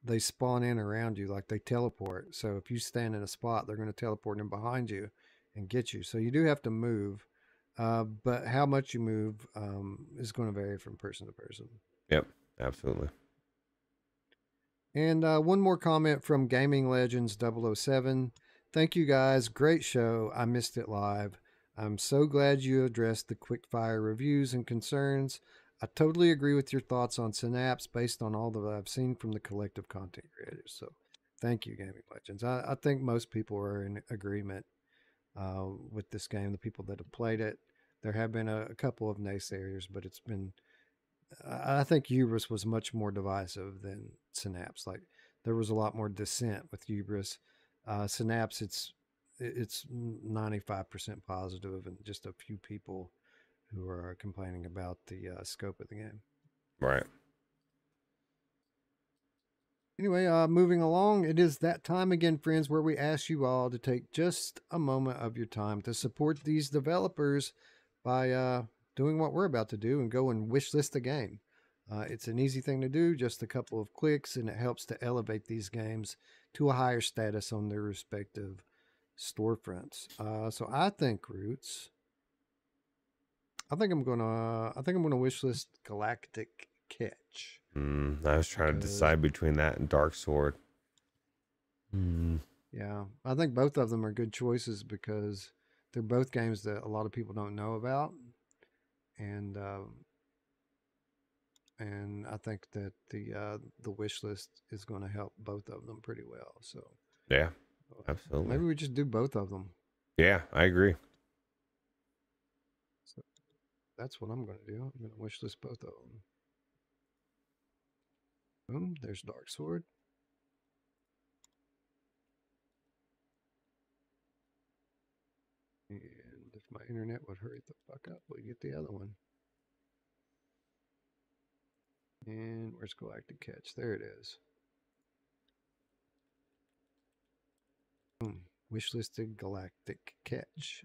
S1: they spawn in around you, like they teleport. So if you stand in a spot, they're going to teleport in behind you and get you. So you do have to move, but how much you move is going to vary from person to person.
S2: Yep, absolutely.
S1: And one more comment from Gaming Legends 007. Thank you guys. Great show. I missed it live. I'm so glad you addressed the quickfire reviews and concerns. I totally agree with your thoughts on Synapse based on all that I've seen from the collective content creators. So thank you, Gaming Legends. I think most people are in agreement with this game, the people that have played it. There have been a couple of naysayers, but it's been... I think Hubris was much more divisive than Synapse. Like there was a lot more dissent with Hubris. Synapse, it's 95% positive and just a few people who are complaining about the scope of the game.
S2: Right.
S1: Anyway, moving along, it is that time again, friends, where we ask you all to take just a moment of your time to support these developers by doing what we're about to do and go and wishlist a game. It's an easy thing to do, just a couple of clicks, and it helps to elevate these games to a higher status on their respective storefronts. So I think, Roots, I think I'm gonna wishlist Galactic Catch.
S2: I was trying to decide between that and Darksword.
S1: Yeah, I think both of them are good choices because they're both games that a lot of people don't know about, and I think that the wish list is going to help both of them pretty well. So
S2: yeah, absolutely.
S1: Maybe we just do both of them.
S2: Yeah, I agree.
S1: So that's what I'm going to do. I'm going to wish list both of them. Boom, there's Darksword. And My internet would hurry the fuck up. We get the other one. And where's Galactic Catch? There it is. Boom. Wishlisted Galactic Catch.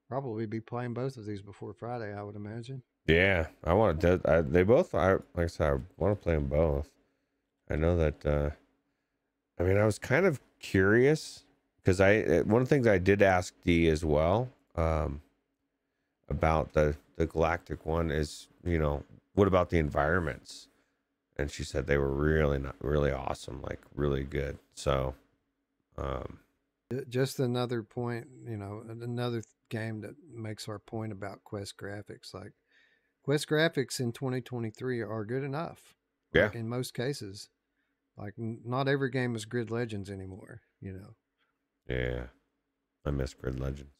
S1: Probably be playing both of these before Friday, I would imagine.
S2: Yeah, I want to. They both. Like I said, I want to play them both. I know that. I mean, I was kind of curious because one of the things I did ask Dee as well about the Galactic one is, you know, what about the environments? And she said they were really awesome, like really good. So,
S1: just another point, you know, another game that makes our point about Quest graphics. Like Quest graphics in 2023 are good enough.
S2: Yeah.
S1: Like in most cases, like not every game is Grid Legends anymore, you know.
S2: Yeah, I miss Grid Legends.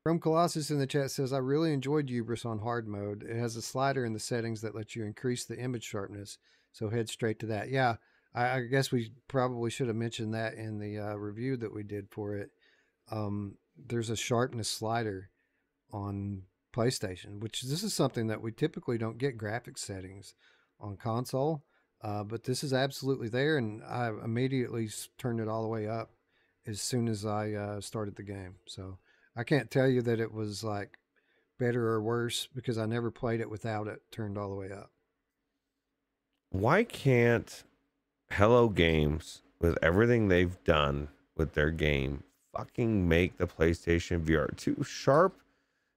S1: From Colossus in the chat says, I really enjoyed Hubris on hard mode. It has a slider in the settings that lets you increase the image sharpness. So head straight to that. Yeah, I guess we probably should have mentioned that in the review that we did for it. There's a sharpness slider on PlayStation, which this is something that we typically don't get graphics settings on console. But this is absolutely there, and I immediately turned it all the way up as soon as I started the game. So I can't tell you that it was like better or worse because I never played it without it turned all the way up.
S2: Why can't Hello Games, with everything they've done with their game, fucking make the PlayStation VR2 sharp?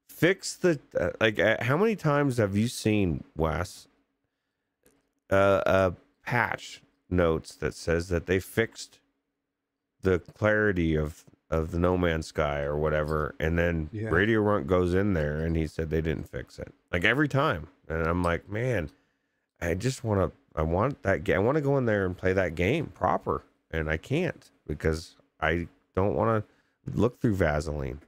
S2: Fix the how many times have you seen, Wes, a patch notes that says that they fixed the clarity of the No Man's Sky or whatever, and then Radio Runt goes in there and he said they didn't fix it, like every time. And I'm like, man, I want that game. I want to go in there and play that game proper, and I can't because I don't want to look through Vaseline.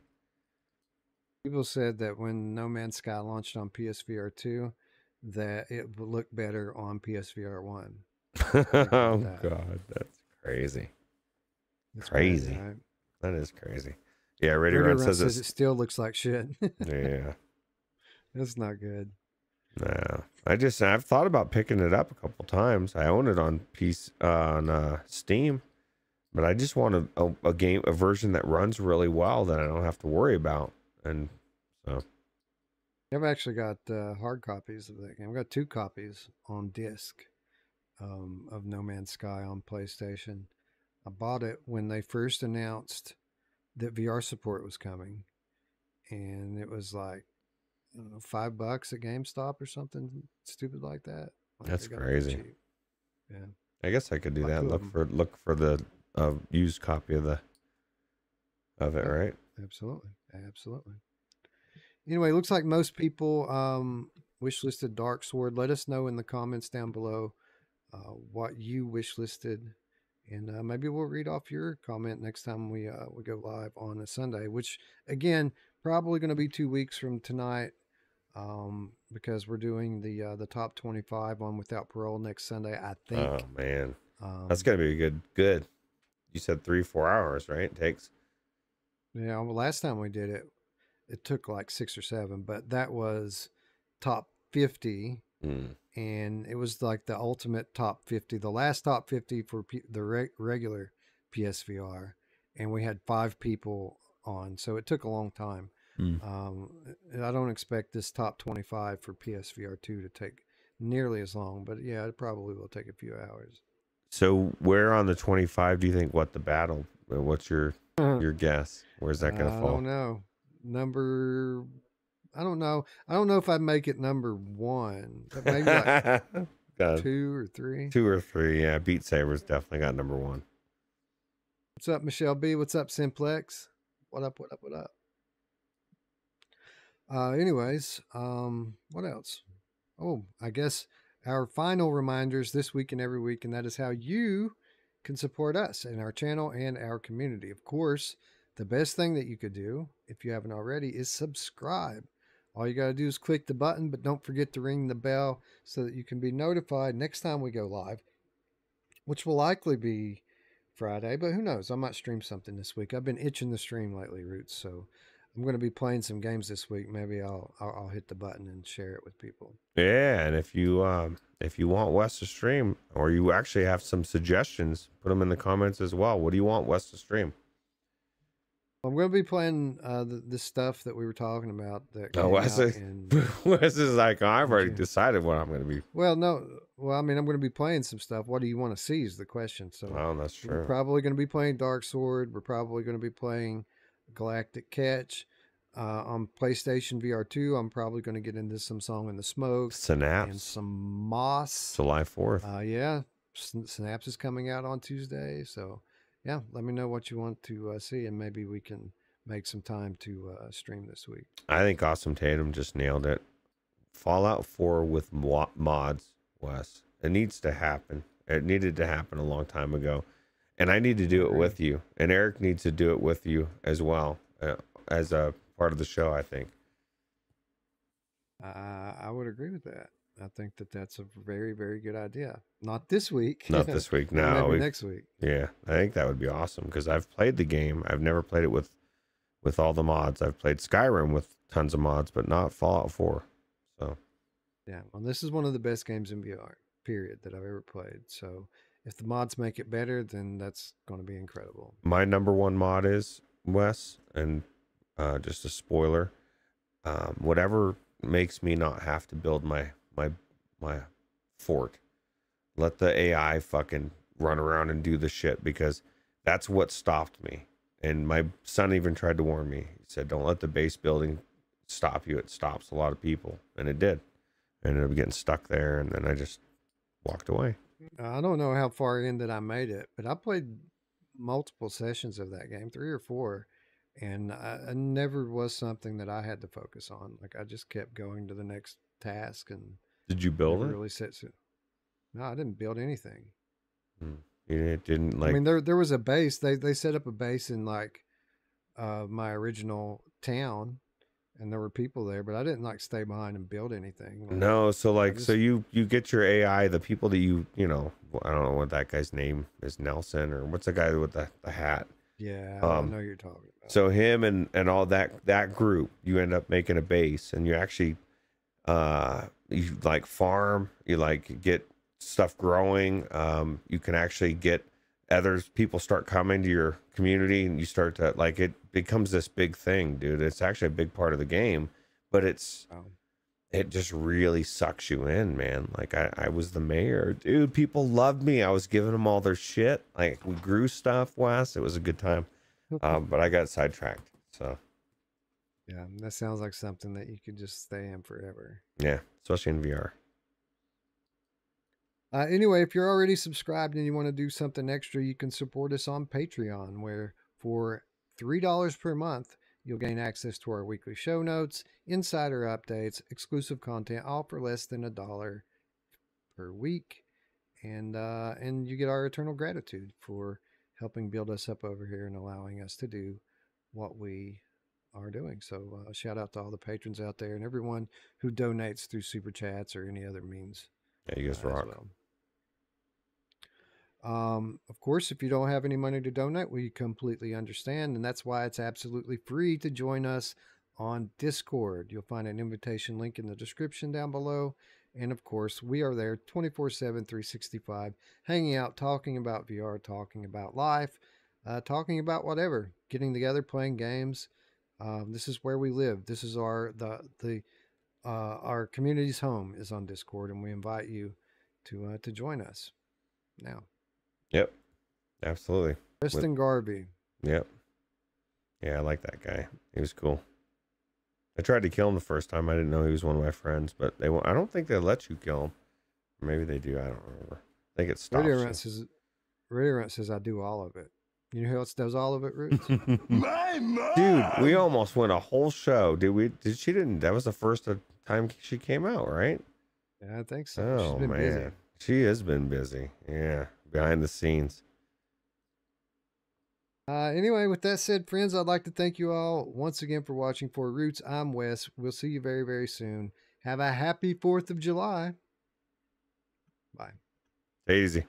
S1: People said that when No Man's Sky launched on PSVR 2, that it would look better on PSVR 1.
S2: Oh God, that's crazy.
S1: That's
S2: crazy.
S1: Crazy, right?
S2: That is crazy. Yeah, Radio Run says
S1: it still looks like shit.
S2: Yeah.
S1: That's not good.
S2: No. I've thought about picking it up a couple times. I own it on Steam, but I just want a version that runs really well that I don't have to worry about. And so
S1: I've actually got hard copies of that game. I've got 2 copies on disc of No Man's Sky on PlayStation. I bought it when they first announced that VR support was coming, and it was like, I don't know, $5 at GameStop or something stupid like that. Like,
S2: that's crazy.
S1: Yeah,
S2: I guess I could do that. Look for the used copy of it, right?
S1: Absolutely. Anyway, looks like most people wishlisted Darksword. Let us know in the comments down below what you wishlisted, and maybe we'll read off your comment next time we go live on a Sunday, which again probably going to be 2 weeks from tonight, because we're doing the top 25 on Without Parole next Sunday, I think.
S2: Oh man, that's gonna be good. You said 3-4 hours, right? It takes.
S1: Yeah, well, last time we did it, it took like 6 or 7, but that was top 50. And it was like the ultimate top 50, the last top 50 for the regular PSVR, and we had 5 people on, so it took a long time. I don't expect this top 25 for PSVR 2 to take nearly as long, but yeah, it probably will take a few hours.
S2: So where on the 25 do you think what's your guess? Where's that going to fall?
S1: I don't know. I don't know if I'd make it number 1. But maybe like 2 or 3.
S2: 2 or 3, yeah. Beat Saber's definitely got number 1.
S1: What's up, Michelle B? What's up, Simplex? What up? Anyways, what else? Oh, I guess our final reminders this week and every week, and that is how you can support us and our channel and our community. Of course, the best thing that you could do, if you haven't already, is subscribe. All you got to do is click the button, but don't forget to ring the bell so that you can be notified next time we go live, which will likely be Friday, but who knows? I might stream something this week. I've been itching to stream lately, Roots. So I'm going to be playing some games this week. Maybe I'll hit the button and share it with people.
S2: Yeah, and if you want Wes to stream, or you actually have some suggestions, put them in the comments as well. What do you want Wes to stream?
S1: I'm going to be playing this stuff that we were talking about. That
S2: Wes is like, I've already decided what I'm going to be.
S1: Well, no. Well, I mean, I'm going to be playing some stuff. What do you want to see is the question. So,
S2: that's true.
S1: We're probably going to be playing Darksword. We're probably going to be playing Galactic Catch. On PlayStation VR2, I'm probably going to get into some Song in the Smoke.
S2: Synapse.
S1: And some Moss.
S2: July 4th.
S1: Yeah. Synapse is coming out on Tuesday. So, yeah, let me know what you want to see, and maybe we can make some time to stream this week.
S2: I think Awesome Tatum just nailed it. Fallout 4 with mods, Wes. It needs to happen. It needed to happen a long time ago. And I need to do it with you. And Eric needs to do it with you as well, as a part of the show, I think.
S1: I would agree with that. I think that that's a very, very good idea. Not this week.
S2: Not this week. No.
S1: Maybe next week.
S2: Yeah, I think that would be awesome, because I've played the game. I've never played it with all the mods. I've played Skyrim with tons of mods, but not Fallout 4. So,
S1: yeah, well, this is one of the best games in VR, period, that I've ever played. So if the mods make it better, then that's going to be incredible.
S2: My number one mod is, Wes, and just a spoiler, whatever makes me not have to build my fort. Let the AI fucking run around and do the shit, because that's what stopped me. And my son even tried to warn me. He said, don't let the base building stop you. It stops a lot of people. And it did. I ended up getting stuck there, and then I just walked away.
S1: I don't know how far in that I made it, but I played multiple sessions of that game, 3 or 4, and I never was something that I had to focus on. Like, I just kept going to the next task. And
S2: did you build it?
S1: Really No, I didn't build anything.
S2: You didn't, like,
S1: I mean, there was a base. They set up a base in like my original town, and there were people there, but I didn't like stay behind and build anything. Like,
S2: no, so like, so you get your AI, the people that you know, I don't know what that guy's name is, Nelson, or what's the guy with the hat?
S1: Yeah, I know you're talking about.
S2: So him and all that group, you end up making a base, and you actually you like farm, you like get stuff growing. You can actually get people start coming to your community, and you start to, like, it becomes this big thing, dude. It's actually a big part of the game, but it just really sucks you in, man. Like, I was the mayor, dude. People loved me. I was giving them all their shit. Like, we grew stuff, Wes. It was a good time. But I got sidetracked. So
S1: yeah, that sounds like something that you could just stay in forever.
S2: Yeah, especially in VR.
S1: Anyway, if you're already subscribed and you want to do something extra, you can support us on Patreon, where for $3 per month, you'll gain access to our weekly show notes, insider updates, exclusive content, all for less than $1 per week. And you get our eternal gratitude for helping build us up over here and allowing us to do what we are doing. So shout out to all the patrons out there and everyone who donates through super chats or any other means.
S2: Yeah, you guys rock.
S1: Well. Of course, if you don't have any money to donate, we completely understand, and that's why it's absolutely free to join us on Discord. You'll find an invitation link in the description down below, and of course, we are there 24/7, 365, hanging out, talking about VR, talking about life, talking about whatever, getting together, playing games. This is where we live. This is our community's home is on Discord, and we invite you to join us now.
S2: Yep, absolutely.
S1: Kristen Garvey.
S2: Yep. Yeah, I like that guy. He was cool. I tried to kill him the first time. I didn't know he was one of my friends, but I don't think they let you kill him. Or maybe they do. I don't remember. I think it stops.
S1: Radio Runt says I do all of it. You know who else does all of it, Roots?
S2: Dude, we almost went a whole show. She didn't. That was the first time she came out, right?
S1: Yeah, I think so.
S2: Oh,
S1: she's been
S2: man.
S1: busy.
S2: She has been busy. Yeah. Behind the scenes.
S1: Anyway, with that said, friends, I'd like to thank you all once again for watching For Roots. I'm Wes. We'll see you very, very soon. Have a happy 4th of July. Bye.
S2: Easy.